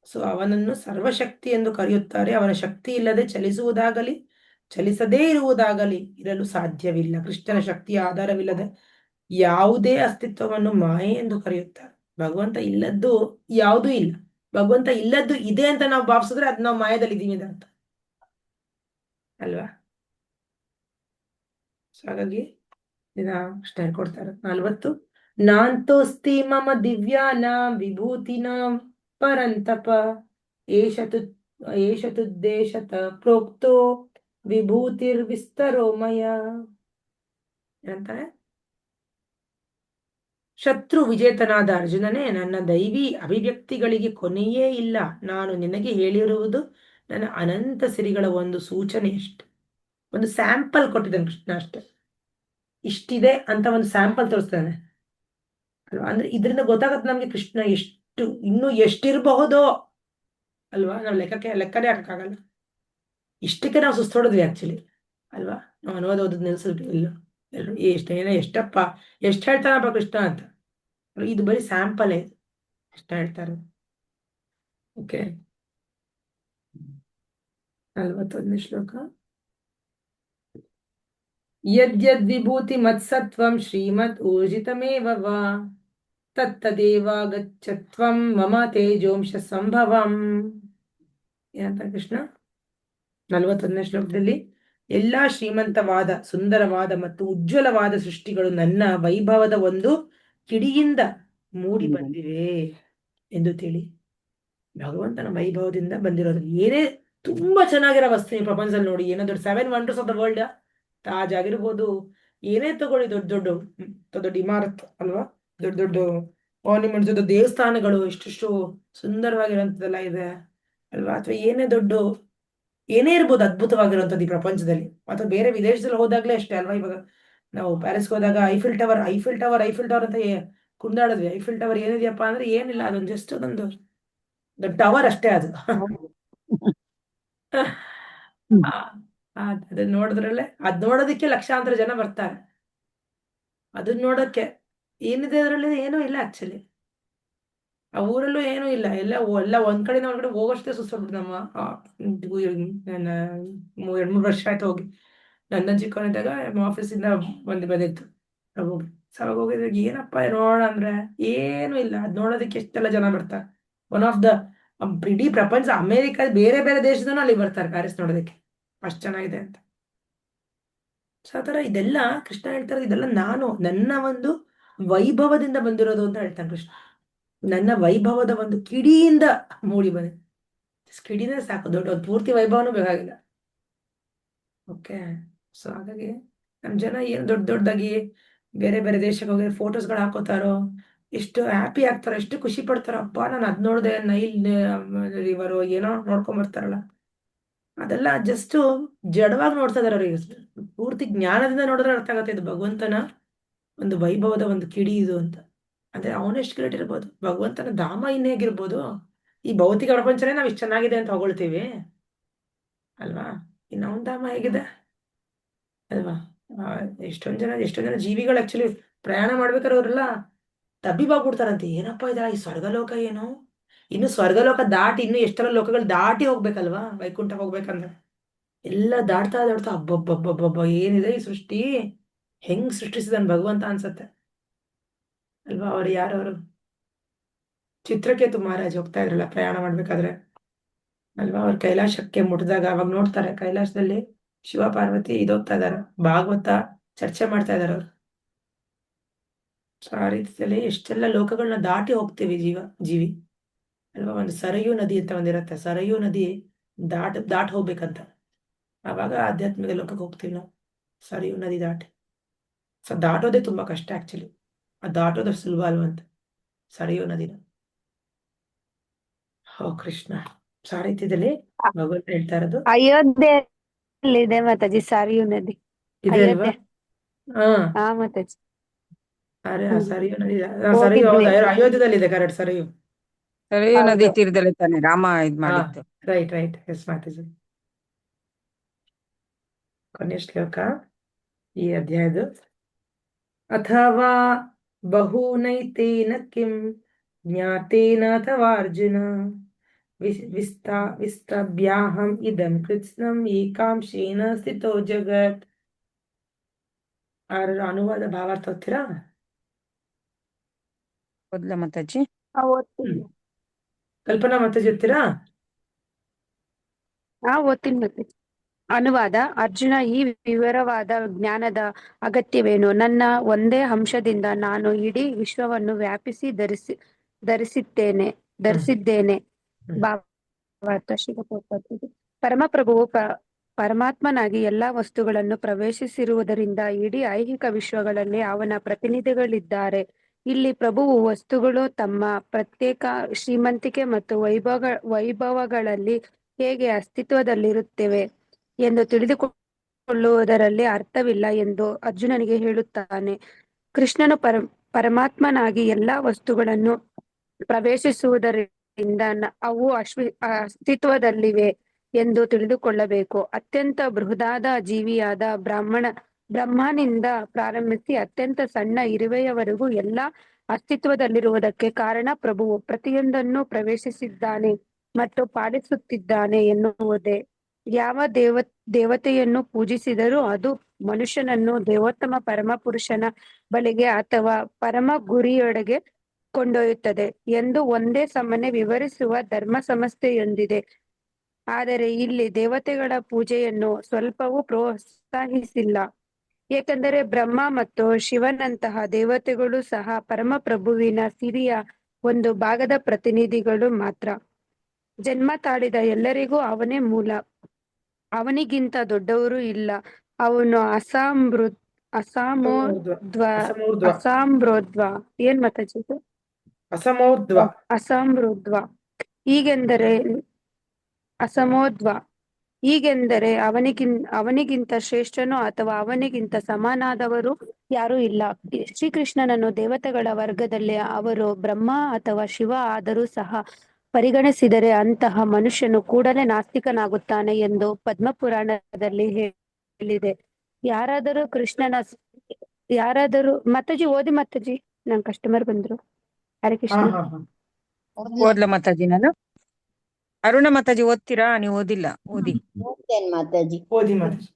ಸೊ ಅವನನ್ನು ಸರ್ವಶಕ್ತಿ ಎಂದು ಕರೆಯುತ್ತಾರೆ. ಅವನ ಶಕ್ತಿ ಇಲ್ಲದೆ ಚಲಿಸುವುದಾಗಲಿ ಚಲಿಸದೇ ಇರುವುದಾಗಲಿ ಇರಲು ಸಾಧ್ಯವಿಲ್ಲ. ಕೃಷ್ಣನ ಶಕ್ತಿಯ ಆಧಾರವಿಲ್ಲದೆ ಯಾವುದೇ ಅಸ್ತಿತ್ವವನ್ನು ಮಾಯೆ ಎಂದು ಕರೆಯುತ್ತಾರೆ. ಭಗವಂತ ಇಲ್ಲದ್ದು ಯಾವುದೂ ಇಲ್ಲ. ಭಗವಂತ ಇಲ್ಲದ್ದು ಇದೆ ಅಂತ ನಾವು ಭಾವಿಸಿದ್ರೆ ಅದು ನಾವು ಮಾಯದಲ್ಲಿ ಇದೀವಿ ಅಂತ ಅಲ್ವಾ? ಹಾಗಾಗಿ ಕೃಷ್ಣ ಹೇಳ್ಕೊಡ್ತಾರೆ 40. ನಾಂತೋಸ್ತಿ ಮಮ ದಿವ್ಯಾನಾಂ ವಿಭೂತಿನಾಂ ಪರಂತಪ ಏಷತುದ್ದೇಶತ ಪ್ರೋಕ್ತೋ ವಿಭೂತಿರ್ವಿಸ್ತರೋ ಮಯ ಅಂತಾರೆ. ಶತ್ರು ವಿಜೇತನಾದ ಅರ್ಜುನನೇ, ನನ್ನ ದೈವಿ ಅಭಿವ್ಯಕ್ತಿಗಳಿಗೆ ಕೊನೆಯೇ ಇಲ್ಲ. ನಾನು ನಿನಗೆ ಹೇಳಿರುವುದು ನನ್ನ ಅನಂತ ಸಿರಿಗಳ ಒಂದು ಸೂಚನೆ ಅಷ್ಟೆ, ಒಂದು ಸ್ಯಾಂಪಲ್ ಕೊಟ್ಟಿದ್ದಾನೆ ಕೃಷ್ಣ ಅಷ್ಟೆ. ಇಷ್ಟಿದೆ ಅಂತ ಒಂದು ಸ್ಯಾಂಪಲ್ ತೋರಿಸ್ತಾನೆ ಅಲ್ವಾ? ಅಂದ್ರೆ ಇದರಿಂದ ಗೊತ್ತಾಗತ್ತೆ ನಮ್ಗೆ ಕೃಷ್ಣ ಇನ್ನೂ ಎಷ್ಟಿರಬಹುದೋ ಅಲ್ವಾ? ನಾವು ಲೆಕ್ಕನೇ ಹಾಕಕ್ಕಾಗಲ್ಲ. ಇಷ್ಟಕ್ಕೆ ನಾವು ಸುಸ್ತೋಡಿದ್ವಿ ಆಕ್ಚುಲಿ ಅಲ್ವಾ? ನಾವು ಓದೋದು ನಿಲ್ಸಿದ್ವಿ ಇಲ್ಲ ಎಲ್ಲರೂ ಎಷ್ಟಪ್ಪ ಎಷ್ಟು ಹೇಳ್ತಾನಪ್ಪ ಕೃಷ್ಣ ಅಂತ. ಇದು ಬರೀ ಸ್ಯಾಂಪಲ್ ಇದು ಕೃಷ್ಣ ಹೇಳ್ತಾರೆ. ಓಕೆ. 41ನೇ ಶ್ಲೋಕ. ಯದ್ಯದ್ ವಿಭೂತಿ ಮತ್ಸತ್ವಂ ಶ್ರೀಮದ್ ಊರ್ಜಿತಮೇವ ವಾ ತತ್ತದೇವಾಗಚ್ಚತ್ವಂ ಮಮ ತೇಜೋಂಶ ಸಂಭವಂ ಏನಂತ ಕೃಷ್ಣ 41ನೇ ಶ್ಲೋಕದಲ್ಲಿ. ಎಲ್ಲಾ ಶ್ರೀಮಂತವಾದ, ಸುಂದರವಾದ ಮತ್ತು ಉಜ್ವಲವಾದ ಸೃಷ್ಟಿಗಳು ನನ್ನ ವೈಭವದ ಒಂದು ಕಿಡಿಯಿಂದ ಮೂಡಿ ಬಂದಿವೆ ಎಂದು ತಿಳಿ. ಭಗವಂತನ ವೈಭವದಿಂದ ಬಂದಿರೋದು. ಏನೇ ತುಂಬಾ ಚೆನ್ನಾಗಿರೋ ವಸ್ತು ಈ ಪ್ರಪಂಚದಲ್ಲಿ ನೋಡಿ, ಏನೋ ದೊಡ್ಡ 7 wonders of the world Taj ಆಗಿರ್ಬೋದು, ಏನೇ ತಗೊಳ್ಳಿ, ದೊಡ್ಡ ಇಮಾರತ್ ಅಲ್ವಾ, ದೊಡ್ಡ ಮಾನ್ಯುಮೆಂಟ್ಸ್, ದೊಡ್ಡ ದೇವಸ್ಥಾನಗಳು ಇಷ್ಟು ಸುಂದರವಾಗಿರೋಂಥದ್ದೆಲ್ಲ ಇದೆ ಅಲ್ವಾ? ಅಥವಾ ಏನೇ ಇರ್ಬೋದು ಅದ್ಭುತವಾಗಿರುವಂಥದ್ದು ಈ ಪ್ರಪಂಚದಲ್ಲಿ. ಅಥವಾ ಬೇರೆ ವಿದೇಶದಲ್ಲಿ ಹೋದಾಗ್ಲೇ ಅಷ್ಟೇ ಅಲ್ವಾ? ಇವಾಗ ನಾವು ಪ್ಯಾರಿಸ್ಗೆ ಹೋದಾಗ ಐಫಿಲ್ ಟವರ್ ಅಂತ ಕುಂದಾಡಿದ್ವಿ. ಐಫಿಲ್ ಟವರ್ ಏನಿದೆಯಪ್ಪ ಅಂದ್ರೆ ಏನಿಲ್ಲ, ಅದೊಂದು ಜಸ್ಟ್ ಅದೊಂದು ಟವರ್ ಅಷ್ಟೇ ಅದು. ಅದನ್ನ ನೋಡಿದ್ರಲ್ಲೇ ಅದ್ ನೋಡೋದಕ್ಕೆ ಲಕ್ಷಾಂತರ ಜನ ಬರ್ತಾರೆ. ಅದನ್ನ ನೋಡೋಕ್ಕೆ ಏನಿದೆ ಅದರಲ್ಲಿ? ಏನೂ ಇಲ್ಲ ಆಕ್ಚುಲಿ. ಆ ಊರಲ್ಲೂ ಏನೂ ಇಲ್ಲ. ಎಲ್ಲ ಒಂದ್ ಕಡೆಯಿಂದ ಒಂದ್ ಕಡೆ ಹೋಗೋಷ್ಟೇ ಸುಸ್ತಾಗ್ಬಿಟ್ಟು ನಮ್ಮ 2-3 ವರ್ಷ ಆಯ್ತು ಹೋಗಿ. ನನ್ನ ಚಿಕ್ಕವನಿದ್ದಾಗ ನಮ್ಮ ಆಫೀಸಿಂದ ಬಂದಿತ್ತು ಹೋಗಿ. ಅವಾಗ ಹೋಗಿದಾಗ ಏನಪ್ಪ ನೋಡೋಣ ಅಂದ್ರೆ ಏನು ಇಲ್ಲ. ಅದ್ ನೋಡೋದಕ್ಕೆ ಎಷ್ಟೆಲ್ಲ ಜನ ಬರ್ತಾರೆ. ಒನ್ ಆಫ್ ದ ಇಡೀ ಪ್ರಪಂಚ ಅಮೆರಿಕ ಬೇರೆ ಬೇರೆ ದೇಶದೂ ಅಲ್ಲಿ ಬರ್ತಾರೆ ಪ್ಯಾರಿಸ್ ನೋಡೋದಕ್ಕೆ, ಅಷ್ಟು ಚೆನ್ನಾಗಿದೆ ಅಂತ. ಸೊ ಆ ಥರ ಇದೆಲ್ಲ ಕೃಷ್ಣ ಹೇಳ್ತಾರೆ. ಇದೆಲ್ಲ ನನ್ನ ಒಂದು ವೈಭವದಿಂದ ಬಂದಿರೋದು ಅಂತ ಹೇಳ್ತಾನೆ ಕೃಷ್ಣ. ನನ್ನ ವೈಭವದ ಒಂದು ಕಿಡಿಯಿಂದ ಮೂಡಿ ಬಂದಿದೆ. ಕಿಡಿನೇ ಸಾಕು, ದೊಡ್ಡ ಪೂರ್ತಿ ವೈಭವನೂ ಬೇಕಾಗಿಲ್ಲ. ಓಕೆ. ಸೊ ಹಾಗಾಗಿ ನಮ್ಮ ಜನ ಏನು ದೊಡ್ಡದಾಗಿ ಬೇರೆ ಬೇರೆ ದೇಶಕ್ಕೆ ಹೋಗಿ ಫೋಟೋಸ್ಗಳು ಹಾಕೋತಾರೋ, ಎಷ್ಟು ಹ್ಯಾಪಿ ಆಗ್ತಾರೋ, ಎಷ್ಟು ಖುಷಿ ಪಡ್ತಾರೋ. ಅಪ್ಪ ನಾನು ಅದ್ ನೋಡಿದೆ, ನೈಲ್ ರಿವರು ಏನೋ ನೋಡ್ಕೊಂಡ್ ಅದೆಲ್ಲ ಜಸ್ಟ್ ಜಡವಾಗಿ ನೋಡ್ತಾ ಇದಾರೆ ಅವ್ರಿಗೆ. ಪೂರ್ತಿ ಜ್ಞಾನದಿಂದ ನೋಡಿದ್ರೆ ಅರ್ಥ ಆಗತ್ತೆ ಇದು ಭಗವಂತನ ಒಂದು ವೈಭವದ ಒಂದು ಕಿಡಿ ಇದು ಅಂತ. ಅಂದ್ರೆ ಅವನೆಷ್ಟು ಗ್ರೇಟ್ ಇರ್ಬೋದು, ಭಗವಂತನ ಧಾಮ ಇನ್ನೇಗಿರ್ಬೋದು. ಈ ಭೌತಿಕ ಪ್ರಪಂಚನೇ ನಾವ್ ಇಷ್ಟು ಚೆನ್ನಾಗಿದೆ ಅಂತ ಹೊಗಳ್ತೀವಿ ಅಲ್ವಾ? ಇನ್ನು ಅವನ ಧಾಮ ಹೇಗಿದೆ ಅಲ್ವಾ? ಎಷ್ಟೊಂದ್ ಜನ ಜೀವಿಗಳು ಆಕ್ಚುಲಿ ಪ್ರಯಾಣ ಮಾಡ್ಬೇಕಾದ್ರೆ ಅವರೆಲ್ಲ ತಬ್ಬಿಬಾಗ್ಬಿಡ್ತಾರಂತೆ. ಏನಪ್ಪಾ ಇದ ಈ ಸ್ವರ್ಗಲೋಕ ಏನು, ಇನ್ನು ಸ್ವರ್ಗಲೋಕ ದಾಟಿ ಇನ್ನು ಎಷ್ಟೆಲ್ಲ ಲೋಕಗಳು ದಾಟಿ ಹೋಗ್ಬೇಕಲ್ವಾ ವೈಕುಂಠ ಹೋಗ್ಬೇಕಂದ್ರೆ. ಎಲ್ಲ ದಾಟ್ತಾ ಅಬ್ಬಬ್ಬಬ್ಬಬ್ಬ ಏನಿದೆ ಈ ಸೃಷ್ಟಿ, ಹೆಂಗ್ ಸೃಷ್ಟಿಸಿದನ್ ಭಗವಂತ ಅನ್ಸತ್ತೆ ಅಲ್ವಾ? ಅವ್ರು ಯಾರವರು? ಚಿತ್ರಕೇತು ಮಹಾರಾಜ್ ಹೋಗ್ತಾ ಇದ್ರಲ್ಲ ಪ್ರಯಾಣ ಮಾಡ್ಬೇಕಾದ್ರೆ ಅಲ್ವಾ, ಅವ್ರು ಕೈಲಾಸಕ್ಕೆ ಮುಟ್ಟಿದಾಗ ಅವಾಗ ನೋಡ್ತಾರೆ ಕೈಲಾಸದಲ್ಲಿ ಶಿವ ಪಾರ್ವತಿ ಇದೋಗ್ತಾ ಇದಾರೆ, ಭಾಗವತ ಚರ್ಚೆ ಮಾಡ್ತಾ ಇದಾರೆ ಅವ್ರು. ಸೊ ಆ ರೀತಿಯಲ್ಲಿ ಎಷ್ಟೆಲ್ಲ ಲೋಕಗಳನ್ನ ದಾಟಿ ಹೋಗ್ತೀವಿ ಜೀವಿ ಅಲ್ವಾ? ಒಂದು ಸರಯೂ ನದಿ ಅಂತ ಒಂದಿರತ್ತೆ, ಸರಯೂ ನದಿ ದಾಟ್ ಹೋಗ್ಬೇಕಂತ, ಆವಾಗ ಆಧ್ಯಾತ್ಮಿಕ ಲೋಕಕ್ಕೆ ಹೋಗ್ತೀವಿ ನಾವು, ಸರಯೂ ನದಿ ದಾಟಿ. ಸೊ ದಾಟೋದೇ ತುಂಬಾ ಕಷ್ಟ ಆಕ್ಚುಲಿ, ಅದು ದಾಟೋದು ಸುಲಭ ಅಲ್ವಂತ ಸರಯೂ ನದಿನ. ಹೋ ಕೃಷ್ಣ. ಸೊ ಆ ರೀತಿಯಲ್ಲಿ ಭಗವಂತ ಹೇಳ್ತಾ ಇರೋದು ಅಯೋಧ್ಯೆಯಲ್ಲಿದೆ ಮಾತಾಜಿ ಸರಿಯು ನದಿ. ಇದೆ ಅಲ್ವಾ? ಅಯೋಧ್ಯೆ. ಹಾ ಹಾ ಮಾತಾಜಿ. ಅರೆ ಆ ಸರಯೂ ನದಿ, ಸರಯೂ ಹೋಗಿದ್ವಿ. ಹೌದು, ಅಯೋಧ್ಯದಲ್ಲಿದೆ ಕರೆಕ್ಟ್ ಸರಯೂ. ಸರಿಯು ನದಿ ಹೌದು. ತೀರದಲ್ಲಿ ತಾನೆ ರಾಮ ಇದ್ ಹಾ ಮಾಡಿತ್ತು. ರೈಟ್ ಎಸ್ ಮಾತಾಜಿ. ಕೊನೆಯ ಶ್ಲೋಕ ಈ ಅಧ್ಯಾಯದು. ಅಥವಾ ಬಹೂನೈತೇನ ಕಿಂ ಜ್ಞಾತೇನ ಅಥವಾರ್ಜುನ ವಿಸ್ತಭ್ಯಾಹಂ ಇದಂ ಕೃತ್ಸ್ನಂ ಏಕಾಂಶೇನ ಸ್ಥಿತೋ ಜಗತ್. ಅನುವಾದ ಭಾವಾರ್ಥ ಓದ್ತೀರಾ? ಓದ್ಲಾ ಮಾತಾಜಿ? ಓದ್ತೀನಿ. ಕಲ್ಪನಾ ಮಾತಾಜಿ ಓದ್ತೀರಾ? ಓದ್ತೀನಿ ಮಾತಾಜಿ. ಅನುವಾದ. ಅರ್ಜುನ, ಈ ವಿವರವಾದ ಜ್ಞಾನದ ಅಗತ್ಯವೇನು? ನನ್ನ ಒಂದೇ ಅಂಶದಿಂದ ನಾನು ಇಡೀ ವಿಶ್ವವನ್ನು ವ್ಯಾಪಿಸಿ ಧರಿಸಿದ್ದೇನೆ. ಭಾವಾರ್ಥ ಶ್ರೀಲಪತಿ. ಪರಮಪ್ರಭುವು ಪರಮಾತ್ಮನಾಗಿ ಎಲ್ಲಾ ವಸ್ತುಗಳನ್ನು ಪ್ರವೇಶಿಸಿರುವುದರಿಂದ ಇಡೀ ಐಹಿಕ ವಿಶ್ವಗಳಲ್ಲಿ ಅವನ ಪ್ರತಿನಿಧಿಗಳಿದ್ದಾರೆ. ಇಲ್ಲಿ ಪ್ರಭುವು ವಸ್ತುಗಳು ತಮ್ಮ ಪ್ರತ್ಯೇಕ ಶ್ರೀಮಂತಿಕೆ ಮತ್ತು ವೈಭವಗಳಲ್ಲಿ ಹೇಗೆ ಅಸ್ತಿತ್ವದಲ್ಲಿರುತ್ತವೆ ಎಂದು ತಿಳಿದುಕೊಳ್ಳುವುದರಲ್ಲಿ ಅರ್ಥವಿಲ್ಲ ಎಂದು ಅರ್ಜುನನಿಗೆ ಹೇಳುತ್ತಾನೆ. ಕೃಷ್ಣನು ಪರಮಾತ್ಮನಾಗಿ ಎಲ್ಲಾ ವಸ್ತುಗಳನ್ನು ಪ್ರವೇಶಿಸುವುದರಿಂದ ಅವು ಅಸ್ತಿತ್ವದಲ್ಲಿವೆ ಎಂದು ತಿಳಿದುಕೊಳ್ಳಬೇಕು. ಅತ್ಯಂತ ಬೃಹದಾದ ಜೀವಿಯಾದ ಬ್ರಹ್ಮನಿಂದ ಪ್ರಾರಂಭಿಸಿ ಅತ್ಯಂತ ಸಣ್ಣ ಇರುವೆಯವರೆಗೂ ಎಲ್ಲಾ ಅಸ್ತಿತ್ವದಲ್ಲಿರುವುದಕ್ಕೆ ಕಾರಣ ಪ್ರಭುವು ಪ್ರತಿಯೊಂದನ್ನು ಪ್ರವೇಶಿಸಿದ್ದಾನೆ ಮತ್ತು ಪಾಲಿಸುತ್ತಿದ್ದಾನೆ ಎನ್ನುವುದೇ. ಯಾವ ದೇವತೆಯನ್ನು ಪೂಜಿಸಿದರೂ ಅದು ಮನುಷ್ಯನನ್ನು ದೇವೋತ್ತಮ ಪರಮಪುರುಷನ ಬಳಿಗೆ ಅಥವಾ ಪರಮ ಗುರಿಯೊಡೆಗೆ ಕೊಂಡೊಯ್ಯುತ್ತದೆ ಎಂದು ಒಂದೇ ಸಮನೆ ವಿವರಿಸುವ ಧರ್ಮ ಸಂಸ್ಥೆಯೊಂದಿದೆ. ಆದರೆ ಇಲ್ಲಿ ದೇವತೆಗಳ ಪೂಜೆಯನ್ನು ಸ್ವಲ್ಪವೂ ಪ್ರೋತ್ಸಾಹಿಸಿಲ್ಲ, ಏಕೆಂದರೆ ಬ್ರಹ್ಮ ಮತ್ತು ಶಿವನಂತಹ ದೇವತೆಗಳು ಸಹ ಪರಮಪ್ರಭುವಿನ ಸಿರಿಯ ಒಂದು ಭಾಗದ ಪ್ರತಿನಿಧಿಗಳು ಮಾತ್ರ. ಜನ್ಮ ತಾಳಿದ ಎಲ್ಲರಿಗೂ ಅವನೇ ಮೂಲ, ಅವನಿಗಿಂತ ದೊಡ್ಡವರು ಇಲ್ಲ. ಅವನು ಅಸಾಮೋರ್ಧ್ವ ಏನ್ ಮಾತಾಜಿ? ಅಸಮೃದ್ವ ಹೀಗೆಂದರೆ ಅವನಿಗಿಂತ ಶ್ರೇಷ್ಠನೋ ಅಥವಾ ಅವನಿಗಿಂತ ಸಮನಾದವರು ಯಾರೂ ಇಲ್ಲ. ಶ್ರೀಕೃಷ್ಣನನ್ನು ದೇವತೆಗಳ ವರ್ಗದಲ್ಲಿ ಅವರು ಬ್ರಹ್ಮ ಅಥವಾ ಶಿವ ಆದರೂ ಸಹ ಪರಿಗಣಿಸಿದರೆ ಅಂತಹ ಮನುಷ್ಯನು ಕೂಡಲೇ ನಾಸ್ತಿಕನಾಗುತ್ತಾನೆ ಎಂದು ಪದ್ಮಪುರಾಣದಲ್ಲಿ ಹೇಳಿದೆ. ಯಾರಾದರೂ ಮಾತಾಜಿ ಓದಿ ಮಾತಾಜಿ, ನನ್ ಕಸ್ಟಮರ್ ಬಂದ್ರು. ಹರೇ ಕೃಷ್ಣ. ಓದ್ಲಾ ಮಾತಾಜಿ ನಾನು? ಅರುಣ ಮಾತಾಜಿ ಓದ್ತೀರಾ? ನೀವು ಓದಿಲ್ಲ, ಓದಿ. ಓದ್ತೇನೆ ಮಾತಾಜಿ. ಓದಿ ಮಾತಾಜಿ.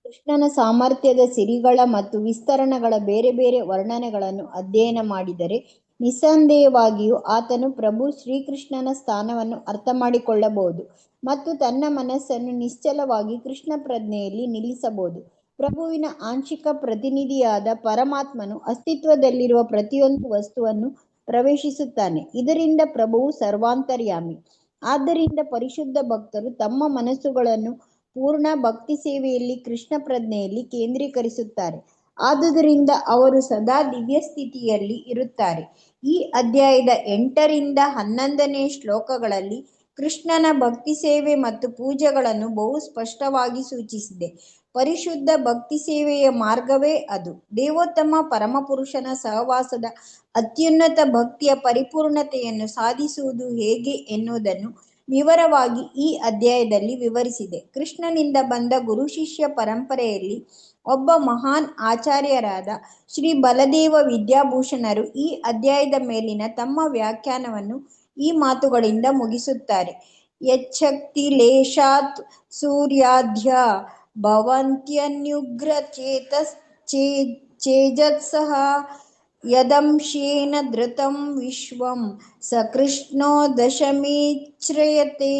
ಕೃಷ್ಣನ ಸಾಮರ್ಥ್ಯದ ಸಿರಿಗಳ ಮತ್ತು ವಿಸ್ತರಣಗಳ ಬೇರೆ ಬೇರೆ ವರ್ಣನೆಗಳನ್ನು ಅಧ್ಯಯನ ಮಾಡಿದರೆ ನಿಸ್ಸಂದೇಹವಾಗಿಯೂ ಆತನು ಪ್ರಭು ಶ್ರೀಕೃಷ್ಣನ ಸ್ಥಾನವನ್ನು ಅರ್ಥ ಮಾಡಿಕೊಳ್ಳಬಹುದು ಮತ್ತು ತನ್ನ ಮನಸ್ಸನ್ನು ನಿಶ್ಚಲವಾಗಿ ಕೃಷ್ಣ ಪ್ರಜ್ಞೆಯಲ್ಲಿ ನಿಲ್ಲಿಸಬಹುದು. ಪ್ರಭುವಿನ ಆಂಶಿಕ ಪ್ರತಿನಿಧಿಯಾದ ಪರಮಾತ್ಮನು ಅಸ್ತಿತ್ವದಲ್ಲಿರುವ ಪ್ರತಿಯೊಂದು ವಸ್ತುವನ್ನು ಪ್ರವೇಶಿಸುತ್ತಾನೆ. ಇದರಿಂದ ಪ್ರಭುವು ಸರ್ವಾಂತರ್ಯಾಮಿ. ಆದ್ದರಿಂದ ಪರಿಶುದ್ಧ ಭಕ್ತರು ತಮ್ಮ ಮನಸ್ಸುಗಳನ್ನು ಪೂರ್ಣ ಭಕ್ತಿ ಸೇವೆಯಲ್ಲಿ ಕೃಷ್ಣ ಪ್ರಜ್ಞೆಯಲ್ಲಿ ಕೇಂದ್ರೀಕರಿಸುತ್ತಾರೆ. ಆದುದರಿಂದ ಅವರು ಸದಾ ದಿವ್ಯ ಸ್ಥಿತಿಯಲ್ಲಿ ಇರುತ್ತಾರೆ. ಈ ಅಧ್ಯಾಯದ 8ರಿಂದ 11ನೇ ಶ್ಲೋಕಗಳಲ್ಲಿ ಕೃಷ್ಣನ ಭಕ್ತಿ ಸೇವೆ ಮತ್ತು ಪೂಜೆಗಳನ್ನು ಬಹು ಸ್ಪಷ್ಟವಾಗಿ ಸೂಚಿಸಿದೆ. ಪರಿಶುದ್ಧ ಭಕ್ತಿ ಸೇವೆಯ ಮಾರ್ಗವೇ ಅದು. ದೇವೋತ್ತಮ ಪರಮಪುರುಷನ ಸಹವಾಸದ ಅತ್ಯುನ್ನತ ಭಕ್ತಿಯ ಪರಿಪೂರ್ಣತೆಯನ್ನು ಸಾಧಿಸುವುದು ಹೇಗೆ ಎನ್ನುವುದನ್ನು ವಿವರವಾಗಿ ಈ ಅಧ್ಯಾಯದಲ್ಲಿ ವಿವರಿಸಿದೆ. ಕೃಷ್ಣನಿಂದ ಬಂದ ಗುರು ಶಿಷ್ಯ ಪರಂಪರೆಯಲ್ಲಿ ಒಬ್ಬ ಮಹಾನ್ ಆಚಾರ್ಯರಾದ ಶ್ರೀ ಬಲದೇವ ವಿದ್ಯಾಭೂಷಣರು ಈ ಅಧ್ಯಾಯದ ಮೇಲಿನ ತಮ್ಮ ವ್ಯಾಖ್ಯಾನವನ್ನು ಈ ಮಾತುಗಳಿಂದ ಮುಗಿಸುತ್ತಾರೆ. ಯಚ್ಛಕ್ತಿ ಲೇಷಾತ್ ಸೂರ್ಯಾಧ್ಯ ಭವಂತ್ಯನ್ಯುಗ್ರ ಚೇಜತ್ಸಹ ಯದಂಶೇನ ಧೃತಂ ವಿಶ್ವಂ ಸ ಕೃಷ್ಣೋ ದಶಮೀಚ್ರಯತೆ.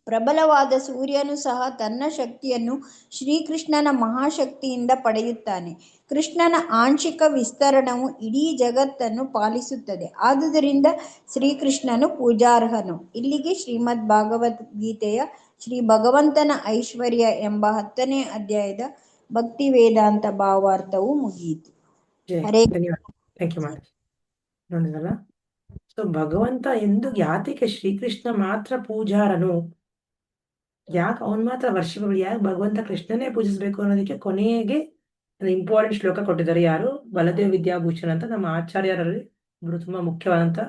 ಪ್ರಬಲವಾದ ಸೂರ್ಯನು ಸಹ ತನ್ನ ಶಕ್ತಿಯನ್ನು ಶ್ರೀಕೃಷ್ಣನ ಮಹಾಶಕ್ತಿಯಿಂದ ಪಡೆಯುತ್ತಾನೆ. ಕೃಷ್ಣನ ಆಂಶಿಕ ವಿಸ್ತರಣವು ಇಡೀ ಜಗತ್ತನ್ನು ಪಾಲಿಸುತ್ತದೆ. ಆದುದರಿಂದ ಶ್ರೀಕೃಷ್ಣನು ಪೂಜಾರ್ಹನು. ಇಲ್ಲಿಗೆ ಶ್ರೀಮದ್ ಭಗವದ್ಗೀತೆಯ ಶ್ರೀ ಭಗವಂತನ ಐಶ್ವರ್ಯ ಎಂಬ 10ನೇ ಅಧ್ಯಾಯದ ಭಕ್ತಿ ವೇದಾಂತ ಭಾವಾರ್ಥವು ಮುಗಿಯಿತು. ಹರೇ ಧನ್ಯವಾದ. ಥ್ಯಾಂಕ್ ಯು ಮಾಡಿ ನೋಡಿದಲ್ಲ. ಸೊ ಭಗವಂತ ಎಂದು ಯಾತಕ್ಕೆ ಶ್ರೀಕೃಷ್ಣ ಮಾತ್ರ ಪೂಜಾರನು, ಯಾಕೆ ಅವನ್ ಮಾತ್ರ ವರ್ಷಗಳು, ಯಾಕೆ ಭಗವಂತ ಕೃಷ್ಣನೇ ಪೂಜಿಸ್ಬೇಕು ಅನ್ನೋದಕ್ಕೆ ಕೊನೆಗೆ ಇಂಪಾರ್ಟೆಂಟ್ ಶ್ಲೋಕ ಕೊಟ್ಟಿದ್ದಾರೆ. ಯಾರು? ಬಲದೇವ ವಿದ್ಯಾಭೂಷಣ ಅಂತ ನಮ್ಮ ಆಚಾರ್ಯರಲ್ಲಿ ಇವರು ತುಂಬಾ ಮುಖ್ಯವಾದಂತ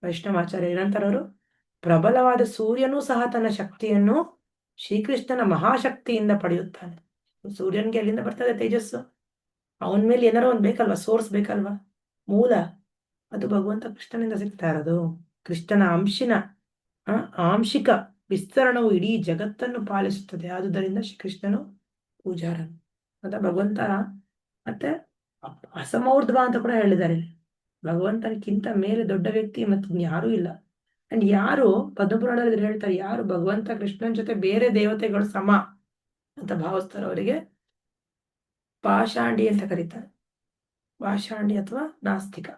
ವೈಷ್ಣವಾಚಾರ್ಯ. ಏನಂತಾರೆ ಅವರು? ಪ್ರಬಲವಾದ ಸೂರ್ಯನೂ ಸಹ ತನ್ನ ಶಕ್ತಿಯನ್ನು ಶ್ರೀಕೃಷ್ಣನ ಮಹಾಶಕ್ತಿಯಿಂದ ಪಡೆಯುತ್ತಾನೆ. ಸೂರ್ಯನ್ಗೆ ಅಲ್ಲಿಂದ ಬರ್ತದೆ ತೇಜಸ್ಸು, ಅವನ ಮೇಲೆ ಏನಾರೋ ಒಂದು ಬೇಕಲ್ವಾ, ಸೋರ್ಸ್ ಬೇಕಲ್ವಾ, ಮೂಲ. ಅದು ಭಗವಂತ ಕೃಷ್ಣನಿಂದ ಸಿಗ್ತಾ ಇರೋದು. ಕೃಷ್ಣನ ಆಂಶಿಕ ವಿಸ್ತರಣವು ಇಡೀ ಜಗತ್ತನ್ನು ಪಾಲಿಸುತ್ತದೆ. ಆದುದರಿಂದ ಶ್ರೀಕೃಷ್ಣನು ಪೂಜಾರನು ಅಂತ ಭಗವಂತ. ಮತ್ತೆ ಅಸಮೌರ್ಧ್ವ ಅಂತ ಕೂಡ ಹೇಳಿದ್ದಾರೆ. ಭಗವಂತನಕ್ಕಿಂತ ಮೇಲೆ ದೊಡ್ಡ ವ್ಯಕ್ತಿ ಮತ್ತು ಯಾರೂ ಇಲ್ಲ. ಅಂಡ್ ಯಾರು ಪದ್ಮಪುರಾಣದಲ್ಲಿ ಹೇಳ್ತಾರೆ, ಯಾರು ಭಗವಂತ ಕೃಷ್ಣನ ಜೊತೆ ಬೇರೆ ದೇವತೆಗಳು ಸಮ ಅಂತ ಭಾವಿಸ್ತಾರೆ ಅವರಿಗೆ ಪಾಷಾಂಡಿ ಅಂತ ಕರೀತಾರೆ. ಪಾಷಾಂಡಿ ಅಥವಾ ನಾಸ್ತಿಕ.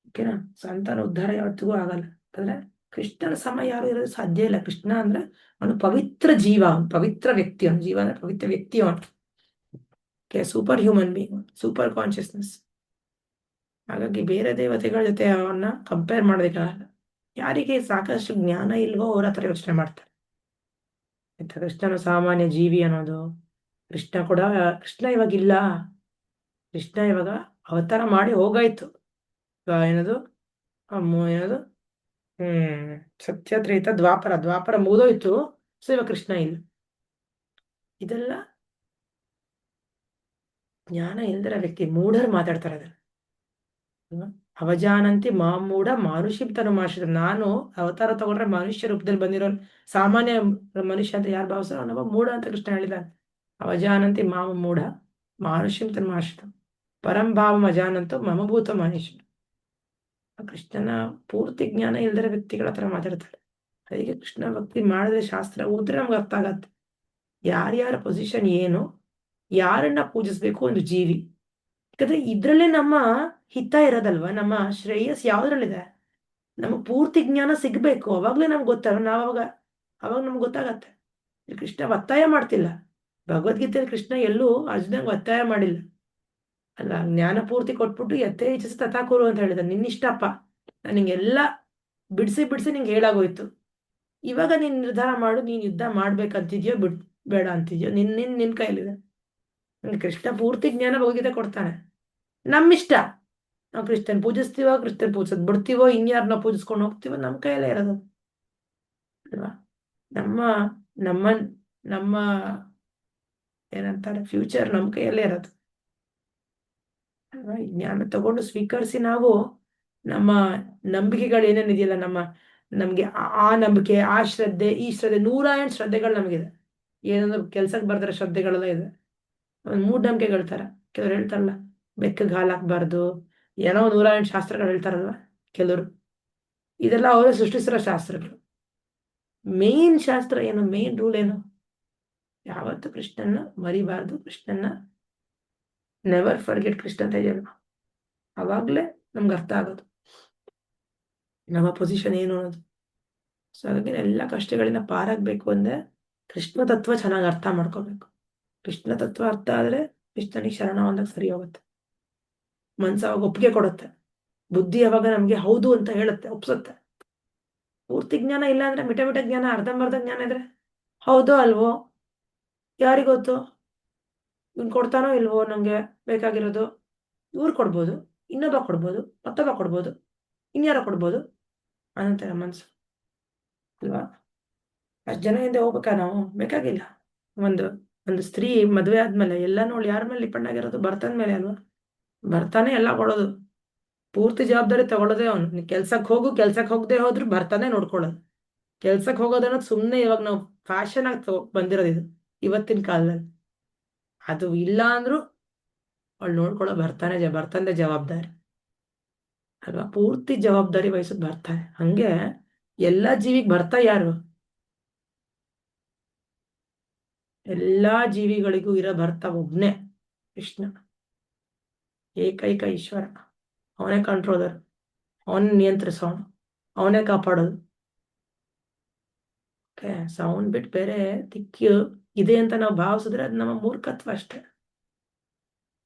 ಓಕೆನಾ? ಸಂತಾನ ಉದ್ಧಾರ ಯಾವತ್ತಿಗೂ ಆಗಲ್ಲ. ಯಾಕಂದ್ರೆ ಕೃಷ್ಣನ ಸಮ ಯಾರು ಇರೋದು ಸಾಧ್ಯ ಇಲ್ಲ. ಕೃಷ್ಣ ಅಂದ್ರೆ ಅವನು ಪವಿತ್ರ ಜೀವ, ಅವನು ಪವಿತ್ರ ವ್ಯಕ್ತಿ. ಅವನ ಜೀವ ಅಂದ್ರೆ ಪವಿತ್ರ ವ್ಯಕ್ತಿ. ಅವನು super human being, super consciousness. ಹಾಗಾಗಿ ಬೇರೆ ದೇವತೆಗಳ ಜೊತೆ ಅವನ್ನ ಕಂಪೇರ್ ಮಾಡೋದಕ್ಕಾಗಲ್ಲ. ಯಾರಿಗೆ ಸಾಕಷ್ಟು ಜ್ಞಾನ ಇಲ್ವೋ ಅವ್ರ ಹತ್ರ ಯೋಚನೆ ಮಾಡ್ತಾರೆ. ಕೃಷ್ಣನು ಸಾಮಾನ್ಯ ಜೀವಿ ಅನ್ನೋದು. ಕೃಷ್ಣ ಇವಾಗಿಲ್ಲ. ಕೃಷ್ಣ ಇವಾಗ ಅವತಾರ ಮಾಡಿ ಹೋಗಾಯ್ತು. ಏನದು ಸತ್ಯತ್ರೇತ ದ್ವಾಪರ ಮುಗಿದೋಯ್ತು. ಸೊ ಇವಾಗ ಕೃಷ್ಣ ಇಲ್ಲ. ಇದೆಲ್ಲ ಜ್ಞಾನ ಇಲ್ದಿರ ವ್ಯಕ್ತಿ, ಮೂಢರು ಮಾತಾಡ್ತಾರೆ ಅದನ್ನ. ಅವಜಾನಂತಿ ಮೂಢ ಮಾನುಷಿಂ ತನುಮಾಶ್ರಿತ. ನಾನು ಅವತಾರ ತಗೊಂಡ್ರೆ ಮನುಷ್ಯ ರೂಪದಲ್ಲಿ ಬಂದಿರೋ ಸಾಮಾನ್ಯ ಮನುಷ್ಯ ಅಂತ ಯಾರು ಭಾವಿಸ್ತಾರೋ ಅವನೊಬ್ಬ ಮೂಢ ಅಂತ ಕೃಷ್ಣ ಹೇಳಿದ್ದಾನೆ. ಅವಜಾನಂತಿ ಮೂಢ ಮಾನುಷ್ಯಂ ತನುಮಾಶ್ರಿತ ಪರಂಭಾವಂ ಅಜಾನಂತೋ ಮಮಭೂತ ಮನುಷ್ಯ. ಕೃಷ್ಣನ ಪೂರ್ತಿ ಜ್ಞಾನ ಇಲ್ದಿರ ವ್ಯಕ್ತಿಗಳ ಹತ್ರ ಮಾತಾಡ್ತಾರೆ. ಅದಕ್ಕೆ ಕೃಷ್ಣ ಭಕ್ತಿ ಮಾಡಿದ್ರೆ, ಶಾಸ್ತ್ರ ಓದಿದ್ರೆ ನಮ್ಗೆ ಅರ್ಥ ಆಗತ್ತೆ ಯಾರ್ಯಾರ ಪೊಸಿಷನ್ ಏನು, ಯಾರನ್ನ ಪೂಜಿಸ್ಬೇಕು ಒಂದು ಜೀವಿ. ಯಾಕಂದ್ರೆ ಇದ್ರಲ್ಲೇ ನಮ್ಮ ಹಿತ ಇರೋದಲ್ವಾ, ನಮ್ಮ ಶ್ರೇಯಸ್ ಯಾವ್ದ್ರಲ್ಲಿದೆ. ನಮಗ್ ಪೂರ್ತಿ ಜ್ಞಾನ ಸಿಗ್ಬೇಕು, ಅವಾಗ್ಲೇ ನಮ್ಗೆ ಗೊತ್ತಾಗ ಅವಾಗ ನಮ್ಗೆ ಗೊತ್ತಾಗತ್ತೆ. ಕೃಷ್ಣ ಒತ್ತಾಯ ಮಾಡ್ತಿಲ್ಲ. ಭಗವದ್ಗೀತೆಯಲ್ಲಿ ಕೃಷ್ಣ ಎಲ್ಲೂ ಅರ್ಜುನಂಗೆ ಒತ್ತಾಯ ಮಾಡಿಲ್ಲ ಅಲ್ಲ. ಜ್ಞಾನ ಪೂರ್ತಿ ಕೊಟ್ಬಿಟ್ಟು ಯಥೇಚ್ಛ ತಥಾಕುರು ಅಂತ ಹೇಳಿದ. ನಿನ್ನಿಷ್ಟಪ್ಪ, ನಾನು ನಿಂಗೆಲ್ಲ ಬಿಡಿಸಿ ನಿಂಗೆ ಹೇಳಾಗೋಯ್ತು. ಇವಾಗ ನೀನ್ ನಿರ್ಧಾರ ಮಾಡು, ನೀನ್ ಯುದ್ಧ ಮಾಡ್ಬೇಕಂತಿದ್ಯೋ ಬೇಡ ಅಂತಿದ್ಯೋ, ನಿನ್ ಕೈಲಿದೆ. ಕೃಷ್ಣ ಪೂರ್ತಿ ಜ್ಞಾನ ಭಗವದ್ಗೀತೆ ಕೊಡ್ತಾನೆ. ನಮ್ಮಿಷ್ಟ. ನಾವು ಕೃಷ್ಣನ್ ಪೂಜಿಸ್ತೀವೋ, ಕೃಷ್ಣನ್ ಪೂಜಿಸೋದ್ ಬಿಡ್ತೀವೋ, ಇನ್ಯಾರನ್ನ ಪೂಜಿಸ್ಕೊಂಡು ಹೋಗ್ತೀವೋ, ನಮ್ಮ ಕೈಯಲ್ಲೇ ಇರೋದು ಅಲ್ವಾ. ನಮ್ಮ ಏನಂತಾರೆ ಫ್ಯೂಚರ್ ನಮ್ಮ ಕೈಯಲ್ಲೇ ಇರೋದು ಅಲ್ವಾ. ಜ್ಞಾನ ತಗೊಂಡು ಸ್ವೀಕರಿಸಿ ನಾವು ನಮ್ಮ ನಂಬಿಕೆಗಳು ಏನೇನಿದೆಯಲ್ಲ, ನಮ್ಗೆ ಆ ನಂಬಿಕೆ, ಆ ಶ್ರದ್ಧೆ, ಈ ಶ್ರದ್ಧೆ, 108 ಶ್ರದ್ಧೆಗಳು ನಮಗಿದೆ. ಏನಂದ್ರೆ ಕೆಲ್ಸಕ್ಕೆ ಬರ್ದಿರೋ ಶ್ರದ್ಧೆಗಳೆಲ್ಲ ಇದೆ. ಮೂಢನಂಬಿಕೆಗಳು ತರ ಕೆಲವ್ರು ಹೇಳ್ತಾರಲ್ಲ, ಬೆಕ್ಕಗೆ ಹಾಲು ಹಾಕ್ಬಾರ್ದು, ಏನೋ 108 ಶಾಸ್ತ್ರಗಳು ಹೇಳ್ತಾರಲ್ವ ಕೆಲವರು. ಇದೆಲ್ಲ ಅವರೇ ಸೃಷ್ಟಿಸಿರೋ ಶಾಸ್ತ್ರಗಳು. ಮೇನ್ ಶಾಸ್ತ್ರ ಏನು, ಮೇನ್ ರೂಲ್ ಏನು? ಯಾವತ್ತು ಕೃಷ್ಣನ್ನ ಮರಿಬಾರ್ದು. ಕೃಷ್ಣನ್ನ ನೆವರ್ ಫರ್ಗೆಟ್ ಕೃಷ್ಣ ಅಂತ ಇದೆಯಲ್ವ, ಅವಾಗ್ಲೇ ನಮ್ಗೆ ಅರ್ಥ ಆಗೋದು ನಮ್ಮ ಪೊಸಿಷನ್ ಏನು ಅನ್ನೋದು. ಸೊ ಹಾಗಾಗಿ ಎಲ್ಲ ಕಷ್ಟಗಳಿಂದ ಪಾರಾಗಬೇಕು ಅಂದ್ರೆ ಕೃಷ್ಣ ತತ್ವ ಚೆನ್ನಾಗಿ ಅರ್ಥ ಮಾಡ್ಕೋಬೇಕು. ಕೃಷ್ಣ ತತ್ವ ಅರ್ಥ ಆದ್ರೆ ಕೃಷ್ಣನಿಗೆ ಶರಣ ಅಂದಾಗ ಸರಿ ಹೋಗುತ್ತೆ. ಮನ್ಸು ಅವಾಗ ಒಪ್ಪಿಗೆ ಕೊಡುತ್ತೆ. ಬುದ್ಧಿ ಅವಾಗ ನಮ್ಗೆ ಹೌದು ಅಂತ ಹೇಳುತ್ತೆ, ಒಪ್ಸುತ್ತೆ. ಪೂರ್ತಿ ಜ್ಞಾನ ಇಲ್ಲ ಅಂದ್ರೆ ಮಿಟ ಜ್ಞಾನ, ಅರ್ಧಂಬರ್ಧ ಜ್ಞಾನ ಇದ್ರೆ ಹೌದೋ ಅಲ್ವೋ ಯಾರಿಗೊತ್ತು, ಇವ್ನು ಕೊಡ್ತಾನೋ ಇಲ್ವೋ, ನಂಗೆ ಬೇಕಾಗಿರೋದು ಇವ್ರು ಕೊಡ್ಬೋದು, ಇನ್ನೊಬ್ಬ ಕೊಡ್ಬೋದು, ಮತ್ತೊಬ್ಬ ಕೊಡ್ಬೋದು, ಇನ್ಯಾರೋ ಕೊಡ್ಬೋದು ಅನ್ನಂತಾರೆ ಮನ್ಸು. ಅಲ್ವಾ? ಅಷ್ಟು ಜನ ಹಿಂದೆ ಹೋಗ್ಬೇಕಾ ನಾವು? ಬೇಕಾಗಿಲ್ಲ. ಒಂದು ಒಂದು ಸ್ತ್ರೀ ಮದುವೆ ಆದ್ಮೇಲೆ ಎಲ್ಲ ನೋಡಿ ಯಾರ ಮೇಲೆ ಡಿಪೆಂಡ್ ಆಗಿರೋದು? ಭರ್ತನ ಮೇಲೆ ಅಲ್ವಾ? ಭರ್ತಾನೆ ಎಲ್ಲ ಕೊಡೋದು, ಪೂರ್ತಿ ಜವಾಬ್ದಾರಿ ತಗೊಳ್ಳೋದೇ ಅವನು. ನೀ ಕೆಲ್ಸಕ್ಕೆ ಹೋಗು, ಕೆಲ್ಸಕ್ಕೆ ಹೋಗದೆ ಹೋದ್ರು ಭರ್ತಾನೆ ನೋಡ್ಕೊಳ್ಳೋದು. ಕೆಲ್ಸಕ್ಕೆ ಹೋಗೋದನ್ನೋದು ಸುಮ್ಮನೆ ಇವಾಗ ನಾವು ಫ್ಯಾಷನ್ ಆಗಿ ಬಂದಿರೋದು ಇದು ಇವತ್ತಿನ ಕಾಲದಲ್ಲಿ. ಅದು ಇಲ್ಲ ಅಂದ್ರೂ ಅವಳು ನೋಡ್ಕೊಳ್ಳೋ ಭರ್ತಂದೆ ಜವಾಬ್ದಾರಿ ಅಲ್ವಾ? ಪೂರ್ತಿ ಜವಾಬ್ದಾರಿ ವಹಿಸೋದು ಬರ್ತಾನೆ. ಹಂಗೆ ಎಲ್ಲಾ ಜೀವಿಗೆ ಭರ್ತ ಯಾರು? ಎಲ್ಲಾ ಜೀವಿಗಳಿಗೂ ಇರೋ ಭರ್ತ ಒಬ್ನೇ, ಕೃಷ್ಣ, ಏಕೈಕ ಈಶ್ವರ. ಅವನೇ ಕಂಟ್ರೋಲರ್, ಅವನೇ ನಿಯಂತ್ರಿಸೋನು, ಅವನೇ ಕಾಪಾಡೋದು. ಓಕೆ, ಸೊ ಅವನ್ ಬಿಟ್ಟು ಬೇರೆ ದಿಕ್ಕು ಇದೆ ಅಂತ ನಾವು ಭಾವಿಸಿದ್ರೆ ಅದು ನಮ್ಮ ಮೂರ್ಖತ್ವ ಅಷ್ಟೇ.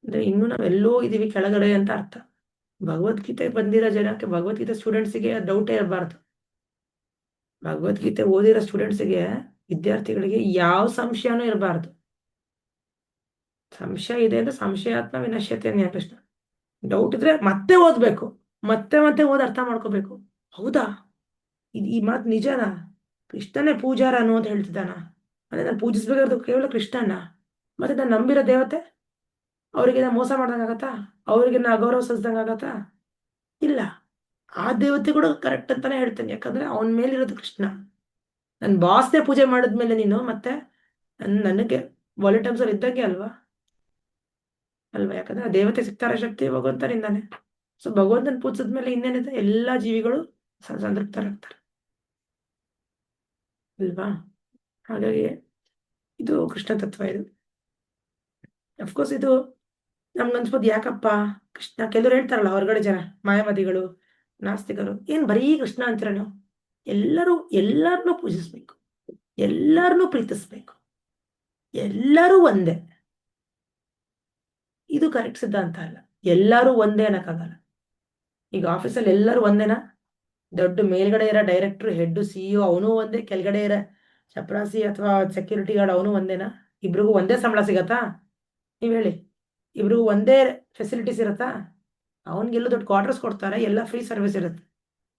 ಅಂದ್ರೆ ಇನ್ನು ನಾವೆಲ್ಲೋ ಇದೀವಿ ಕೆಳಗಡೆ ಅಂತ ಅರ್ಥ. ಭಗವದ್ಗೀತೆ ಬಂದಿರೋ ಜನಕ್ಕೆ, ಭಗವದ್ಗೀತೆ ಸ್ಟೂಡೆಂಟ್ಸಿಗೆ ಡೌಟೇ ಇರಬಾರ್ದು. ಭಗವದ್ಗೀತೆ ಓದಿರೋ ಸ್ಟೂಡೆಂಟ್ಸಿಗೆ, ವಿದ್ಯಾರ್ಥಿಗಳಿಗೆ ಯಾವ ಸಂಶಯನೂ ಇರಬಾರ್ದು. ಸಂಶಯ ಇದೆ ಅಂದ್ರೆ ಸಂಶಯಾತ್ಮ ವಿನಶ್ಯತೆ ಅನ್ನೋ ಕೃಷ್ಣ. ಡೌಟ್ ಇದ್ರೆ ಮತ್ತೆ ಓದ್ಬೇಕು, ಮತ್ತೆ ಮತ್ತೆ ಓದಿ ಅರ್ಥ ಮಾಡ್ಕೋಬೇಕು. ಹೌದಾ, ಈ ಮಾತು ನಿಜನಾ? ಕೃಷ್ಣನೇ ಪೂಜಾರ ಅನ್ನೋದು ಹೇಳ್ತಿದ್ದಾನ? ಅಂದ್ರೆ ನಾನು ಪೂಜಿಸ್ಬೇಕಾದ್ರು ಕೇವಲ ಕೃಷ್ಣನ? ಮತ್ತೆ ನಾನು ನಂಬಿರೋ ದೇವತೆ ಅವರಿಗೆ ನಾ ಮೋಸ ಮಾಡ್ದಂಗಾಗತ್ತಾ? ಅವರಿಗೆ ನಾ ಅಗೌರವ ಸಲ್ಲಿಸ್ದಂಗಾಗತ್ತಾ? ಇಲ್ಲ. ಆ ದೇವತೆ ಕೂಡ ಕರೆಕ್ಟ್ ಅಂತಾನೆ ಹೇಳ್ತೇನೆ, ಯಾಕಂದ್ರೆ ಅವನ ಮೇಲಿರೋದು ಕೃಷ್ಣ. ನನ್ನ ಬಾಸ್ನೇ ಪೂಜೆ ಮಾಡಿದ್ಮೇಲೆ ನೀನು ಮತ್ತೆ ನನಗೆ ಒಳ್ಳೆ ಟೈಮ್ಸ್ ಅಲ್ಲಿ ಇದ್ದಂಗೆ ಅಲ್ವಾ? ಯಾಕಂದ್ರೆ ಆ ದೇವತೆ ಸಿಗ್ತಾರೆ ಶಕ್ತಿ ಭಗವಂತನಿಂದಾನೆ. ಸೊ ಭಗವಂತನ ಪೂಜಿಸಿದ್ಮೇಲೆ ಇನ್ನೇನಿದೆ, ಎಲ್ಲಾ ಜೀವಿಗಳು ಸಂತೃಪ್ತರಾಗ್ತಾರೆ ಅಲ್ವಾ? ಹಾಗಾಗಿ ಇದು ಕೃಷ್ಣ ತತ್ವ. ಇದು ಅಫ್ಕೋರ್ಸ್ ಇದು ನಮ್ಗನ್ಸ್ಬೋದು, ಯಾಕಪ್ಪ ಕೃಷ್ಣ? ಕೆಲವ್ರು ಹೇಳ್ತಾರಲ್ಲ ಹೊರಗಡೆ ಜನ, ಮಾಯಾವಾದಿಗಳು, ನಾಸ್ತಿಕರು, ಏನ್ ಬರೀ ಕೃಷ್ಣ ಅಂತೀರ ನೀವು? ಎಲ್ಲರನ್ನೂ ಪೂಜಿಸ್ಬೇಕು, ಎಲ್ಲರನ್ನೂ ಪ್ರೀತಿಸ್ಬೇಕು, ಎಲ್ಲರೂ ಒಂದೇ. ಇದು ಕರೆಕ್ಟ್ ಸಿದ್ಧಾಂತ ಅಲ್ಲ. ಎಲ್ಲರೂ ಒಂದೇ ಅನ್ನಕ್ಕಾಗಲ್ಲ. ಈಗ ಆಫೀಸಲ್ಲಿ ಎಲ್ಲರೂ ಒಂದೇನಾ? ದೊಡ್ಡ ಮೇಲ್ಗಡೆ ಇರೋ ಡೈರೆಕ್ಟರ್, ಹೆಡ್, CEO ಅವನು ಒಂದೇ, ಕೆಳಗಡೆ ಇರೋ ಚಪರಾಸಿ ಅಥವಾ ಸೆಕ್ಯೂರಿಟಿ ಗಾರ್ಡ್ ಅವನು ಒಂದೇನಾ? ಇಬ್ರಿಗೂ ಒಂದೇ ಸಂಬಳ ಸಿಗತ್ತಾ? ನೀವ್ ಹೇಳಿ. ಇಬ್ರಿಗೂ ಒಂದೇ ಫೆಸಿಲಿಟೀಸ್ ಇರತ್ತಾ? ಅವನ್ಗೆಲ್ಲ ದೊಡ್ಡ ಕ್ವಾರ್ಟರ್ಸ್ ಕೊಡ್ತಾರೆ, ಎಲ್ಲ ಫ್ರೀ ಸರ್ವಿಸ್ ಇರುತ್ತೆ.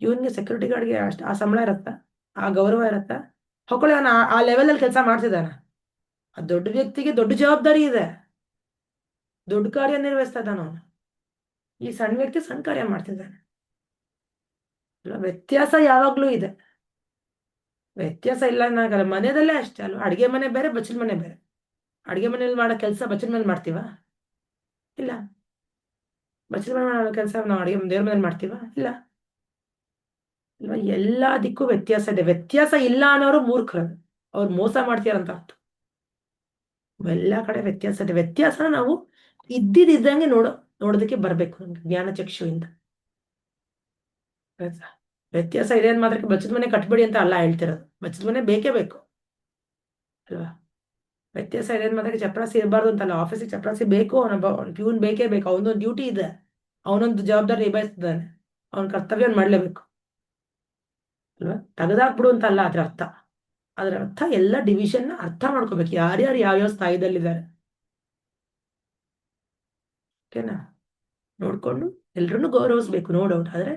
ಇವನ್ಗೆ ಸೆಕ್ಯೂರಿಟಿ ಗಾರ್ಡ್ಗೆ ಅಷ್ಟು ಆ ಸಂಬಳ ಇರತ್ತಾ? ಆ ಗೌರವ ಇರತ್ತಾ? ಹೊಕೊಳ್ಳಿ, ಅವನು ಆ ಲೆವೆಲಲ್ಲಿ ಕೆಲಸ ಮಾಡ್ತಿದ್ದಾನ. ಆ ದೊಡ್ಡ ವ್ಯಕ್ತಿಗೆ ದೊಡ್ಡ ಜವಾಬ್ದಾರಿ ಇದೆ, ದೊಡ್ಡ ಕಾರ್ಯ ನಿರ್ವಹಿಸ್ತಾ ಇದ್ದಾನ ಅವನು. ಈ ಸಣ್ಣ ವ್ಯಕ್ತಿ ಸಣ್ಣ ಕಾರ್ಯ ಮಾಡ್ತಿದ್ದಾನೆ. ವ್ಯತ್ಯಾಸ ಯಾವಾಗ್ಲೂ ಇದೆ, ವ್ಯತ್ಯಾಸ ಇಲ್ಲ ಅನ್ನೋಕ್ಕಲ್ಲ. ಮನೆಯಲ್ಲೇ ಅಷ್ಟೇ ಅಲ್ವಾ? ಅಡಿಗೆ ಮನೆ ಬೇರೆ, ಬಚ್ಚಲ ಮನೆ ಬೇರೆ. ಅಡಿಗೆ ಮನೇಲಿ ಮಾಡೋ ಕೆಲಸ ಬಚ್ಚಲ ಮನೇಲಿ ಮಾಡ್ತೀವ? ಇಲ್ಲ. ಬಚ್ಚಲ ಮನೆ ಮಾಡೋ ಕೆಲಸ ನಾವು ದೇವ್ರ ಮನೇಲಿ ಮಾಡ್ತೀವ? ಇಲ್ಲ. ಅಲ್ವಾ? ಎಲ್ಲದಕ್ಕೂ ವ್ಯತ್ಯಾಸ ಇದೆ. ವ್ಯತ್ಯಾಸ ಇಲ್ಲ ಅನ್ನೋರು ಮೂರ್ಖರು, ಅವ್ರು ಮೋಸ ಮಾಡ್ತೀರಂತ ಅರ್ಥ. ಎಲ್ಲಾ ಕಡೆ ವ್ಯತ್ಯಾಸ ಇದೆ. ವ್ಯತ್ಯಾಸನ ನಾವು ಇದ್ದಿದ್ದಂಗೆ ನೋಡೋದಕ್ಕೆ ಬರ್ಬೇಕು ನಮ್ಗೆ ಜ್ಞಾನ ಚಕ್ಷುವಿಂದ. ವ್ಯತ್ಯಾಸ ಇದೆ ಅಂದ್ ಮಾತ್ರಕ್ಕೆ ಬಚ್ಚದ ಮನೆ ಕಟ್ಬೇಡಿ ಅಂತ ಅಲ್ಲ ಹೇಳ್ತಿರೋದು. ಬಚ್ಚದ ಮನೆ ಬೇಕೇ ಬೇಕು ಅಲ್ವಾ? ವ್ಯತ್ಯಾಸ ಇದೆ ಅಂದ್ ಮಾತ್ರಕ್ಕೆ ಚಪರಾಸಿ ಇರಬಾರ್ದು ಅಂತಲ್ಲ. ಆಫೀಸಿಗೆ ಚಪರಾಸಿ ಬೇಕು, ಅವನ ಪ್ಯೂನ್ ಬೇಕೇ ಬೇಕು. ಅವನೊಂದು ಡ್ಯೂಟಿ ಇದೆ, ಅವನೊಂದು ಜವಾಬ್ದಾರಿ ನಿಭಾಯಿಸ್ತಿದ್ದಾನೆ, ಅವನ ಕರ್ತವ್ಯ ಮಾಡ್ಲೇಬೇಕು ಅಲ್ವಾ? ತೆಗೆದಾಕ್ಬಿಡು ಅಂತ ಅಲ್ಲ ಅದ್ರ ಅರ್ಥ. ಅದ್ರ ಅರ್ಥ ಎಲ್ಲ ಡಿವಿಷನ್ ಅರ್ಥ ಮಾಡ್ಕೋಬೇಕು, ಯಾರ್ಯಾರು ಯಾವ್ಯಾವ ಸ್ಥಾನದಲ್ಲಿದ್ದಾರೆ. ಓಕೆನಾ? ನೋಡ್ಕೊಂಡು ಎಲ್ರನ್ನೂ ಗೌರವಿಸ್ಬೇಕು, ನೋ ಡೌಟ್. ಆದ್ರೆ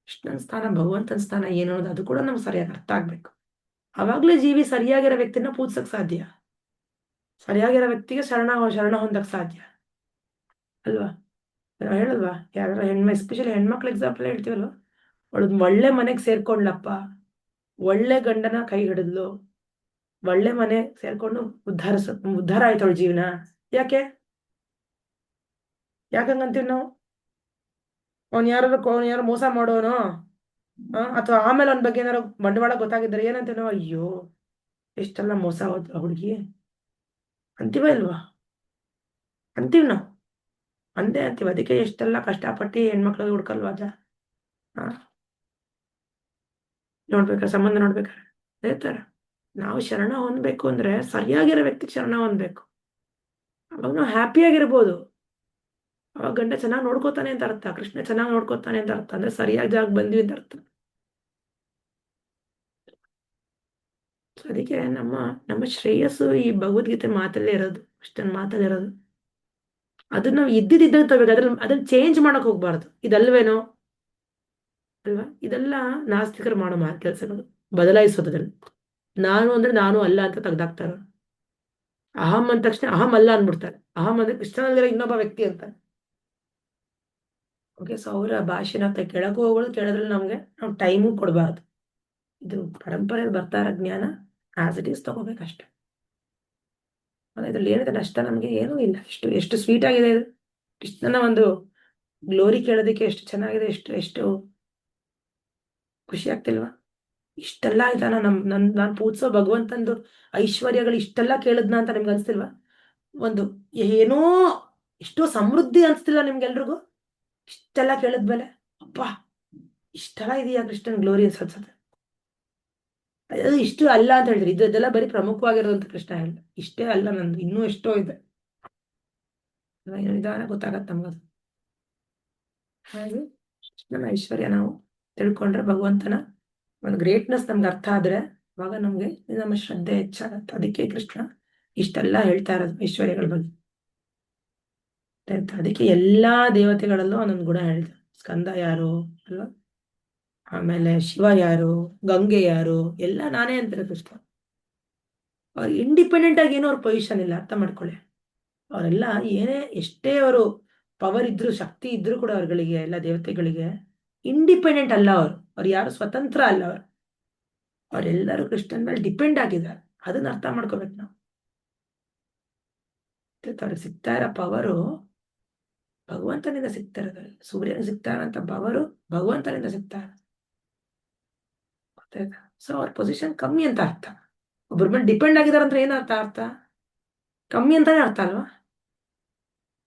ಕೃಷ್ಣನ ಸ್ಥಾನ, ಭಗವಂತನ ಸ್ಥಾನ ಏನು ಅನ್ನೋದು ಅದು ಕೂಡ ನಮ್ಗೆ ಸರಿಯಾಗಿ ಅರ್ಥ ಆಗ್ಬೇಕು. ಅವಾಗ್ಲೇ ಜೀವಿ ಸರಿಯಾಗಿರೋ ವ್ಯಕ್ತಿನ ಪೂಜಿಸಕ್ ಸಾಧ್ಯ, ಸರಿಯಾಗಿರೋ ವ್ಯಕ್ತಿಗೆ ಶರಣ ಹೊಂದಕ್ ಸಾಧ್ಯ ಅಲ್ವಾ? ನಾವು ಹೇಳಲ್ವಾ, ಯಾರು ಎಸ್ಪೆಷಲಿ ಹೆಣ್ಮಕ್ಳ ಎಕ್ಸಾಂಪಲ್ ಹೇಳ್ತೀವಲ್ವ, ಅವಳು ಒಳ್ಳೆ ಮನೆಗೆ ಸೇರ್ಕೊಂಡ್ಲಪ್ಪ, ಒಳ್ಳೆ ಗಂಡನ ಕೈ ಹಿಡಿದ್ಲು, ಒಳ್ಳೆ ಮನೆ ಸೇರ್ಕೊಂಡು ಉದ್ಧಾರ ಆಯ್ತವಳ ಜೀವನ. ಯಾಕಂಗಂತೀವಿ ನಾವು? ಅವ್ನು ಯಾರು ಮೋಸ ಮಾಡೋನು, ಅಥವಾ ಆಮೇಲೆ ಅವನ ಬಗ್ಗೆ ಏನಾರು ಬಂಡವಾಳ ಗೊತ್ತಾಗಿದ್ರೆ ಏನಂತೀವಿ ನಾವು? ಅಯ್ಯೋ ಎಷ್ಟೆಲ್ಲ ಮೋಸ ಹೋದ ಹುಡುಗಿ ಅಂತೀವ ಇಲ್ವಾ? ಅಂತೀವಿ ನಾವು, ಅಂತೀವಿ. ಅದಕ್ಕೆ ಎಷ್ಟೆಲ್ಲ ಕಷ್ಟಪಟ್ಟು ಹೆಣ್ಮಕ್ಳಿಗೆ ಹುಡ್ಕಲ್ವಾ ಅದ? ನೋಡ್ಬೇಕ, ಸಂಬಂಧ ನೋಡ್ಬೇಕಾರೆ ಅದೇ ತರ ನಾವು ಶರಣ ಹೊಂದ್ಬೇಕು ಅಂದ್ರೆ ಸರಿಯಾಗಿರೋ ವ್ಯಕ್ತಿಗೆ ಶರಣ ಹೊಂದ್ಬೇಕು. ಅವಾಗ ನಾವು ಹ್ಯಾಪಿಯಾಗಿರ್ಬೋದು. ಅವಾಗ ಗಂಡ ಚೆನ್ನಾಗಿ ನೋಡ್ಕೋತಾನೆ ಅಂತ ಅರ್ಥ, ಕೃಷ್ಣ ಚೆನ್ನಾಗಿ ನೋಡ್ಕೋತಾನೆ ಅಂತ ಅರ್ಥ. ಅಂದ್ರೆ ಸರಿಯಾದ ಜಾಗ ಬಂದ್ವಿ ಅಂತ ಅರ್ಥ. ಅದಕ್ಕೆ ನಮ್ಮ ಶ್ರೇಯಸ್ಸು ಈ ಭಗವದ್ಗೀತೆ ಮಾತಲ್ಲೇ ಇರೋದು, ಕೃಷ್ಣನ್ ಮಾತಲ್ಲೇ ಇರೋದು. ಅದನ್ನ ನಾವು ಇದ್ದಿದ್ದಂಗೆ ತಗೋಬೇಕು, ಅದನ್ನ ಚೇಂಜ್ ಮಾಡಕ್ ಹೋಗ್ಬಾರ್ದು. ಇದಲ್ವೇನೋ ಅಲ್ವಾ? ಇದೆಲ್ಲ ನಾಸ್ತಿಕರು ಮಾಡೋ ಕೆಲಸಗಳು. ಬದಲಾಯಿಸೋದ್ರಲ್ಲಿ. ನಾನು ಅಂದ್ರೆ ನಾನು ಅಲ್ಲ ಅಂತ ತೆಗ್ದಾಕ್ತಾರೆ. ಅಹಂ ಅಂದ ತಕ್ಷಣ ಅಹಂ ಅಲ್ಲ ಅಂದ್ಬಿಡ್ತಾರೆ. ಅಹಂ ಅಂದ್ರೆ ಕೃಷ್ಣನಲ್ಲಿರೋ ಇನ್ನೊಬ್ಬ ವ್ಯಕ್ತಿ ಅಂತ. ಓಕೆ, ಸೊ ಅವರ ಭಾಷೆನ ಕೇಳಕ್ಕೂ ಹೋಗೋದು, ಕೇಳೋದ್ರಲ್ಲಿ ನಾವು ಟೈಮು ಕೊಡಬಾರ್ದು. ಇದು ಪರಂಪರೆಯಲ್ಲಿ ಬರ್ತಾ ಇರೋ ಜ್ಞಾನ ಆಸ್ ಇಟ್ ಈಸ್ ತಗೋಬೇಕಷ್ಟೆ. ಇದ್ರಲ್ಲಿ ಏನಿದೆ ನಷ್ಟ ನಮಗೆ ಏನೂ ಇಲ್ಲ. ಎಷ್ಟು ಸ್ವೀಟ್ ಆಗಿದೆ ಇದು. ಕೃಷ್ಣನ ಒಂದು ಗ್ಲೋರಿ ಕೇಳೋದಕ್ಕೆ ಎಷ್ಟು ಚೆನ್ನಾಗಿದೆ, ಎಷ್ಟು ಖುಷಿ ಆಗ್ತಿಲ್ವಾ? ಇಷ್ಟೆಲ್ಲ ಆಯ್ತಾನ ನಾನು ಪೂಜಿಸೋ ಭಗವಂತಂದು ಐಶ್ವರ್ಯಗಳು ಇಷ್ಟೆಲ್ಲ ಕೇಳಿದ್ನ ಅಂತ ನಿಮ್ಗೆ ಅನ್ಸ್ತಿಲ್ವಾ? ಒಂದು ಏನೋ ಎಷ್ಟೋ ಸಮೃದ್ಧಿ ಅನ್ಸ್ತಿಲ್ಲ ನಿಮ್ಗೆಲ್ರಿಗೂ? ಇಷ್ಟೆಲ್ಲ ಕೇಳಿದ್ಮೇಲೆ ಅಪ್ಪ ಇಷ್ಟೆಲ್ಲ ಇದೆಯಾ ಕೃಷ್ಣನ್ ಗ್ಲೋರಿ ಅನ್ಸುತ್ತೆ. ಅದು ಇಷ್ಟು ಅಲ್ಲ ಅಂತ ಹೇಳಿದ್ರಿ. ಇದೆಲ್ಲ ಬರೀ ಪ್ರಮುಖವಾಗಿರೋದಂತ ಕೃಷ್ಣ ಹೇಳಿದ. ಇಷ್ಟೇ ಅಲ್ಲ, ನಂದು ಇನ್ನೂ ಎಷ್ಟೋ ಇದೆ. ನಿಧಾನ ಗೊತ್ತಾಗತ್ತೆ ನಮ್ಗದು. ಹಾಗೆ ಕೃಷ್ಣನ ಐಶ್ವರ್ಯ ನಾವು ತಿಳ್ಕೊಂಡ್ರೆ, ಭಗವಂತನ ಒಂದು ಗ್ರೇಟ್ನೆಸ್ ನಮ್ಗೆ ಅರ್ಥ ಆದ್ರೆ, ಅವಾಗ ನಮ್ಗೆ ನಮ್ಮ ಶ್ರದ್ಧೆ ಹೆಚ್ಚಾಗತ್ತೆ. ಅದಕ್ಕೆ ಕೃಷ್ಣ ಇಷ್ಟೆಲ್ಲ ಹೇಳ್ತಾ ಇರೋದು ಐಶ್ವರ್ಯಗಳ ಬಗ್ಗೆ. ಅದಕ್ಕೆ ಎಲ್ಲಾ ದೇವತೆಗಳಲ್ಲೂ ಒಂದೊಂದು ಗುಣ ಹೇಳಿದ. ಸ್ಕಂದ ಯಾರು ಅಲ್ವಾ, ಆಮೇಲೆ ಶಿವ ಯಾರು, ಗಂಗೆ ಯಾರು, ಎಲ್ಲ ನಾನೇ ಅಂತಾರೆ ಕೃಷ್ಣ. ಅವ್ರು ಇಂಡಿಪೆಂಡೆಂಟ್ ಆಗಿ ಏನೋ ಅವ್ರ ಪೊಸಿಷನ್ ಇಲ್ಲ, ಅರ್ಥ ಮಾಡ್ಕೊಳ್ಳಿ. ಅವರೆಲ್ಲ ಎಷ್ಟೇ ಅವರು ಪವರ್ ಇದ್ರು, ಶಕ್ತಿ ಇದ್ರು ಕೂಡ ಅವ್ರಗಳಿಗೆ, ಎಲ್ಲ ದೇವತೆಗಳಿಗೆ ಇಂಡಿಪೆಂಡೆಂಟ್ ಅಲ್ಲ. ಅವ್ರು ಯಾರು ಸ್ವತಂತ್ರ ಅಲ್ಲ. ಅವರೆಲ್ಲರೂ ಕೃಷ್ಣನ ಮೇಲೆ ಡಿಪೆಂಡ್ ಆಗಿದ್ದಾರೆ. ಅದನ್ನ ಅರ್ಥ ಮಾಡ್ಕೋಬೇಕು ನಾವು. ಅವ್ರಿಗೆ ಸಿಗ್ತಾ ಇರೋ ಪವರು ಭಗವಂತನಿಂದ ಸಿಗ್ತಾ ಇರೋದು. ಸೂರ್ಯನಿಗೆ ಸಿಗ್ತಾ ಇರೋಂಥ ಪವರು ಭಗವಂತನಿಂದ ಸಿಗ್ತಾ ಇರೋದು. ಗೊತ್ತಾಯ್ತಾ? ಸೊ ಅವ್ರ ಪೊಸಿಷನ್ ಕಮ್ಮಿ ಅಂತ ಅರ್ಥ. ಒಬ್ಬರ ಮೇಲೆ ಡಿಪೆಂಡ್ ಆಗಿದಾರೆ ಅಂದ್ರೆ ಏನರ್ಥ? ಕಮ್ಮಿ ಅಂತಾನೆ ಅರ್ಥ ಅಲ್ವಾ?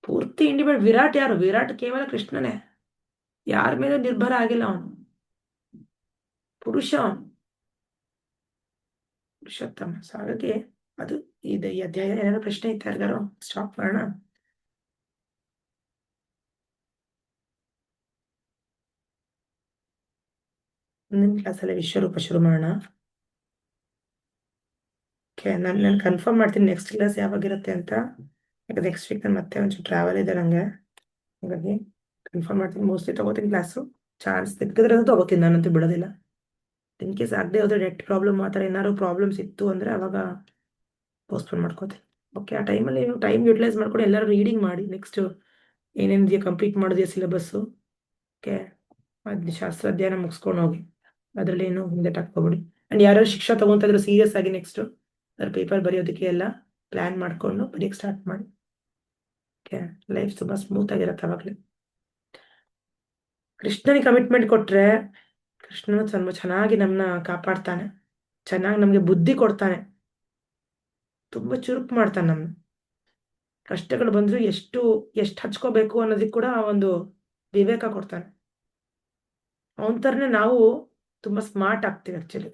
ಪೂರ್ತಿ ಇಂಡಿಪೆಂಡೆಂಟ್. ವಿರಾಟ್ ಯಾರು? ವಿರಾಟ್ ಕೇವಲ ಕೃಷ್ಣನೇ. ಯಾರ ಮೇಲೆ ನಿರ್ಭರ ಆಗಿಲ್ಲ ಅವನು. ಪುರುಷ ಅವನು, ಪುರುಷೋತ್ತಮ. ಸೊ ಹಾಗಾಗಿ ಅದು ಇದೆ. ಈ ಅಧ್ಯಾಯ ಏನಾದ್ರು ಪ್ರಶ್ನೆ ಇತ್ತ ಯಾರಿಗಾರು? ಸ್ಟಾಪ್ ಮಾಡೋಣ. ಮುಂದಿನ ಕ್ಲಾಸಲ್ಲಿ ವಿಶ್ವರೂಪ ಶುರು ಮಾಡೋಣ. ಓಕೆ, ನಾನು ಕನ್ಫರ್ಮ್ ಮಾಡ್ತೀನಿ ನೆಕ್ಸ್ಟ್ ಕ್ಲಾಸ್ ಯಾವಾಗಿರುತ್ತೆ ಅಂತ. ಯಾಕಂದ್ರೆ ನೆಕ್ಸ್ಟ್ ವೀಕ್ ನಾನು ಮತ್ತೆ ಒಂಚೂರು ಟ್ರಾವೆಲ್ ಇದೆ ನನಗೆ. ಹಾಗಾಗಿ ಕನ್ಫರ್ಮ್ ಮಾಡ್ತೀನಿ. ಮೋಸ್ಟ್ಲಿ ತಗೋತೀನಿ ಕ್ಲಾಸು. ಚಾನ್ಸ್ ಸಿಕ್ಕಿದ್ರೆ ತಗೋತೀನಿ, ನಾನಂತೂ ಬಿಡೋದಿಲ್ಲ. ಇನ್ ಕೇಸ್ ಆಗದೆ ಹೋದ್ರೆ ನೆಟ್ ಪ್ರಾಬ್ಲಮ್ ಆ ಥರ ಏನಾದ್ರು ಪ್ರಾಬ್ಲಮ್ಸ್ ಇತ್ತು ಅಂದರೆ ಅವಾಗ ಪೋಸ್ಟ್ಪೋನ್ ಮಾಡ್ಕೋತೀನಿ. ಓಕೆ, ಆ ಟೈಮಲ್ಲಿ ನೀವು ಟೈಮ್ ಯುಟಿಲೈಸ್ ಮಾಡ್ಕೊಂಡು ಎಲ್ಲರೂ ರೀಡಿಂಗ್ ಮಾಡಿ. ನೆಕ್ಸ್ಟ್ ಏನೇನಿದೆಯಾ ಕಂಪ್ಲೀಟ್ ಮಾಡೋದಿದೆಯಾ ಸಿಲೆಬಸ್ಸು. ಓಕೆ, ಅದು ಶಾಸ್ತ್ರ ಅಧ್ಯಯನ ಮುಗಿಸ್ಕೊಂಡು ಹೋಗಿ. ಅದರಲ್ಲಿ ಏನು ಹಿಂದೆ ಹಾಕ್ಕೋಬಿಡಿ. ಆ್ಯಂಡ್ ಯಾರ್ಯಾರು ಶಿಕ್ಷಾ ತೊಗೊತಾ ಇದ್ರು ಸೀರಿಯಸ್ ಆಗಿ ನೆಕ್ಸ್ಟು ಅದ್ರ ಪೇಪರ್ ಬರೆಯೋದಕ್ಕೆ ಎಲ್ಲ ಪ್ಲ್ಯಾನ್ ಮಾಡಿಕೊಂಡು ಬರೆಯೋಕ್ಕೆ ಸ್ಟಾರ್ಟ್ ಮಾಡಿ. ಓಕೆ, ಲೈಫ್ ತುಂಬ ಸ್ಮೂತ್ ಆಗಿರುತ್ತೆ ಅವಾಗಲೇ. ಕೃಷ್ಣನಿಗೆ ಕಮಿಟ್ಮೆಂಟ್ ಕೊಟ್ಟರೆ ಕೃಷ್ಣನು ತುಂಬ ಚೆನ್ನಾಗಿ ನಮ್ಮನ್ನ ಕಾಪಾಡ್ತಾನೆ, ಚೆನ್ನಾಗಿ ನಮಗೆ ಬುದ್ಧಿ ಕೊಡ್ತಾನೆ, ತುಂಬ ಚುರುಕು ಮಾಡ್ತಾನೆ ನಮ್ಮನ್ನ. ಕಷ್ಟಗಳು ಬಂದರೂ ಎಷ್ಟು ಹಚ್ಕೋಬೇಕು ಅನ್ನೋದಕ್ಕೆ ಕೂಡ ಒಂದು ವಿವೇಕ ಕೊಡ್ತಾನೆ. ಅವನ ಥರನೇ ನಾವು ತುಂಬ ಸ್ಮಾರ್ಟ್ ಆಗ್ತೀವಿ ಆ್ಯಕ್ಚುಲಿ.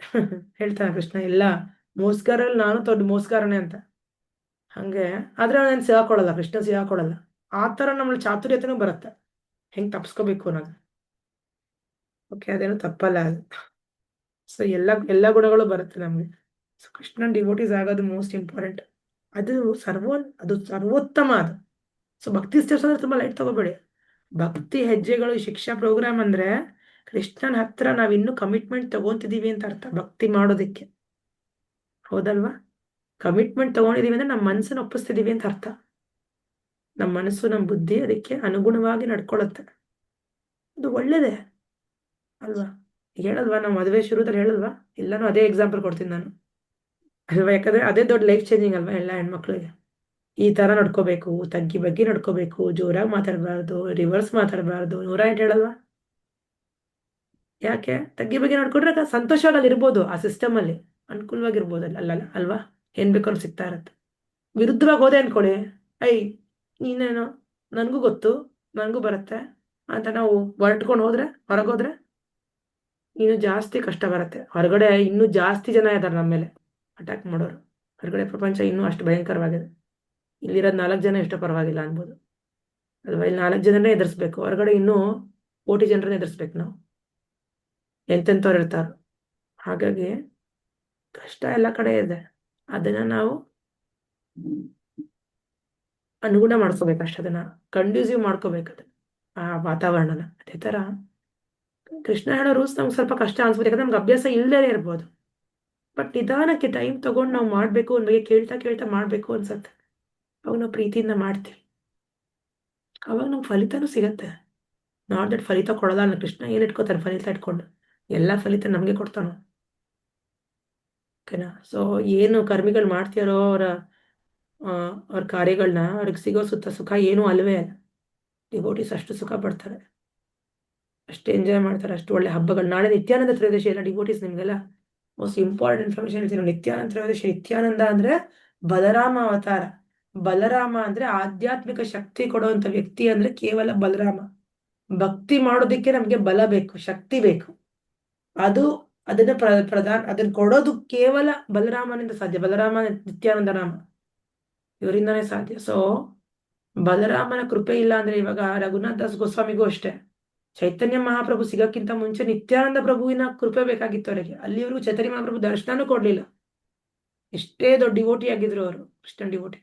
ಹೇಳ್ತಾನೆ ಕೃಷ್ಣ, ಎಲ್ಲ ಮೋಸ್ಗಾರಲ್ಲಿ ನಾನು ದೊಡ್ಡ ಮೋಸ್ಗಾರನೇ ಅಂತ. ಹಾಗೆ ಆದರೆ ನಾನು ಸಿಗಾಕೊಳ್ಳಲ್ಲ, ಕೃಷ್ಣ ಸಿಗಾಕೊಳ್ಳಲ್ಲ. ಆ ಥರ ನಮ್ಮಲ್ಲಿ ಚಾತುರ್ಯತೆನೂ ಬರುತ್ತೆ, ಹೆಂಗೆ ತಪ್ಸ್ಕೋಬೇಕು ಅನ್ನೋದು. ಓಕೆ, ಅದೇನು ತಪ್ಪಲ್ಲ ಅದು. ಸೊ ಎಲ್ಲ ಗುಣಗಳು ಬರುತ್ತೆ ನಮಗೆ. ಸೊ ಕೃಷ್ಣನ್ ಡಿವೋಟೀಸ್ ಆಗೋದು ಮೋಸ್ಟ್ ಇಂಪಾರ್ಟೆಂಟ್. ಅದು ಸರ್ವೋತ್ತಮ ಅದು. ಸೊ ಭಕ್ತಿ ಸ್ಟೆಪ್ಸ್ ಅಂದ್ರೆ ತುಂಬ ಲೈಟ್ ತಗೋಬೇಡಿ. ಭಕ್ತಿ ಹೆಜ್ಜೆಗಳು ಶಿಕ್ಷಾ ಪ್ರೋಗ್ರಾಮ್ ಅಂದರೆ ಕೃಷ್ಣನ ಹತ್ರ ನಾವಿನ್ನೂ ಕಮಿಟ್ಮೆಂಟ್ ತಗೊಂತಿದ್ದೀವಿ ಅಂತ ಅರ್ಥ. ಭಕ್ತಿ ಮಾಡೋದಕ್ಕೆ, ಹೌದಲ್ವಾ? ಕಮಿಟ್ಮೆಂಟ್ ತಗೊಂಡಿದ್ದೀವಿ ಅಂದರೆ ನಮ್ಮ ಮನಸ್ಸನ್ನು ಒಪ್ಪಿಸ್ತಿದ್ದೀವಿ ಅಂತ ಅರ್ಥ. ನಮ್ಮ ಮನಸ್ಸು, ನಮ್ಮ ಬುದ್ಧಿ ಅದಕ್ಕೆ ಅನುಗುಣವಾಗಿ ನಡ್ಕೊಳ್ಳುತ್ತೆ. ಅದು ಒಳ್ಳೇದೇ ಅಲ್ವಾ? ಹೇಳಲ್ವಾ, ನಾವು ಮದುವೆ ಶುರುದಲ್ಲಿ ಹೇಳಲ್ವಾ? ಎಲ್ಲನೂ ಅದೇ ಎಕ್ಸಾಂಪಲ್ ಕೊಡ್ತೀನಿ ನಾನು ಅಲ್ವಾ? ಯಾಕಂದರೆ ಅದೇ ದೊಡ್ಡ ಲೈಫ್ ಚೇಂಜಿಂಗ್ ಅಲ್ವಾ ಎಲ್ಲ ಹೆಣ್ಮಕ್ಳಿಗೆ. ಈ ಥರ ನಡ್ಕೋಬೇಕು, ತಗ್ಗಿ ಬಗ್ಗೆ ನಡ್ಕೋಬೇಕು, ಜೋರಾಗಿ ಮಾತಾಡಬಾರ್ದು, ರಿವರ್ಸ್ ಮಾತಾಡಬಾರ್ದು, 108 ಹೇಳಲ್ವಾ? ಯಾಕೆ? ತಗ್ಗಿ ಬಗ್ಗೆ ನಡ್ಕೊಂಡ್ರೆ ಸಂತೋಷವಾಗಿ ಇರ್ಬೋದು, ಆ ಸಿಸ್ಟಮಲ್ಲಿ ಅನುಕೂಲವಾಗಿರ್ಬೋದು. ಅಲ್ವಾ? ಏನು ಬೇಕಾದ್ರೂ ಸಿಗ್ತಾ ಇರತ್ತೆ. ವಿರುದ್ಧವಾಗಿ ಹೋದೆ ಅನ್ಕೊಳ್ಳಿ, ನೀನೇನು ನನಗೂ ಗೊತ್ತು, ನನಗೂ ಬರುತ್ತೆ ಅಂತ ನಾವು ಹೊರಟ್ಕೊಂಡು ಹೊರಗೋದ್ರೆ ಇನ್ನೂ ಜಾಸ್ತಿ ಕಷ್ಟ ಬರುತ್ತೆ. ಹೊರಗಡೆ ಇನ್ನೂ ಜಾಸ್ತಿ ಜನ ಇದ್ದಾರೆ ನಮ್ಮ ಮೇಲೆ ಅಟ್ಯಾಕ್ ಮಾಡೋರು. ಹೊರಗಡೆ ಪ್ರಪಂಚ ಇನ್ನೂ ಅಷ್ಟು ಭಯಂಕರವಾಗಿದೆ. ಇಲ್ಲಿರೋದು 4 ಜನ ಎಷ್ಟೋ ಪರವಾಗಿಲ್ಲ ಅನ್ಬೋದು ಅಲ್ವಾ? ಇಲ್ಲಿ 4 ಜನರನ್ನೇ ಎದುರಿಸ್ಬೇಕು, ಹೊರಗಡೆ ಇನ್ನೂ ಕೋಟಿ ಜನರನ್ನ ಎದುರಿಸ್ಬೇಕು ನಾವು. ಎಂತೆಂಥವ್ರು ಇರ್ತಾರೋ. ಹಾಗಾಗಿ ಕಷ್ಟ ಎಲ್ಲ ಕಡೆ ಇದೆ. ಅದನ್ನ ನಾವು ಅನುಗುಣ ಮಾಡ್ಕೋಬೇಕಷ್ಟೆ, ಅದನ್ನ ಕಂಡ್ಯೂಸಿವ್ ಮಾಡ್ಕೋಬೇಕು ಆ ವಾತಾವರಣನ. ಅದೇ ಥರ ಕೃಷ್ಣ ಹೇಳೋ ರೂಲ್ಸ್ ನಮ್ಗೆ ಸ್ವಲ್ಪ ಕಷ್ಟ ಅನ್ಸ್ಬೋದು, ಯಾಕಂದ್ರೆ ನಮ್ಗೆ ಅಭ್ಯಾಸ ಇಲ್ಲದೇ ಇರ್ಬೋದು. ಬಟ್ ನಿಧಾನಕ್ಕೆ ಟೈಮ್ ತಗೊಂಡು ನಾವು ಮಾಡಬೇಕು ಒಂದು ಬಗ್ಗೆ ಕೇಳ್ತಾ ಕೇಳ್ತಾ ಮಾಡಬೇಕು ಅನ್ಸತ್ತೆ. ಅವಾಗ ನಾವು ಪ್ರೀತಿಯಿಂದ ಮಾಡ್ತೀವಿ, ಅವಾಗ ನಮ್ಗೆ ಫಲಿತನೂ ಸಿಗತ್ತೆ. ನಾಟ್ ದಟ್ ಫಲಿತ ಕೊಡಲ್ಲ ಅಲ್ಲ, ಕೃಷ್ಣ ಏನು ಇಟ್ಕೋತಾನೆ ಫಲಿತ ಇಟ್ಕೊಂಡು, ಎಲ್ಲ ಫಲಿತ ನಮಗೆ ಕೊಡ್ತಾನೋ. ಓಕೆನಾ? ಸೊ ಏನು ಕರ್ಮಿಗಳು ಮಾಡ್ತೀಯಾರೋ ಅವ್ರ ಕಾರ್ಯಗಳನ್ನ, ಅವ್ರಿಗೆ ಸಿಗೋ ಸುಖ ಏನೂ ಅಲ್ವೇ ಅಲ್ಲ. ಡಿವೋಟೀಸ್ ಅಷ್ಟು ಸುಖ ಪಡ್ತಾರೆ, ಅಷ್ಟು ಎಂಜಾಯ್ ಮಾಡ್ತಾರೆ, ಅಷ್ಟು ಒಳ್ಳೆ ಹಬ್ಬಗಳು. ನಾಳೆ ನಿತ್ಯಾನಂದ ತ್ರಯೋದಶಿ ಎಲ್ಲ ಡಿವೋಟೀಸ್, ನಿಮಗೆಲ್ಲ ಮೋಸ್ಟ್ ಇಂಪಾರ್ಟೆಂಟ್ ಇನ್ಫಾರ್ಮೇಶನ್ ಹೇಳ್ತೀನಿ. ನಿತ್ಯಾನಂದ ತ್ರಯೋದಶಿ, ನಿತ್ಯಾನಂದ ಅಂದ್ರೆ ಬಲರಾಮ ಅವತಾರ. ಬಲರಾಮ ಅಂದ್ರೆ ಆಧ್ಯಾತ್ಮಿಕ ಶಕ್ತಿ ಕೊಡುವಂತ ವ್ಯಕ್ತಿ ಅಂದ್ರೆ ಕೇವಲ ಬಲರಾಮ. ಭಕ್ತಿ ಮಾಡೋದಕ್ಕೆ ನಮ್ಗೆ ಬಲ ಬೇಕು, ಶಕ್ತಿ ಬೇಕು. ಅದನ್ನ ಅದನ್ನ ಕೊಡೋದು ಕೇವಲ ಬಲರಾಮನಿಂದ ಸಾಧ್ಯ. ಬಲರಾಮ ನಿತ್ಯಾನಂದ ರಾಮ ಇವರಿಂದಾನೇ ಸಾಧ್ಯ. ಸೊ ಬಲರಾಮನ ಕೃಪೆ ಇಲ್ಲ ಅಂದ್ರೆ, ಇವಾಗ ರಘುನಾಥ ದಾಸ್ ಗೋಸ್ವಾಮಿಗೂ ಅಷ್ಟೇ, ಚೈತನ್ಯ ಮಹಾಪ್ರಭು ಸಿಗಕ್ಕಿಂತ ಮುಂಚೆ ನಿತ್ಯಾನಂದ ಪ್ರಭುವಿನ ಕೃಪೆ ಬೇಕಾಗಿತ್ತು ಅವರಿಗೆ. ಅಲ್ಲಿವರೆಗೂ ಚೈತನ್ಯ ಮಹಾಪ್ರಭು ದರ್ಶನನೂ ಕೊಡ್ಲಿಲ್ಲ, ಎಷ್ಟೇ ದೊಡ್ಡ ಡಿವೋಟಿ ಆಗಿದ್ರು ಅವರು, ಕೃಷ್ಣನ್ ಡಿವೋಟಿ.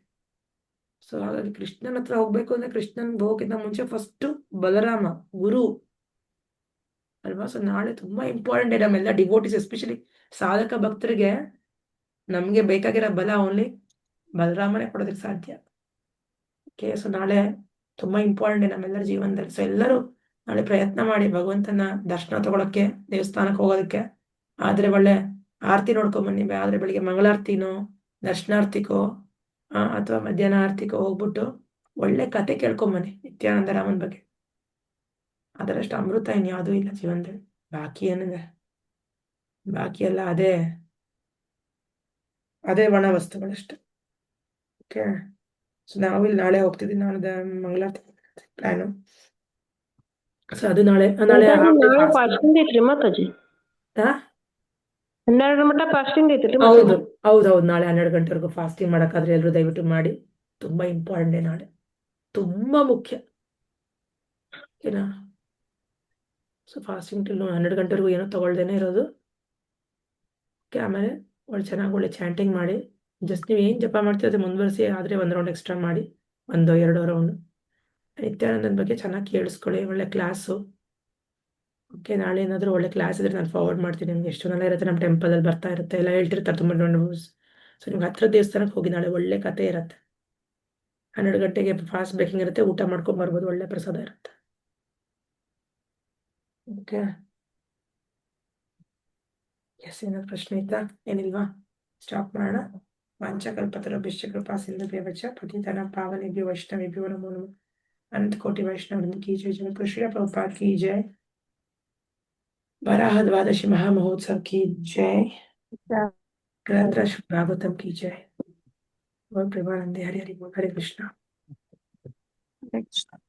ಸೊ ಹಾಗಾಗಿ ಕೃಷ್ಣನ ಹತ್ರ ಹೋಗ್ಬೇಕು ಅಂದ್ರೆ, ಕೃಷ್ಣನ್ ಹೋಗೋಕ್ಕಿಂತ ಮುಂಚೆ ಫಸ್ಟ್ ಬಲರಾಮ ಗುರು ಅಲ್ವಾ? ಸೊ ನಾಳೆ ತುಂಬಾ ಇಂಪಾರ್ಟೆಂಟ್ ಇದೆ ನಮ್ಮೆಲ್ಲ ಡಿವೋಟಿಸ್, ಎಸ್ಪೆಷಲಿ ಸಾಧಕ ಭಕ್ತರಿಗೆ. ನಮ್ಗೆ ಬೇಕಾಗಿರೋ ಬಲ ಓನ್ಲಿ ಬಲರಾಮನೇ ಕೊಡೋದಕ್ಕೆ ಸಾಧ್ಯ. ಓಕೆ, ಸೊ ನಾಳೆ ತುಂಬಾ ಇಂಪಾರ್ಟೆಂಟ್ ನಮ್ಮೆಲ್ಲರ ಜೀವನದಲ್ಲಿ. ಸೊ ಎಲ್ಲರೂ ನಾಳೆ ಪ್ರಯತ್ನ ಮಾಡಿ ಭಗವಂತನ ದರ್ಶನ ತಗೊಳಕ್ಕೆ, ದೇವಸ್ಥಾನಕ್ಕೆ ಹೋಗೋದಕ್ಕೆ. ಆದ್ರೆ ಒಳ್ಳೆ ಆರತಿ ನೋಡ್ಕೊಂಡ್ ಬನ್ನಿ. ಆದ್ರೆ ಬೆಳಿಗ್ಗೆ ಮಂಗಳಾರತಿನೋ ದರ್ಶನಾರ್ತಿಕೋ ಅಥವಾ ಮಧ್ಯಾಹ್ನ ಆರ್ತಿಕೋ ಹೋಗ್ಬಿಟ್ಟು ಒಳ್ಳೆ ಕತೆ ಕೇಳ್ಕೊಂಬನ್ನಿ ನಿತ್ಯಾನಂದ ರಾಮನ್ ಬಗ್ಗೆ. ಅದರಷ್ಟು ಅಮೃತ ಇನ್ಯಾವುದೂ ಇಲ್ಲ ಜೀವನದಲ್ಲಿ. ಬಾಕಿ ಏನಿದೆ, ಬಾಕಿ ಎಲ್ಲ ಅದೇ ಒಣ ವಸ್ತುಗಳಷ್ಟೆ. ಓಕೆ, ಸೊ ನಾವಿಲ್ಲಿ ನಾಳೆ ಹೋಗ್ತಿದ್ದೀವಿ. ನಾಳೆ ಮಂಗಳಾರತಿ ಪ್ಲಾನು. ಸೊ ಅದು ನಾಳೆ ಫಾಸ್ಟಿಂಗ್ ಐತ್ರಿ ಮಾತಾಜಿ? 12 ಮಟ್ಟ ಫಾಸ್ಟಿಂಗ್ ಐತ್ರಿ? ಹೌದು, ನಾಳೆ 12 ಗಂಟೆವರೆಗೂ ಫಾಸ್ಟಿಂಗ್ ಮಾಡಕ್ಕಾದ್ರೆ ಎಲ್ರು ದಯವಿಟ್ಟು ಮಾಡಿ. ತುಂಬಾ ಇಂಪಾರ್ಟೆಂಟ್ ನಾಳೆ, ತುಂಬಾ ಮುಖ್ಯ. ಓಕೆನಾ? ಸೊ ಫಾಸ್ಟಿಂಗ್ ಟಿಲ್ 12 ಗಂಟೆವರೆಗೂ ಏನೋ ತಗೊಳ್ದೇನೆ ಇರೋದು. ಓಕೆ, ಆಮೇಲೆ ಒಳ್ಳೆ ಚಾಂಟಿಂಗ್ ಮಾಡಿ. ಜಸ್ಟ್ ನೀವು ಏನ್ ಜಪ ಮಾಡ್ತೀರ ಮುಂದುವರಿಸಿ. ಆದ್ರೆ 1 ರೌಂಡ್ ಎಕ್ಸ್ಟ್ರಾ ಮಾಡಿ, 1-2 ರೌಂಡ್. ನಿತ್ಯಾನಂದನ ಬಗ್ಗೆ ಚೆನ್ನಾಗಿ ಕೇಳಿಸ್ಕೊಳ್ಳಿ, ಒಳ್ಳೆ ಕ್ಲಾಸು. ಓಕೆ, ನಾಳೆ ಏನಾದರೂ ಒಳ್ಳೆ ಕ್ಲಾಸ್ ಇದ್ರೆ ನಾನು ಫಾರ್ವರ್ಡ್ ಮಾಡ್ತೀನಿ ನಿಮ್ಗೆ. ಎಷ್ಟು ಜನ ಇರುತ್ತೆ ನಮ್ಮ ಟೆಂಪಲಲ್ಲಿ ಬರ್ತಾ ಇರುತ್ತೆ, ಎಲ್ಲ ಹೇಳ್ತಿರ್ತಾರೆ ತುಂಬ ನ್ಯೂಸ್. ಸೊ ನಿಮ್ಗೆ ಹತ್ರ ದೇವಸ್ಥಾನಕ್ಕೆ ಹೋಗಿ, ನಾಳೆ ಒಳ್ಳೆ ಕತೆ ಇರುತ್ತೆ. 12 ಗಂಟೆಗೆ ಫಾಸ್ಟ್ ಬ್ರೇಕಿಂಗ್ ಇರುತ್ತೆ, ಊಟ ಮಾಡ್ಕೊಂಡು ಬರ್ಬೋದು, ಒಳ್ಳೆ ಪ್ರಸಾದ ಇರುತ್ತೆ. ಓಕೆ, ಎಸ್, ಏನಾದ್ರು ಪ್ರಶ್ನೆ ಇತ್ತಾ? ಏನಿಲ್ವಾ? ಸ್ಟಾಪ್ ಮಾಡೋಣ. ವಾಂಛಕಲ್ಪತರುಭ್ಯಶ್ಚ ಕೃಪಾ ಸಿಂಧುಭ್ಯಶ್ಚ ಪತಿತಾನಾಂ ಪಾವನೇಭ್ಯೋ ವೈಷ್ಣವೇಭ್ಯೋ ನಮೋ ನಮಃ. अनंत कोटि वैष्णव वृंद की जय। जय श्री प्रभुपाद की जय। वराह द्वादशी महामहोत्सव की जय। भागवतम की जय। और प्रेमानंदे हरि हरि बोल। हरे कृष्णा। हरे कृष्ण।